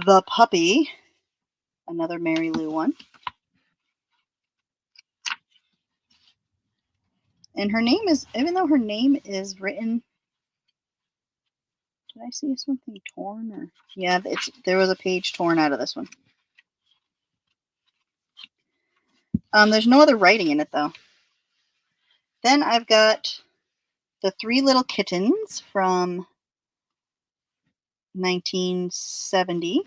The Puppy, another Mary Lou one. And her name is, even though her name is written, did I see something torn? Or yeah, there was a page torn out of this one. There's no other writing in it though. Then I've got the Three Little Kittens from 1970.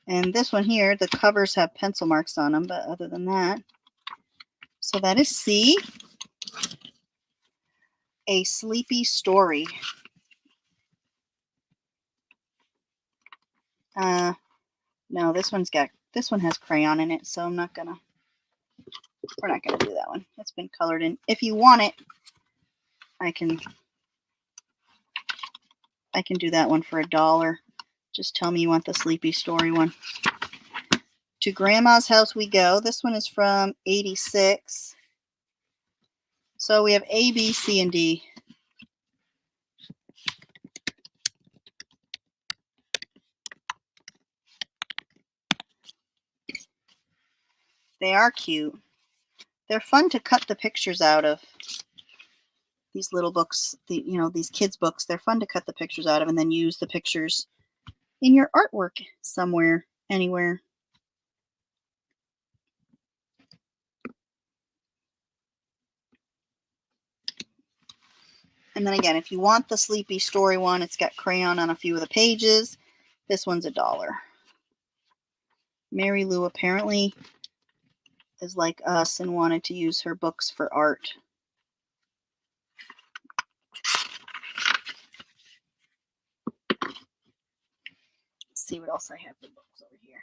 And this one here, the covers have pencil marks on them, but other than that. So that is C. A Sleepy Story. No, this one has crayon in it, so we're not gonna do that one. It's been colored in. If you want it, I can do that one for $1. Just tell me you want the Sleepy Story one. To Grandma's House We Go. This one is from 86. So we have A, B, C, and D. They are cute. They're fun to cut the pictures out of. These little books, these kids' books, they're fun to cut the pictures out of and then use the pictures in your artwork somewhere, anywhere. And then again, if you want the Sleepy Story one, it's got crayon on a few of the pages. This one's $1. Mary Lou apparently is like us and wanted to use her books for art. Let's see what else I have for books over here.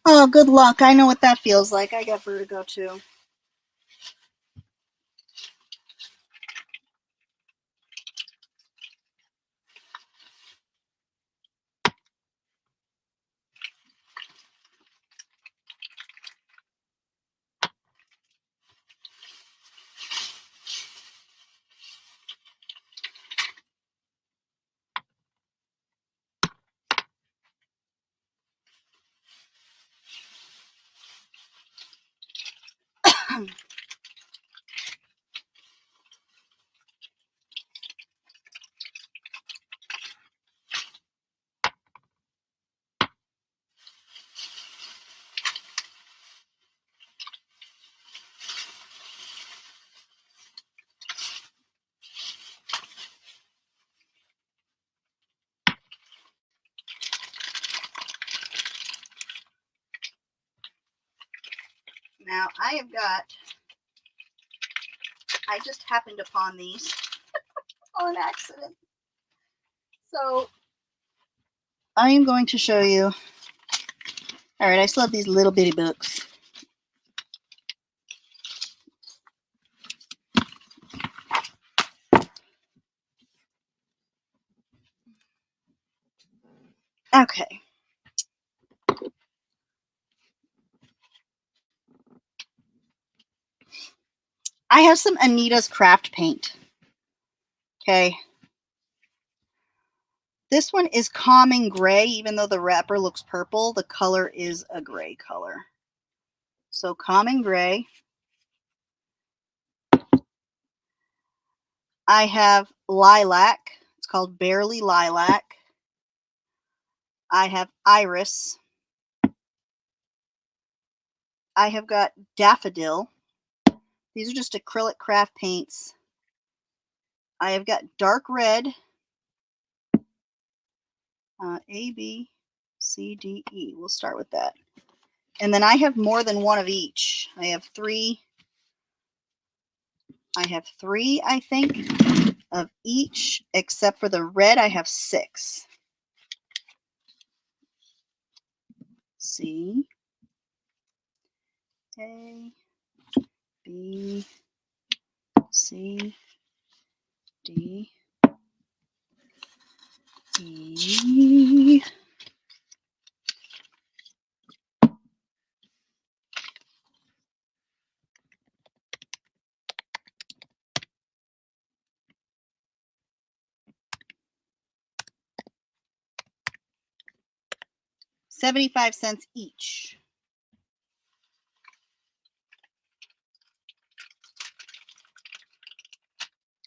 Oh, good luck. I know what that feels like. I got vertigo too. Now I just happened upon these on accident. So I am going to show you. All right, I still have these little bitty books. Okay. I have some Anita's Craft Paint. Okay. This one is Common Gray, even though the wrapper looks purple, the color is a gray color. So Common Gray. I have Lilac. It's called Barely Lilac. I have Iris. I have got Daffodil. These are just acrylic craft paints. I have got Dark Red. A, B, C, D, E. We'll start with that. And then I have more than one of each. I have three, I think, of each, except for the red, I have 6. C, A, B, C, D, E. $0.75 each.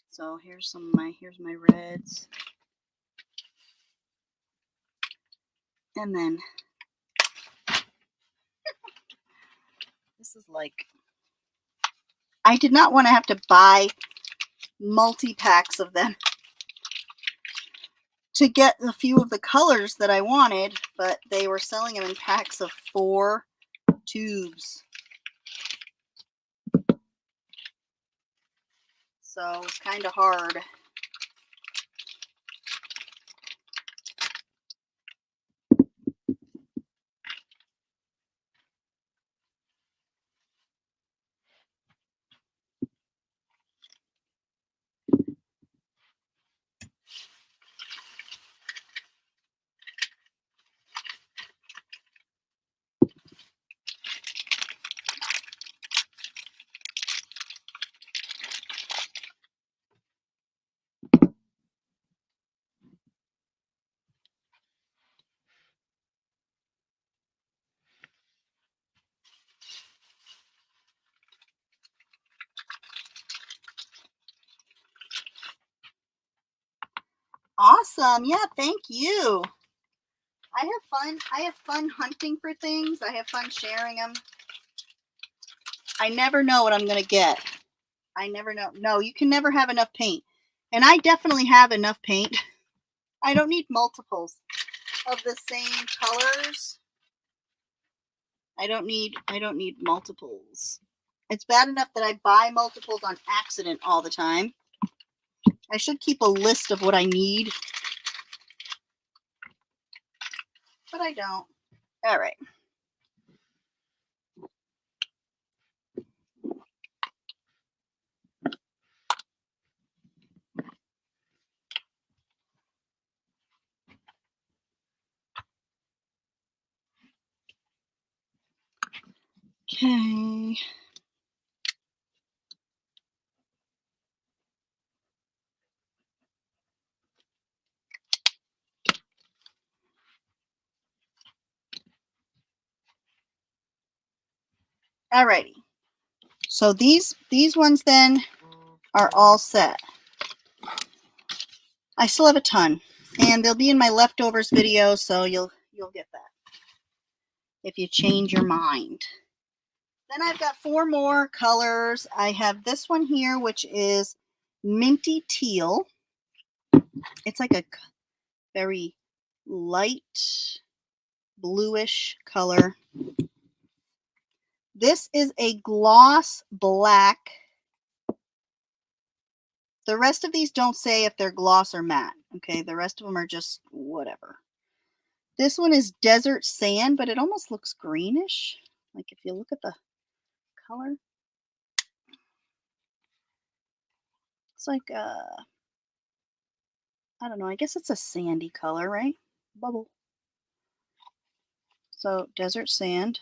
So here's my reds. And then this is like, I did not want to have to buy multi-packs of them to get a few of the colors that I wanted, but they were selling them in packs of 4 tubes. So it's kind of hard. Awesome. Yeah, thank you. I have fun. I have fun hunting for things. I have fun sharing them. I never know what I'm going to get. I never know. No, you can never have enough paint. And I definitely have enough paint. I don't need multiples of the same colors. I don't need multiples. It's bad enough that I buy multiples on accident all the time. I should keep a list of what I need. But I don't. All right. Okay. Alrighty. So these ones then are all set. I still have a ton, and they'll be in my leftovers video, so you'll get that if you change your mind. Then I've got 4 more colors. I have this one here, which is Minty Teal. It's like a very light bluish color. This is a gloss black. The rest of these don't say if they're gloss or matte. Okay, the rest of them are just whatever. This one is desert sand, but it almost looks greenish. Like if you look at the color. It's like I don't know, I guess it's a sandy color, right? Bubble. So desert sand.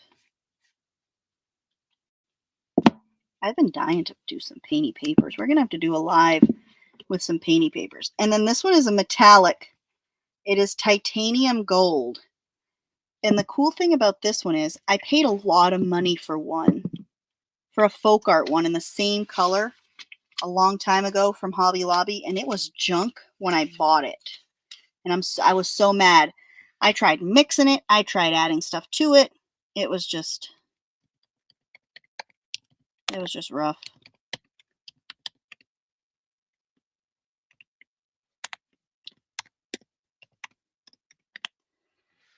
I've been dying to do some painty papers. We're gonna have to do a live with some painty papers. And then this one is a metallic. It is titanium gold. And the cool thing about this one is I paid a lot of money for one, for a folk art one in the same color a long time ago from Hobby Lobby, and it was junk when I bought it. And I was so mad. I tried mixing it. I tried adding stuff to it. It was just rough.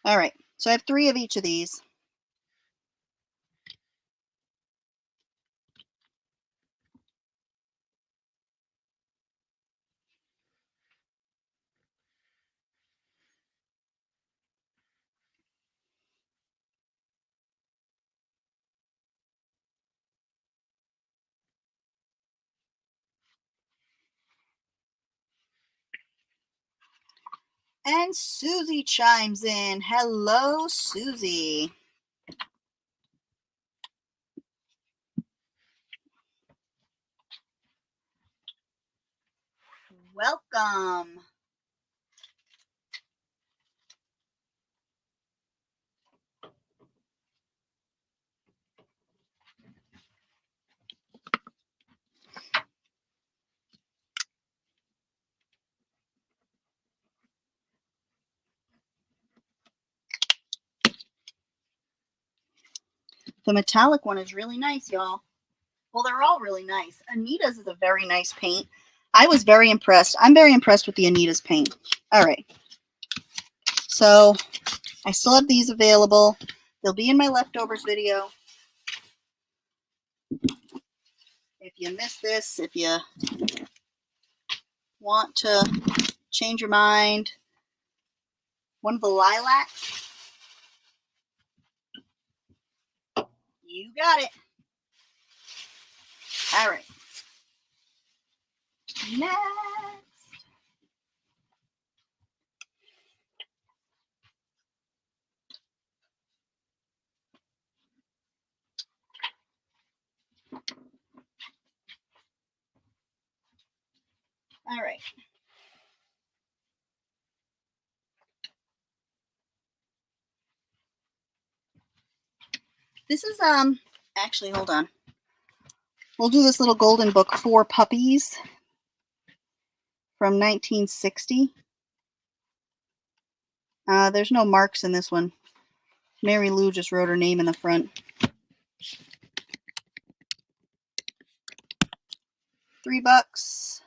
All right, so I have 3 of each of these. And Susie chimes in. Hello, Susie. Welcome. The metallic one is really nice, y'all. Well, they're all really nice. Anita's is a very nice paint. I was very impressed. I'm very impressed with the Anita's paint. All right. So I still have these available. They'll be in my leftovers video. If you missed this, if you want to change your mind, one of the lilacs, you got it. All right. Next. All right. This is actually, hold on. We'll do this little golden book, 4 Puppies from 1960. There's no marks in this one. Mary Lou just wrote her name in the front. $3.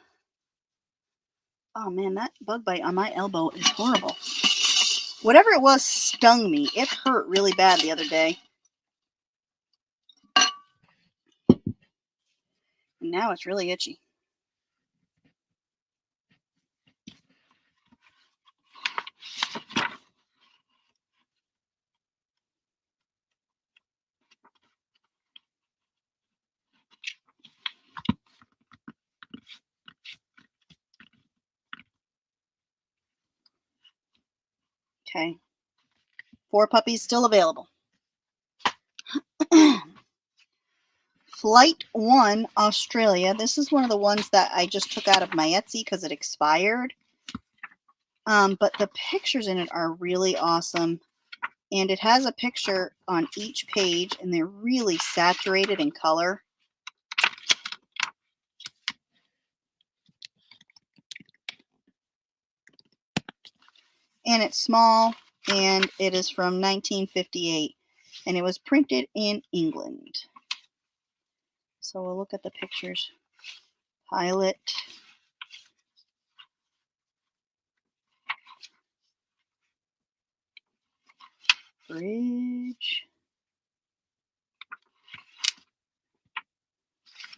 Oh man, that bug bite on my elbow is horrible. Whatever it was stung me. It hurt really bad the other day. And now it's really itchy. Okay. 4 Puppies still available. Flight 1 Australia. This is one of the ones that I just took out of my Etsy because it expired. But the pictures in it are really awesome. And it has a picture on each page, and they're really saturated in color. And it's small, and it is from 1958. And it was printed in England. So we'll look at the pictures. Pilot. Bridge.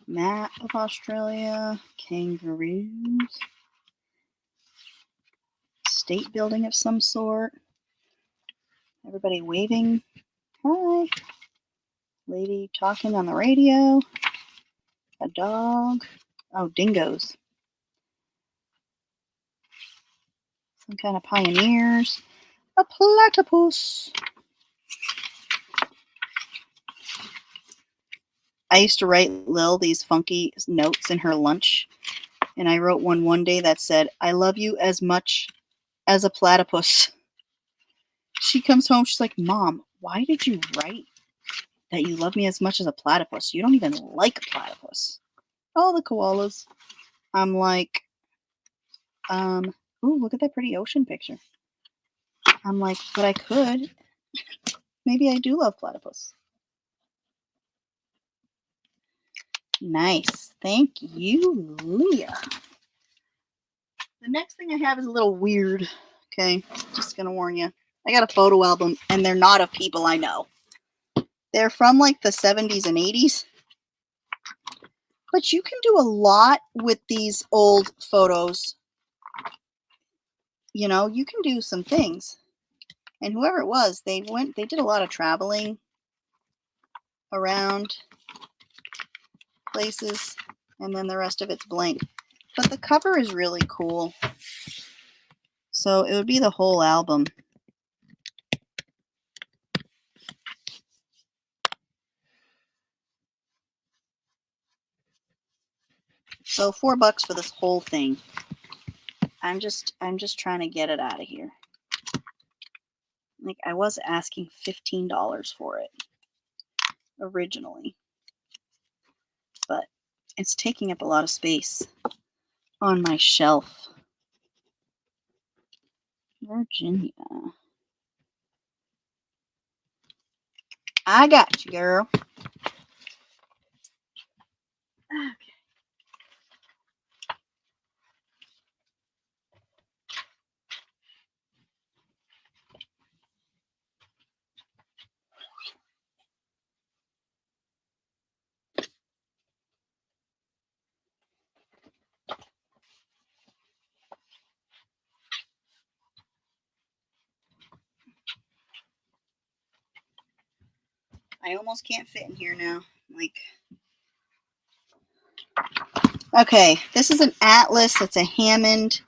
Map of Australia. Kangaroos. State building of some sort. Everybody waving. Hi. Lady talking on the radio. A dog. Oh, dingoes. Some kind of pioneers. A platypus. I used to write Lil these funky notes in her lunch. And I wrote one day that said, I love you as much as a platypus. She comes home, she's like, Mom, why did you write that you love me as much as a platypus? You don't even like a platypus. Oh, the koalas. I'm like, ooh, look at that pretty ocean picture. I'm like, but I could. Maybe I do love platypus. Nice. Thank you, Leah. The next thing I have is a little weird. Okay, just gonna warn you. I got a photo album, and they're not of people I know. They're from like the 70s and 80s. But you can do a lot with these old photos. You know, you can do some things. And whoever it was, they did a lot of traveling around places, and then the rest of it's blank. But the cover is really cool. So it would be the whole album. So $4 for this whole thing. I'm just trying to get it out of here. Like, I was asking $15 for it originally, but it's taking up a lot of space on my shelf. Virginia. I got you, girl. Okay. I almost can't fit in here now. Like, okay, this is an atlas. It's a Hammond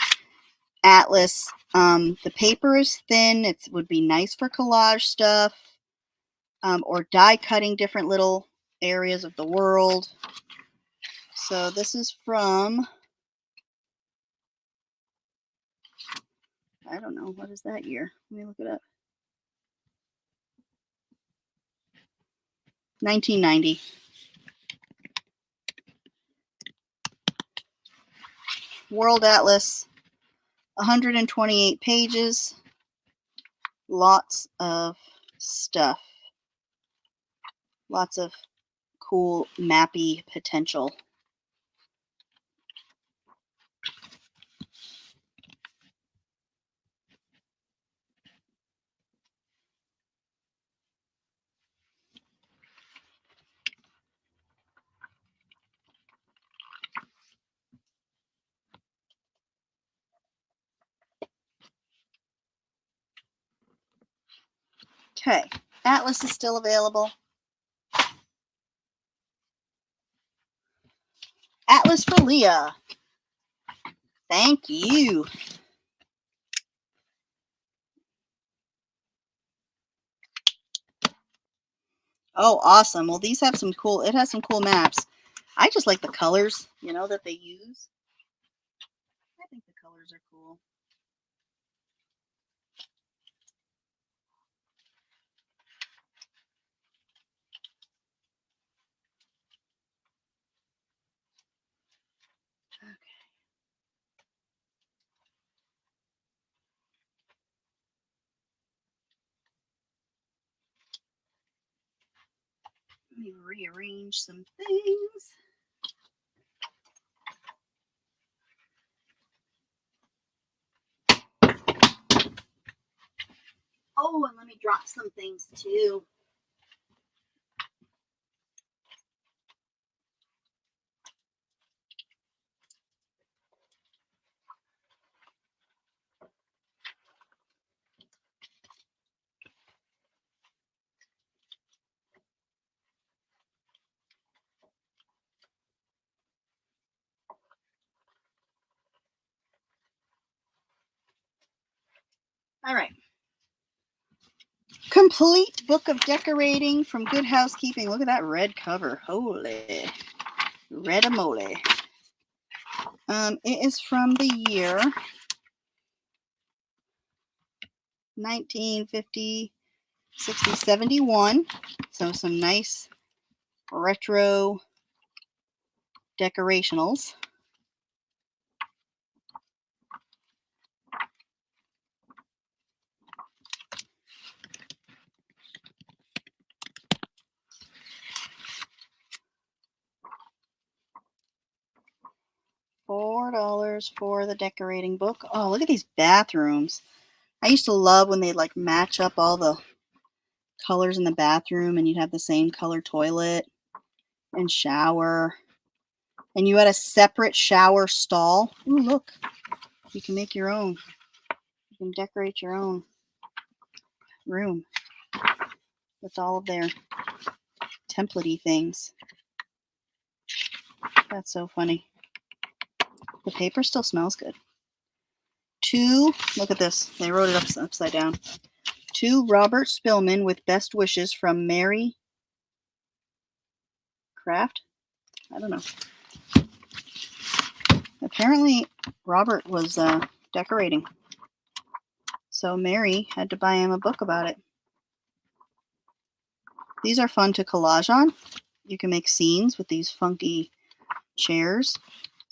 atlas. The paper is thin. It would be nice for collage stuff, or die cutting different little areas of the world. So this is from, I don't know, what is that year? Let me look it up. 1990. World Atlas, 128 pages, lots of stuff, lots of cool mappy potential. Okay, Atlas is still available. Atlas for Leah. Thank you. Oh, awesome. Well, these have some cool, it has some cool maps. I just like the colors, you know, that they use. I think the colors are cool. Okay. Let me rearrange some things. Oh, and let me drop some things too. All right. Complete book of decorating from Good Housekeeping. Look at that red cover. Holy red-a-mole. It is from the year 1950, 60, 71. So some nice retro decorationals. $4 for the decorating book. Oh, look at these bathrooms. I used to love when they'd like match up all the colors in the bathroom and you'd have the same color toilet and shower. And you had a separate shower stall. Ooh, look. You can make your own. You can decorate your own room with all of their template-y things. That's so funny. The paper still smells good. Look at this. They wrote it upside down. To Robert Spillman with best wishes from Mary Kraft. I don't know. Apparently, Robert was decorating. So Mary had to buy him a book about it. These are fun to collage on. You can make scenes with these funky chairs.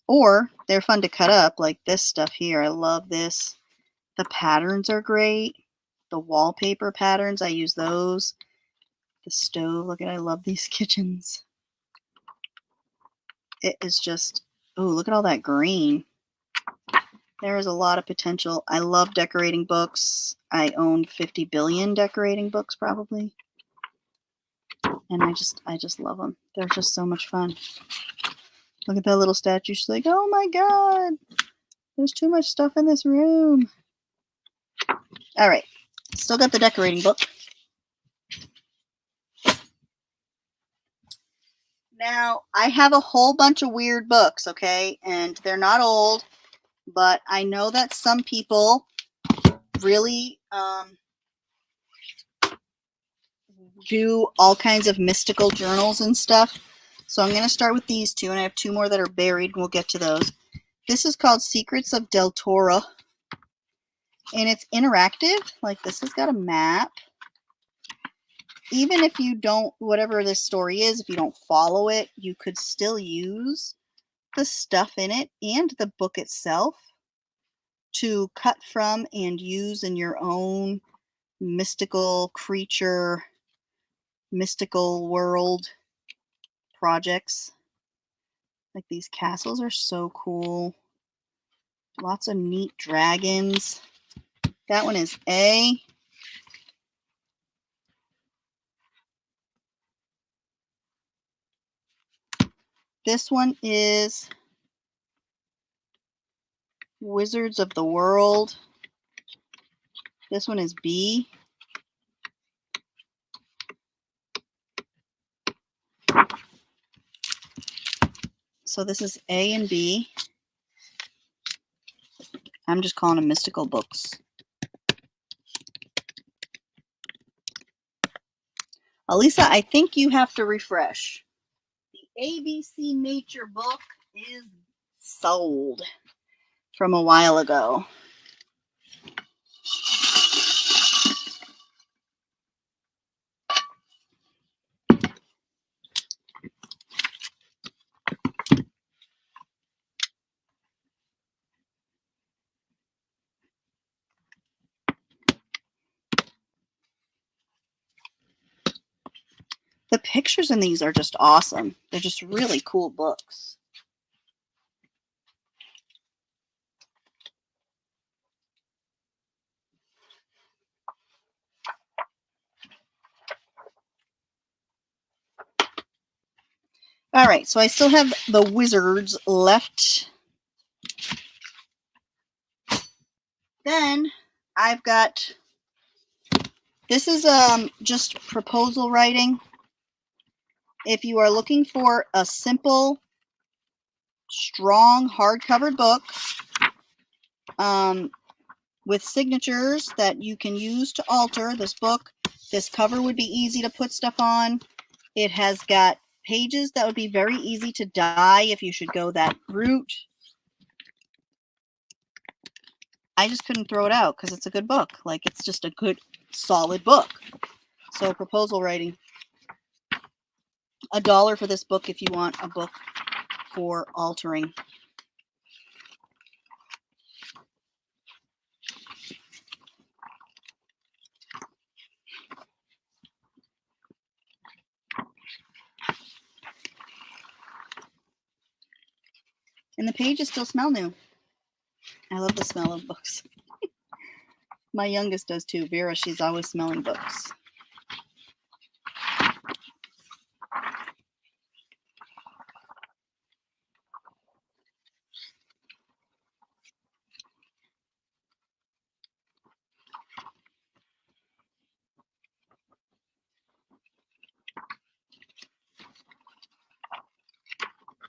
Or they're fun to cut up, like this stuff here. I love this. The patterns are great. The wallpaper patterns, I use those. The stove, look at, I love these kitchens. It is just, oh, look at all that green. There is a lot of potential. I love decorating books. I own 50 billion decorating books probably. And I just love them. They're just so much fun. Look at that little statue. She's like, oh my God, there's too much stuff in this room. All right, still got the decorating book. Now, I have a whole bunch of weird books, okay? And they're not old, but I know that some people really do all kinds of mystical journals and stuff. So I'm going to start with these two, and I have two more that are buried, and we'll get to those. This is called Secrets of Del Toro, and it's interactive. Like, this has got a map. Even if you don't, whatever this story is, if you don't follow it, you could still use the stuff in it and the book itself to cut from and use in your own mystical creature, mystical world projects. Like, these castles are so cool. Lots of neat dragons. That one is A. This one is Wizards of the World. This one is B. So this is A and B. I'm just calling them mystical books. Alisa, I think you have to refresh. The ABC Nature book is sold from a while ago. The pictures in these are just awesome. They're just really cool books. All right, so I still have the Wizards left. Then I've got, this is just proposal writing. If you are looking for a simple, strong, hard-covered book, with signatures that you can use to alter this book. This cover would be easy to put stuff on. It has got pages that would be very easy to dye if you should go that route. I just couldn't throw it out because it's a good book. Like, it's just a good, solid book. So, proposal writing. $1 for this book if you want a book for altering. And the pages still smell new. I love the smell of books. My youngest does too. Vera, she's always smelling books.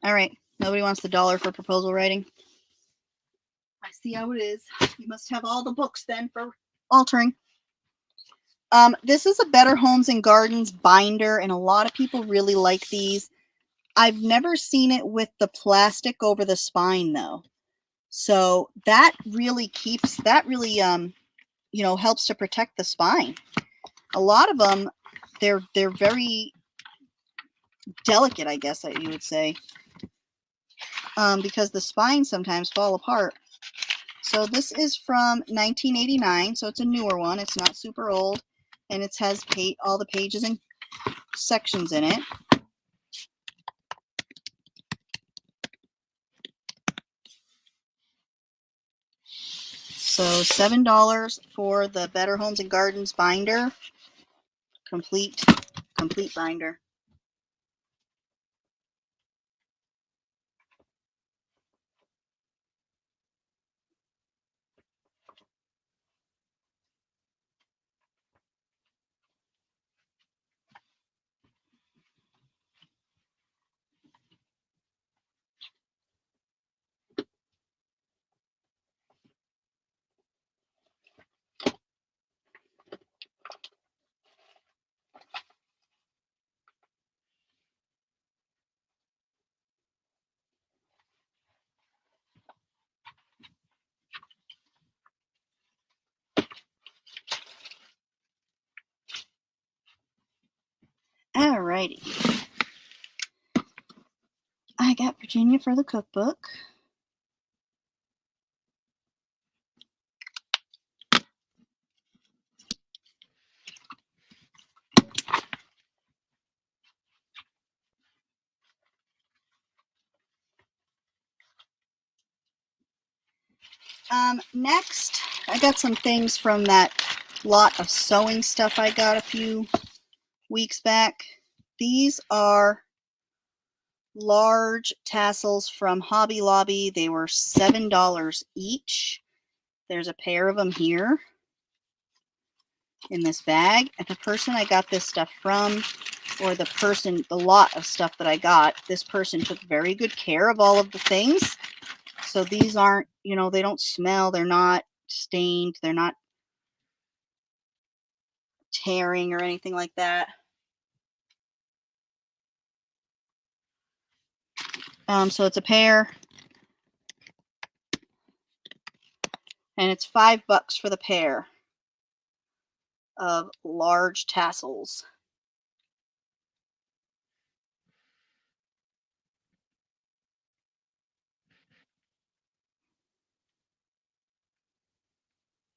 All right. Nobody wants the $1 for proposal writing. I see how it is. You must have all the books then for altering. This is a Better Homes and Gardens binder, and a lot of people really like these. I've never seen it with the plastic over the spine though. So that really you know, helps to protect the spine. A lot of them, they're very delicate, I guess that you would say, because the spines sometimes fall apart. So this is from 1989, so it's a newer one. It's not super old, and it has all the pages and sections in it. So $7 for the Better Homes and Gardens binder, complete binder. Alrighty. I got Virginia for the cookbook. Next, I got some things from that lot of sewing stuff I got a few weeks back. These are large tassels from Hobby Lobby. They were $7 each. There's a pair of them here in this bag. And the person I got this stuff from, or the lot of stuff that I got, this person took very good care of all of the things. So these aren't, you know, they don't smell, they're not stained, they're not tearing or anything like that. So it's a pair, and it's $5 for the pair of large tassels.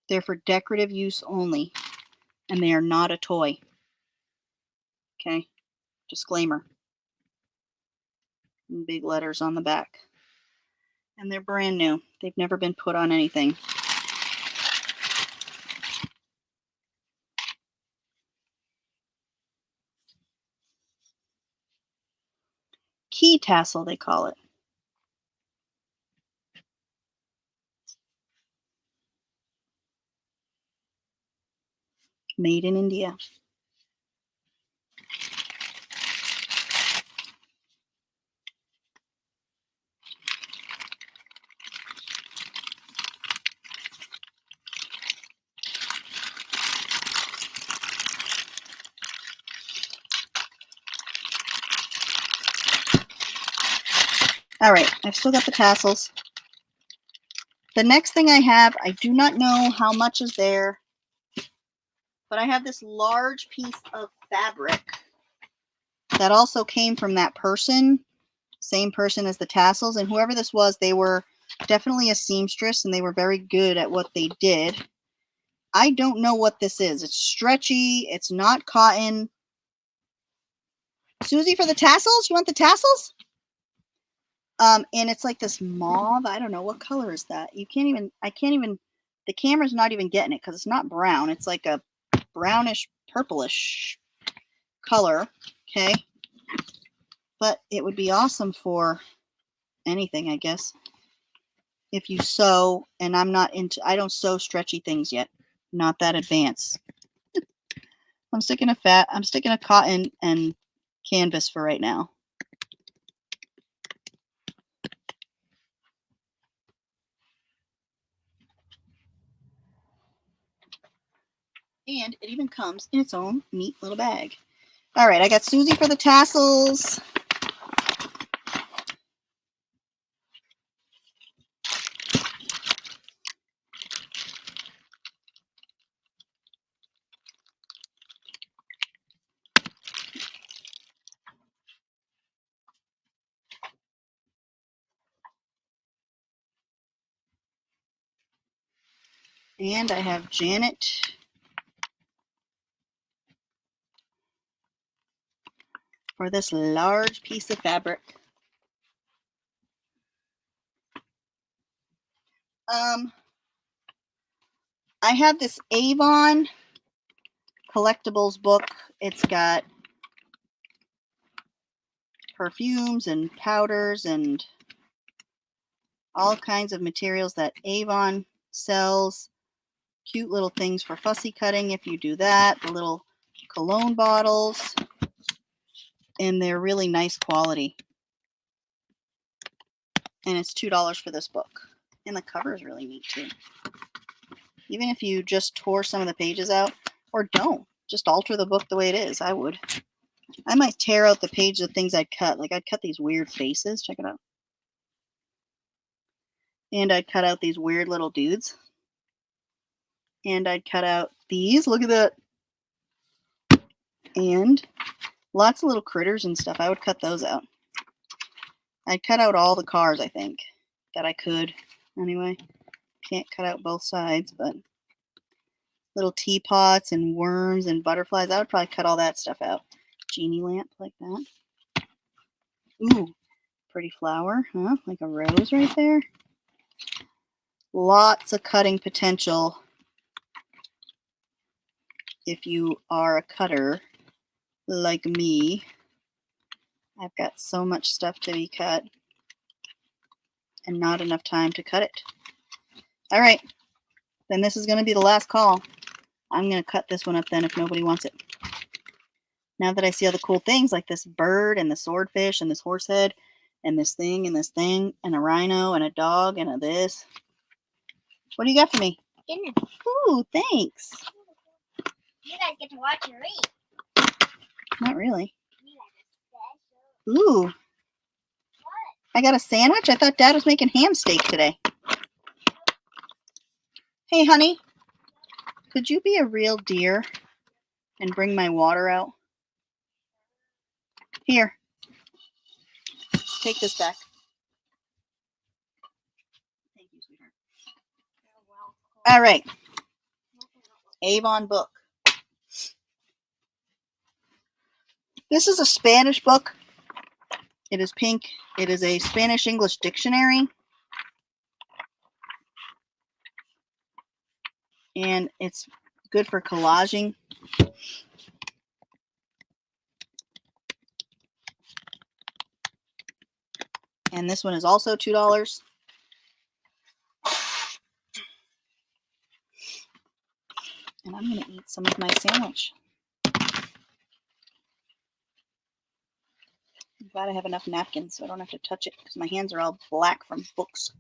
They're for decorative use only, and they are not a toy. Okay, disclaimer. In big letters on the back. And they're brand new. They've never been put on anything. Key tassel, they call it. Made in India. All right, I've still got the tassels. The next thing I have, I do not know how much is there, but I have this large piece of fabric that also came from that person, same person as the tassels, and whoever this was, they were definitely a seamstress and they were very good at what they did. I don't know what this is. It's stretchy, it's not cotton. Susie, for the tassels? You want the tassels? And it's like this mauve. I don't know, what color is that? I can't even, the camera's not even getting it because it's not brown. It's like a brownish, purplish color, okay? But it would be awesome for anything, I guess. If you sew, and I don't sew stretchy things yet. Not that advanced. I'm sticking a cotton and canvas for right now. And it even comes in its own neat little bag. All right, I got Susie for the tassels. And I have Janet for this large piece of fabric. I have this Avon collectibles book. It's got perfumes and powders and all kinds of materials that Avon sells. Cute little things for fussy cutting if you do that. The little cologne bottles. And they're really nice quality. And it's $2 for this book. And the cover is really neat too. Even if you just tore some of the pages out, or don't, just alter the book the way it is. I would. I might tear out the page of things I'd cut. Like I'd cut these weird faces. Check it out. And I'd cut out these weird little dudes. And I'd cut out these. Look at that. And lots of little critters and stuff. I would cut those out. I'd cut out all the cars, I think, that I could. Anyway, can't cut out both sides, but little teapots and worms and butterflies. I would probably cut all that stuff out. Genie lamp like that. Ooh, pretty flower, huh? Like a rose right there. Lots of cutting potential if you are a cutter like me. I've got so much stuff to be cut and not enough time to cut it. All right, then this is going to be the last call. I'm going to cut this one up then if nobody wants it. Now that I see all the cool things like this bird and the swordfish and this horse head and this thing and a rhino and a dog and a this. What do you got for me? Dinner. Ooh, thanks. You guys get to watch her eat. Not really. You guys are special. Ooh. What? I got a sandwich? I thought Dad was making ham steak today. Hey, honey. Could you be a real dear and bring my water out? Here. Take this back. Thank you, sweetheart. All right. Avon book. This is a Spanish book. It is pink. It is a Spanish-English dictionary. And it's good for collaging. And this one is also $2. And I'm going to eat some of my sandwich. I'm glad I have enough napkins so I don't have to touch it because my hands are all black from books.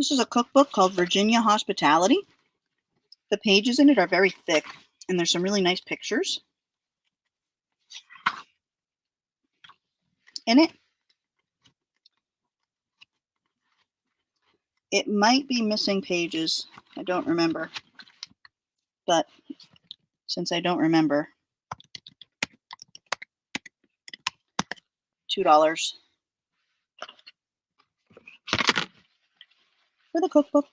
This is a cookbook called Virginia Hospitality. The pages in it are very thick, and there's some really nice pictures in it. It might be missing pages. I don't remember. But since I don't remember, $2 for the cookbook.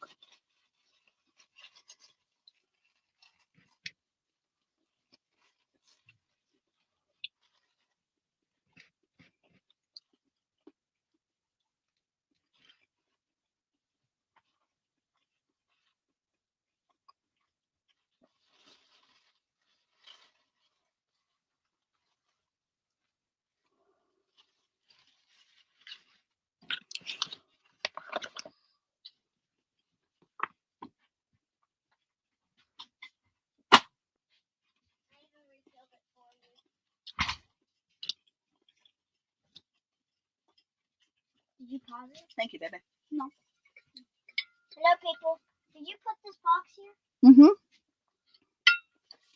I even refilled it for you. Did you pause it? Thank you, baby. Hello, people. Did you put this box here? Mm-hmm.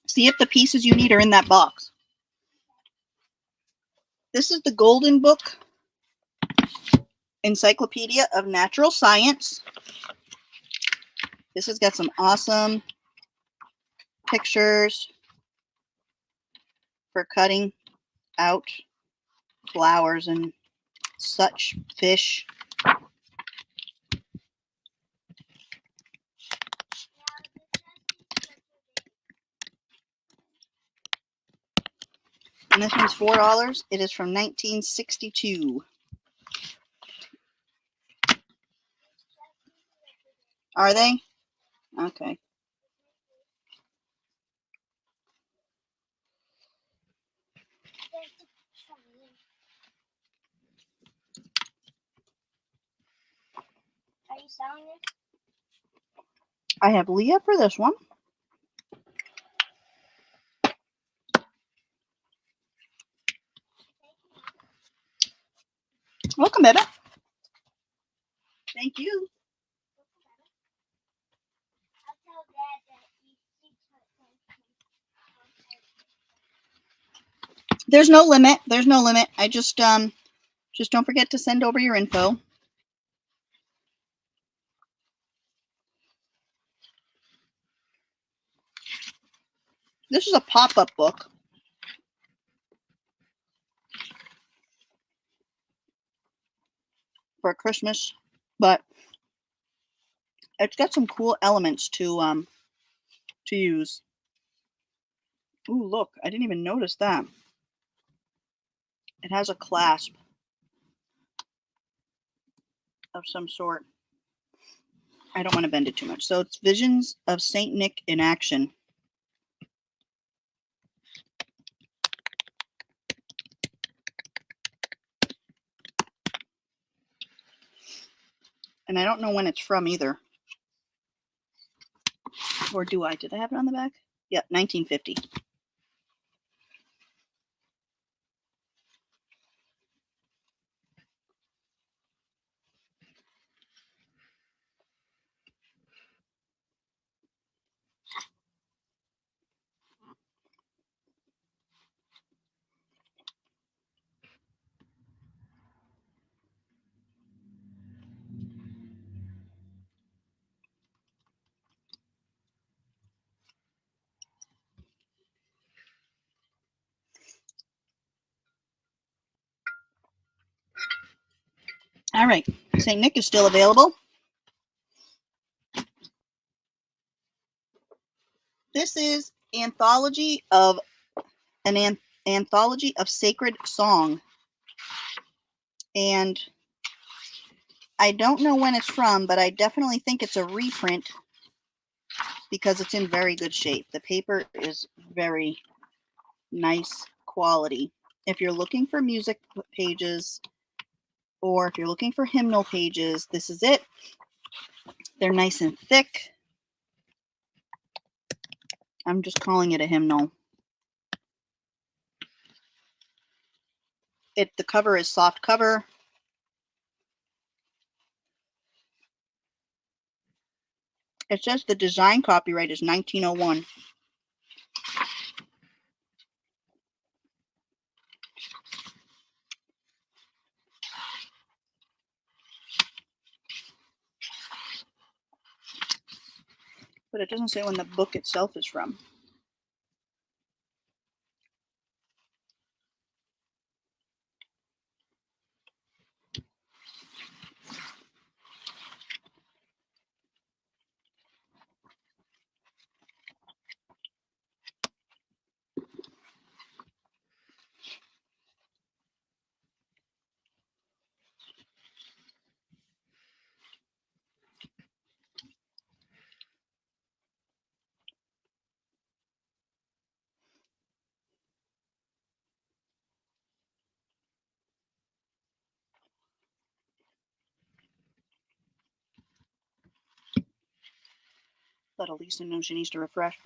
See if the pieces you need are in that box. This is the Golden Book Encyclopedia of Natural Science. This has got some awesome pictures for cutting out flowers and such fish. Now, the chest is such a big. And this one's $4. It is from 1962. Are they? Okay. Are you selling it? I have Leah for this one. Welcome, baby. Thank you. I'll tell Dad that you There's no limit. There's no limit. I just don't forget to send over your info. This is a pop-up book. For Christmas, but it's got some cool elements to use. Ooh, look, I didn't even notice that. It has a clasp of some sort. I don't want to bend it too much. So it's Visions of Saint Nick in Action. And I don't know when it's from either. Or do I? Did I have it on the back? Yep, 1950. All right, St. Nick is still available. This is an anthology of sacred song. And I don't know when it's from, but I definitely think it's a reprint because it's in very good shape. The paper is very nice quality. If you're looking for music pages or if you're looking for hymnal pages, this is it. They're nice and thick. I'm just calling it a hymnal. The cover is soft cover. It says the design copyright is 1901. But it doesn't say when the book itself is from. Let Elisa know she needs to refresh.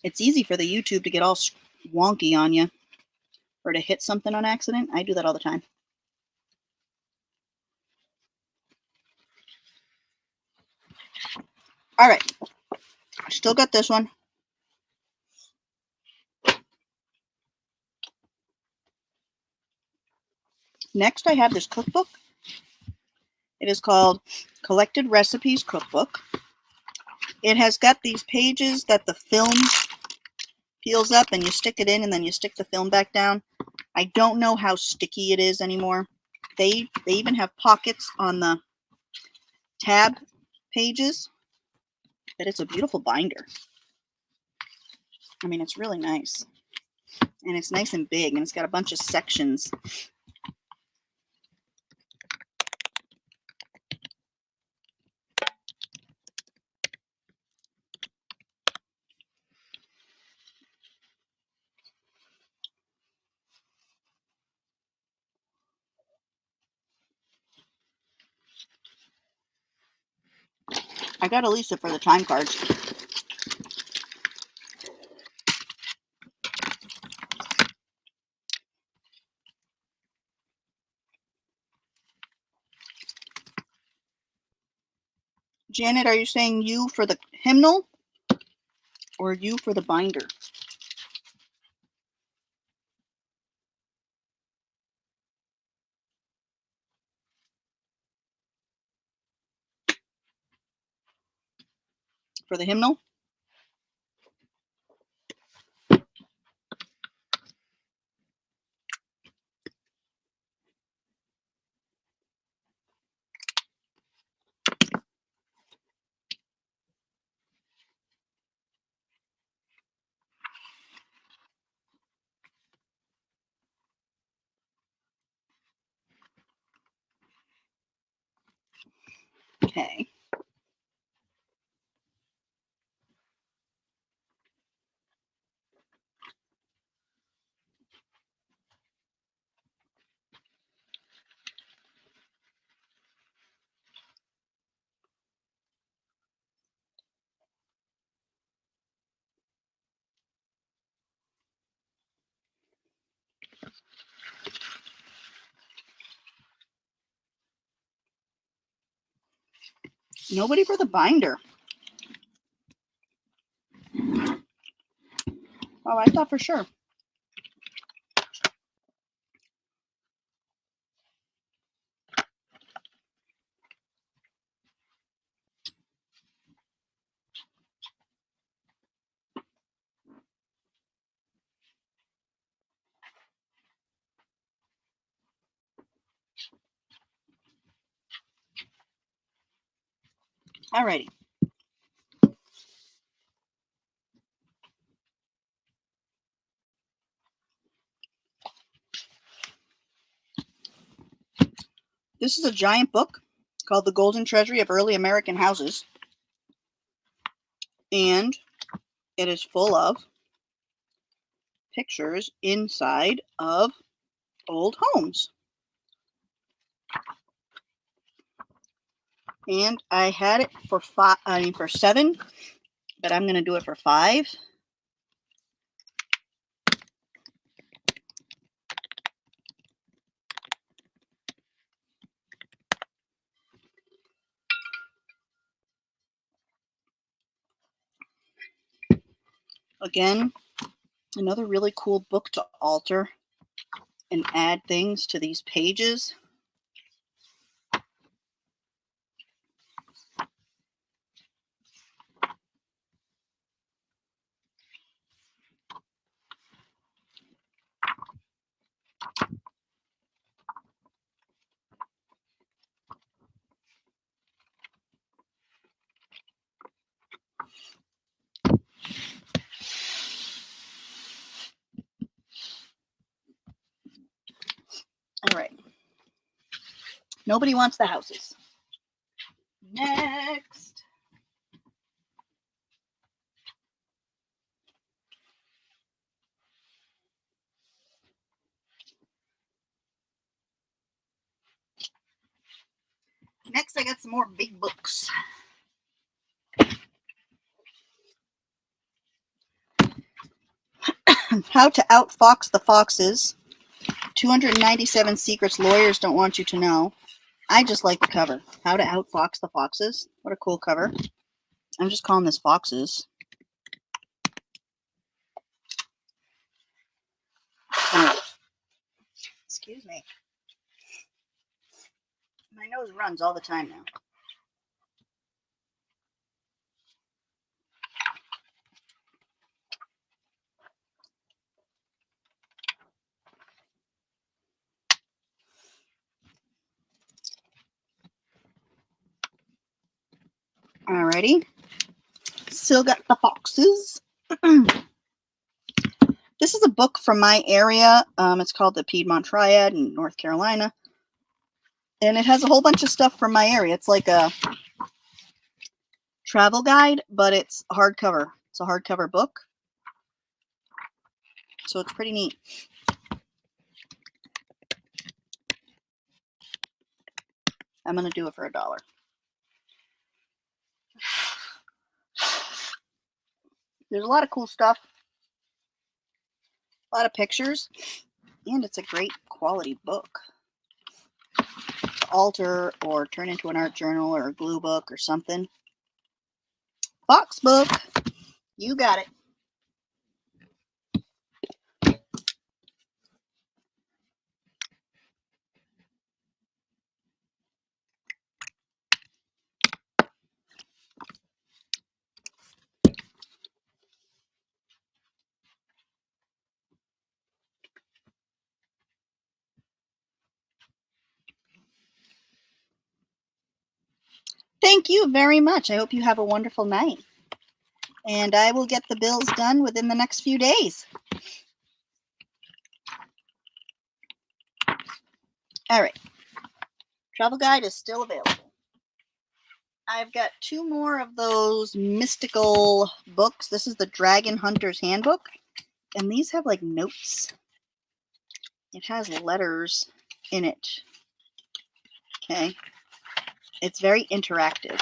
It's easy for the YouTube to get all wonky on you or to hit something on accident. I do that all the time. All right. I still got this one. Next, I have this cookbook. It is called Collected Recipes Cookbook. It has got these pages that the film peels up and you stick it in and then you stick the film back down. I don't know how sticky it is anymore. They even have pockets on the tab pages, but it's a beautiful binder. I mean, it's really nice. And it's nice and big, and it's got a bunch of sections. I got Elisa for the time cards. Janet, are you saying you for the hymnal or you for the binder? For the hymnal? Okay. Nobody for the binder. Oh, I thought for sure. Alrighty. This is a giant book called The Golden Treasury of Early American Houses. And it is full of pictures inside of old homes. And I had it for $7. but I'm going to do it for 5. Again, another really cool book to alter and add things to these pages. All right. Nobody wants the houses. Next. Next, I got some more big books. How to Outfox the Foxes. 297 Secrets Lawyers Don't Want You to Know. I just like the cover. How to Outfox the Foxes. What a cool cover. I'm just calling this Foxes. Excuse me. My nose runs all the time now. Alrighty. Still got the foxes. This is a book from my area. It's called The Piedmont Triad in North Carolina. And it has a whole bunch of stuff from my area. It's like a travel guide, but it's hardcover. It's a hardcover book. So it's pretty neat. I'm going to do it for $1. There's a lot of cool stuff. A lot of pictures. And it's a great quality book to alter or turn into an art journal or a glue book or something. Fox book. You got it. Thank you very much. I hope you have a wonderful night. And I will get the bills done within the next few days. All right. Travel guide is still available. I've got 2 more of those mystical books. This is the Dragon Hunter's Handbook. And these have like notes. It has letters in it. Okay. It's very interactive.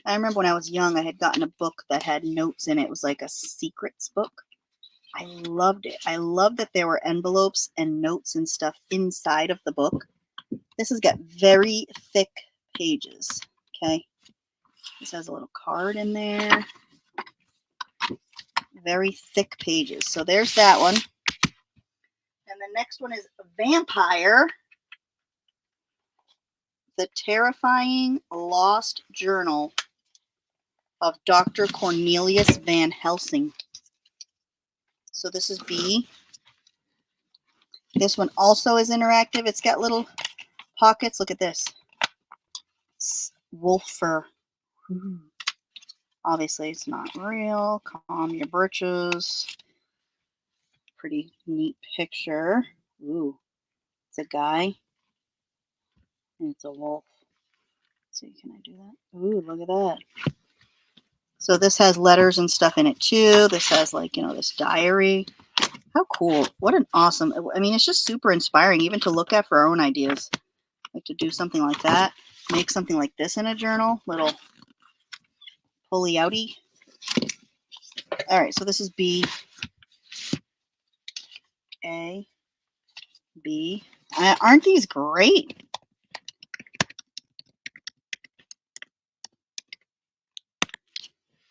I remember when I was young, I had gotten a book that had notes in it. It was like a secrets book. I loved it. I loved that there were envelopes and notes and stuff inside of the book. This has got very thick pages. Okay. This has a little card in there. Very thick pages. So there's that one. And the next one is Vampire. The Terrifying Lost Journal of Dr. Cornelius Van Helsing. So this is B. This one also is interactive. It's got little pockets. Look at this. Wolf fur. Obviously, it's not real. Calm your britches. Pretty neat picture. Ooh, it's a guy. And it's a wolf. Let's see, can I do that? Ooh, look at that. So this has letters and stuff in it too. This has like, you know, this diary. How cool. What an awesome, I mean, it's just super inspiring even to look at for our own ideas. Like to do something like that. Make something like this in a journal. Little pulley outy. All right, so this is B, A, B. Aren't these great?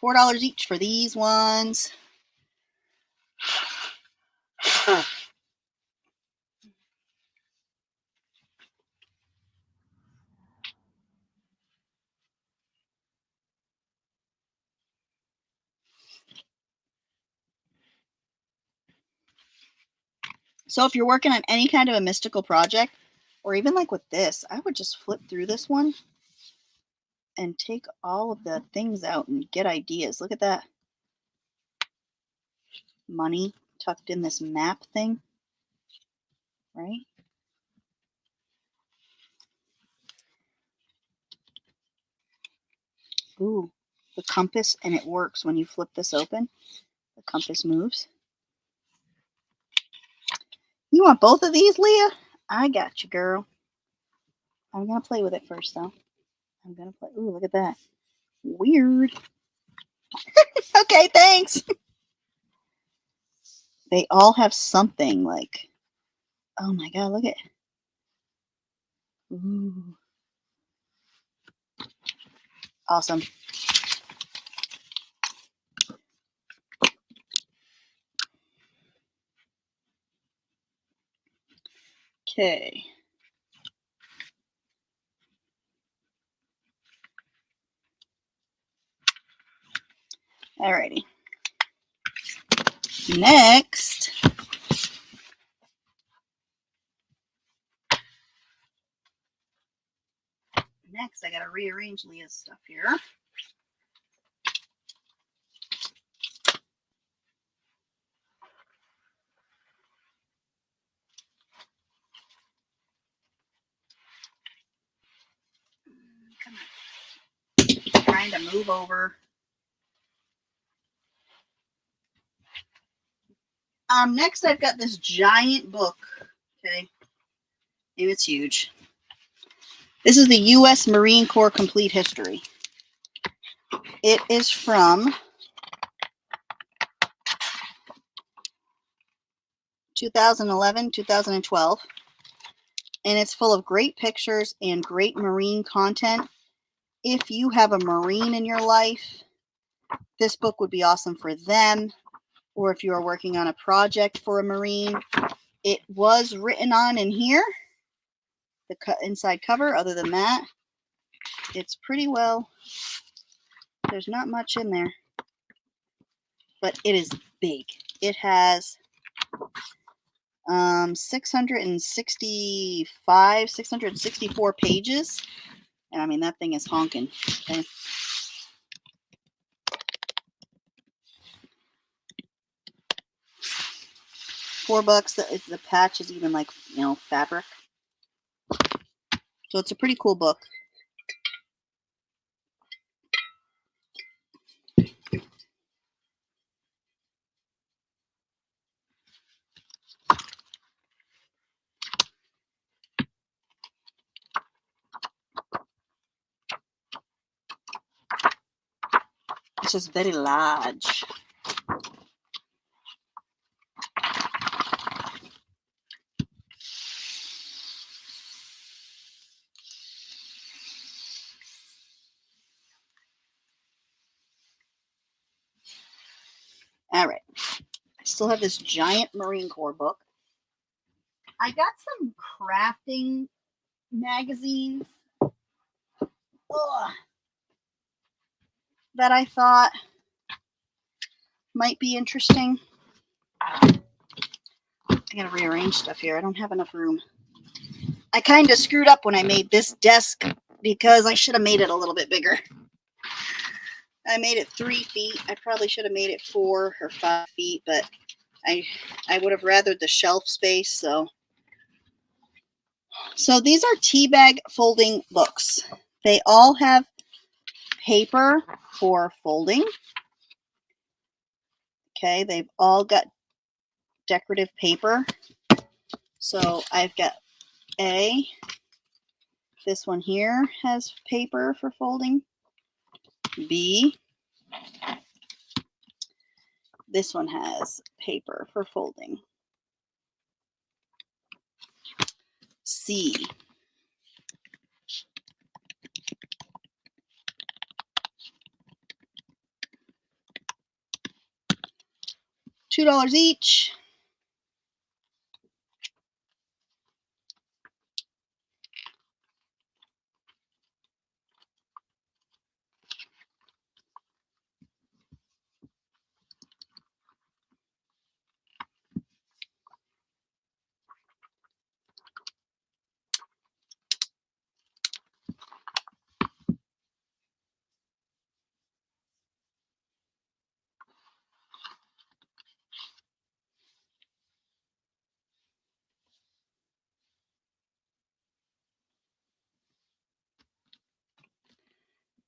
$4 each for these ones. So if you're working on any kind of a mystical project, or even like with this, I would just flip through this one and take all of the things out and get ideas. Look at that. Money tucked in this map thing, right? Ooh, the compass, and it works when you flip this open. The compass moves. You want both of these, Leah? I got you, girl. I'm going to play with it first, though. I'm going to play. Ooh, look at that. Weird. Okay, thanks. They all have something like, oh my God, look at. Ooh. Awesome. Okay. Alrighty. Next. I got to rearrange Leah's stuff here. Come on. Trying to move over. Next I've got this giant book. Okay. Maybe it's huge. This is the U.S. Marine Corps Complete History. It is from 2011, 2012. And it's full of great pictures and great Marine content. If you have a Marine in your life, this book would be awesome for them. Or if you are working on a project for a Marine, it was written on in here, the inside cover. Other than that, it's pretty well, there's not much in there, but it is big. It has 664 pages, and I mean, that thing is honking. Okay. $4. The patch is even like, fabric. So it's a pretty cool book. It's just very large. All right. I still have this giant Marine Corps book. I got some crafting magazines that I thought might be interesting. I gotta rearrange stuff here. I don't have enough room. I kind of screwed up when I made this desk because I should have made it a little bit bigger. I made it 3 feet. I probably should have made it 4 or 5 feet, but I would have rathered the shelf space. So these are tea bag folding books. They all have paper for folding. Okay, they've all got decorative paper. So I've got A. This one here has paper for folding. B. This one has paper for folding. C. $2 each.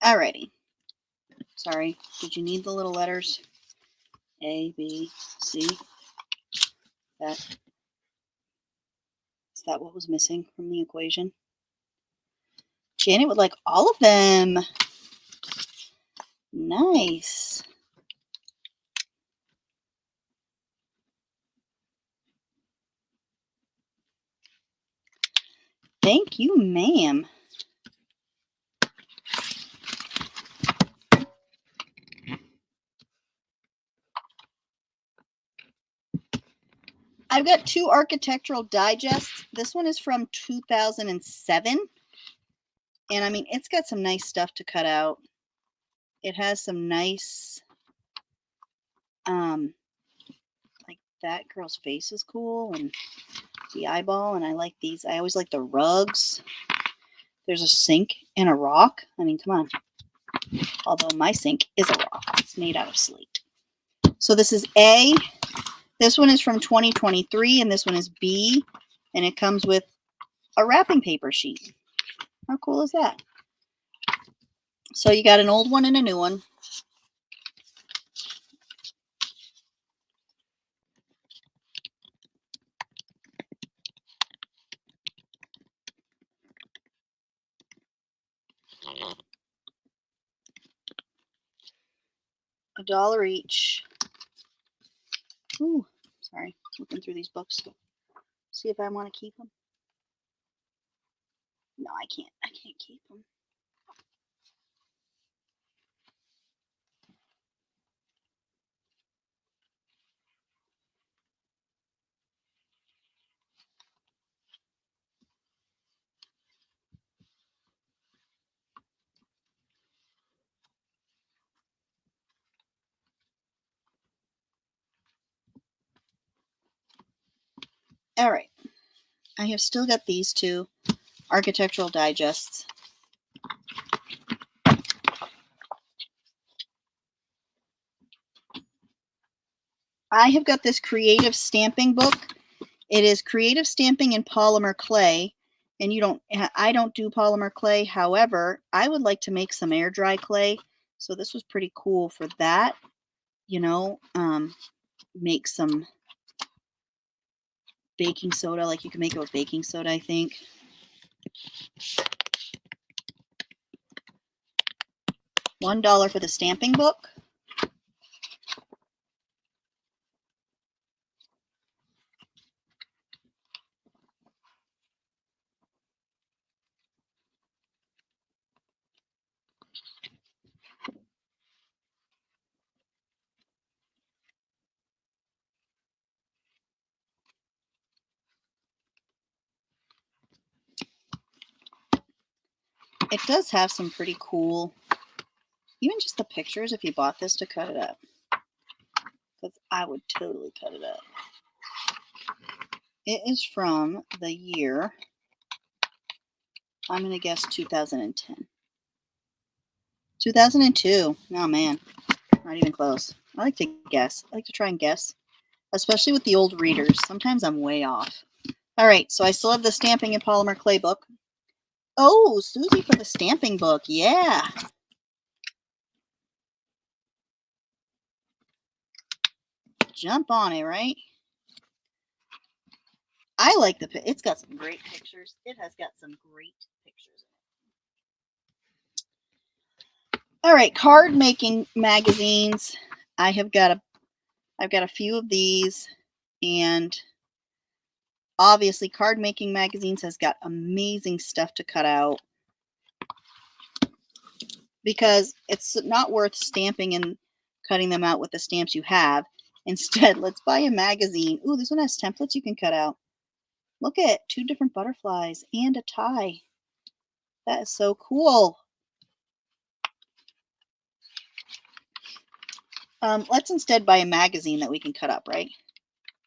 Alrighty. Sorry, did you need the little letters? A, B, C. Is that what was missing from the equation? Janet would like all of them. Nice. Thank you, ma'am. I've got 2 architectural digests. This one is from 2007. And I mean, it's got some nice stuff to cut out. It has some nice, like that girl's face is cool, and the eyeball, and I like these. I always like the rugs. There's a sink and a rock. I mean, come on. Although my sink is a rock. It's made out of slate. So this is A. This one is from 2023, and this one is B. And it comes with a wrapping paper sheet. How cool is that? So you got an old one and a new one. $1 each. Ooh, sorry. Looking through these books. See if I want to keep them. No, I can't. I can't keep them. All right. I have still got these 2 architectural digests. I have got this creative stamping book. It is creative stamping in polymer clay. And I don't do polymer clay. However, I would like to make some air dry clay. So this was pretty cool for that. You know, make some baking soda. Like you can make it with baking soda, I think. $1 for the stamping book. It does have some pretty cool, even just the pictures if you bought this to cut it up. Because I would totally cut it up. It is from the year, I'm going to guess 2010. 2002. Oh man, not even close. I like to guess. I like to try and guess, especially with the old readers. Sometimes I'm way off. All right, so I still have the stamping in polymer clay book. Oh, Susie for the stamping book. Yeah. Jump on it, right? I like it's got some great pictures. It has got some great pictures All right, card making magazines. I've got a few of these, and obviously card making magazines has got amazing stuff to cut out, because it's not worth stamping and cutting them out with the stamps you have. Instead, let's buy a magazine. Ooh, this one has templates you can cut out. Look at 2 different butterflies and a tie. That is so cool. Let's instead buy a magazine that we can cut up, right?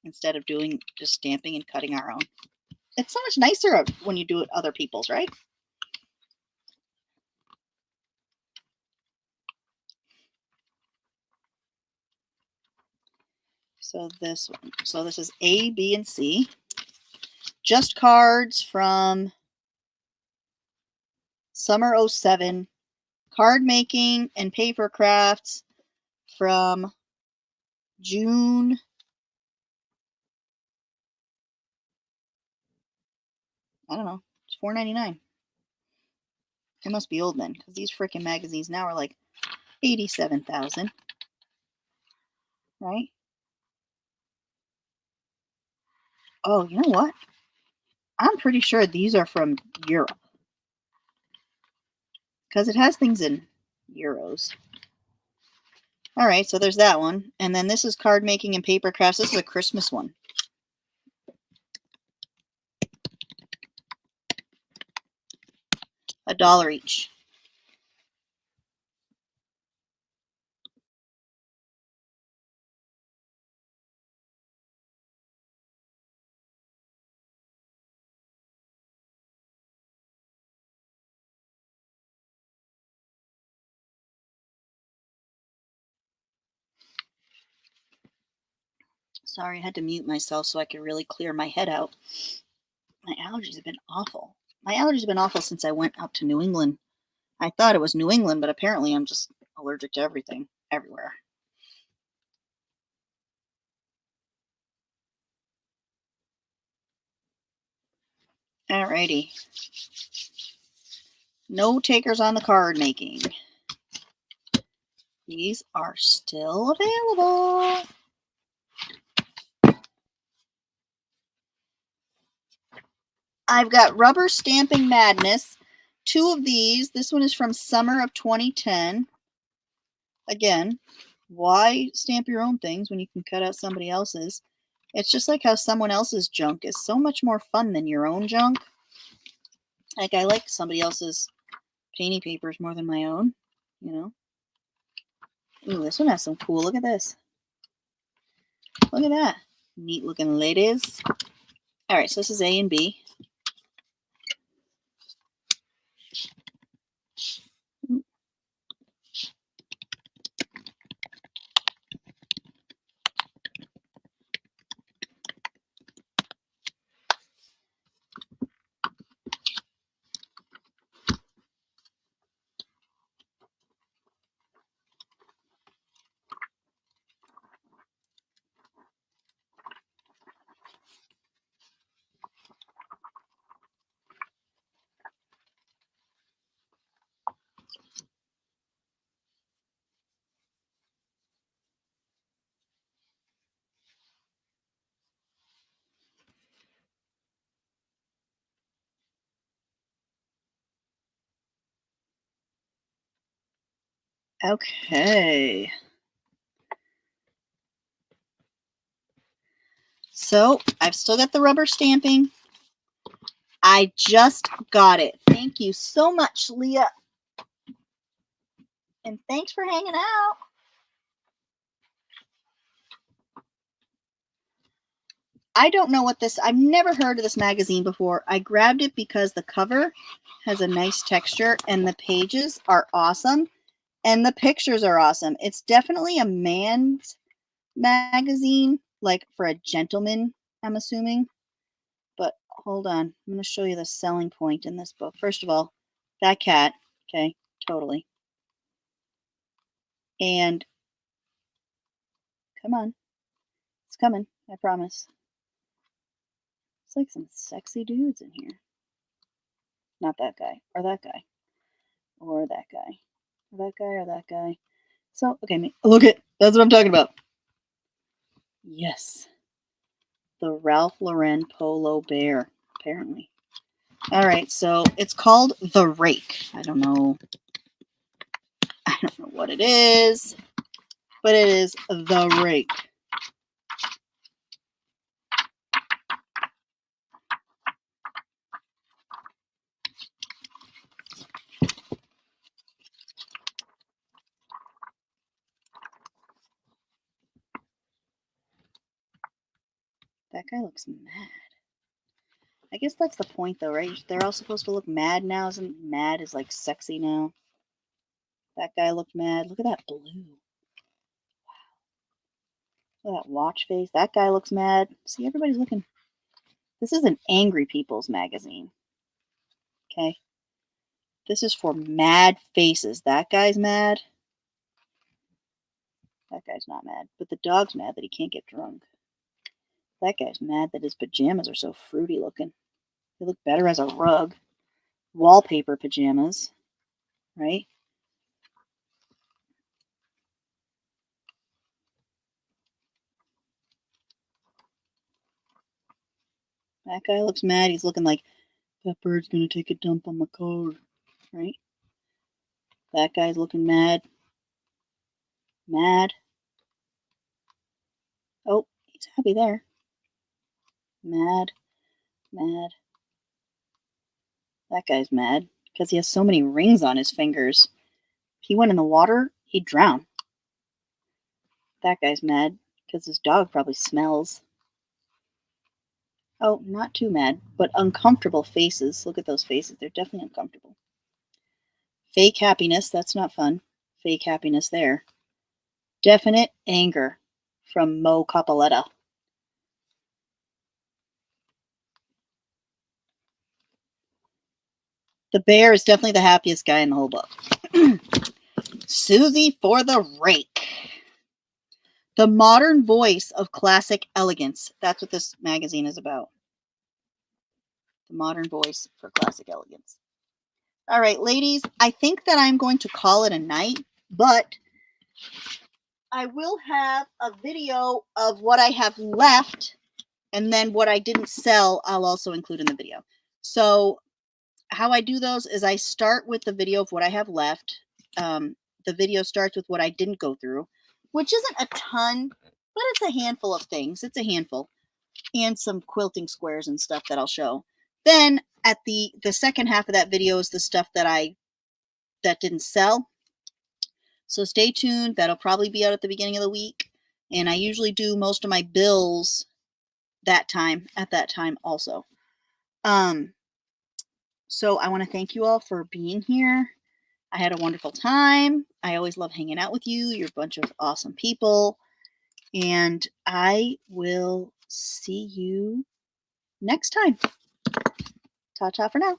Instead of doing just stamping and cutting our own. It's so much nicer when you do it other people's, right? So this one. So this is A, B, and C. Just cards from summer 07. Card making and paper crafts from June. I don't know. It's $4.99. It must be old then, because these freaking magazines now are like 87,000. Right? Oh, you know what? I'm pretty sure these are from Europe, because it has things in euros. All right, so there's that one. And then this is card making and paper crafts. This is a Christmas one. $1 each. Sorry, I had to mute myself so I could really clear my head out. My allergies have been awful. My allergies have been awful since I went up to New England. I thought it was New England, but apparently I'm just allergic to everything, everywhere. Alrighty. No takers on the card making. These are still available. I've got Rubber Stamping Madness. 2 of these. This one is from summer of 2010. Again, why stamp your own things when you can cut out somebody else's? It's just like how someone else's junk is so much more fun than your own junk. Like, I like somebody else's painty papers more than my own, you know? Ooh, this one has some cool. Look at this. Look at that. Neat looking ladies. All right, so this is A and B. Okay. So I've still got the rubber stamping. I just got it. Thank you so much, Leah. And thanks for hanging out. I don't know what this, I've never heard of this magazine before. I grabbed it because the cover has a nice texture and the pages are awesome and the pictures are awesome. It's definitely a man's magazine, like for a gentleman, I'm assuming. But hold on, I'm going to show you the selling point in this book. First of all, that cat, okay, totally. And come on, it's coming, I promise. It's like some sexy dudes in here. Not that guy, or that guy, or that guy. That guy or that guy. So, okay, look at, that's what I'm talking about. Yes. The Ralph Lauren Polo Bear, apparently. All right, so it's called The Rake. I don't know what it is, but it is The Rake. That guy looks mad. I guess that's the point, though, right? They're all supposed to look mad now. Isn't mad is like sexy now? That guy looked mad. Look at that blue. Wow. Look at that watch face. That guy looks mad. See, everybody's looking. This is an angry people's magazine. Okay. This is for mad faces. That guy's mad. That guy's not mad. But the dog's mad that he can't get drunk. That guy's mad that his pajamas are so fruity looking. They look better as a rug. Wallpaper pajamas, right? That guy looks mad. He's looking like, that bird's going to take a dump on my car, right? That guy's looking mad. Mad. Oh, he's happy there. Mad. Mad. That guy's mad because he has so many rings on his fingers. If he went in the water, he'd drown. That guy's mad because his dog probably smells. Oh, not too mad, but uncomfortable faces. Look at those faces. They're definitely uncomfortable. Fake happiness. That's not fun. Fake happiness there. Definite anger from Mo Capoletta. The bear is definitely the happiest guy in the whole book. Susie for the Rake. The modern voice of classic elegance. That's what this magazine is about. The modern voice for classic elegance. All right, ladies, I think that I'm going to call it a night, but I will have a video of what I have left, and then what I didn't sell, I'll also include in the video. So how I do those is I start with the video of what I have left. The video starts with what I didn't go through, which isn't a ton, but it's a handful of things. It's a handful. And some quilting squares and stuff that I'll show. Then at the second half of that video is the stuff that didn't sell. So stay tuned. That'll probably be out at the beginning of the week. And I usually do most of my bills at that time also. So I want to thank you all for being here. I had a wonderful time. I always love hanging out with you. You're a bunch of awesome people. And I will see you next time. Ta-ta for now.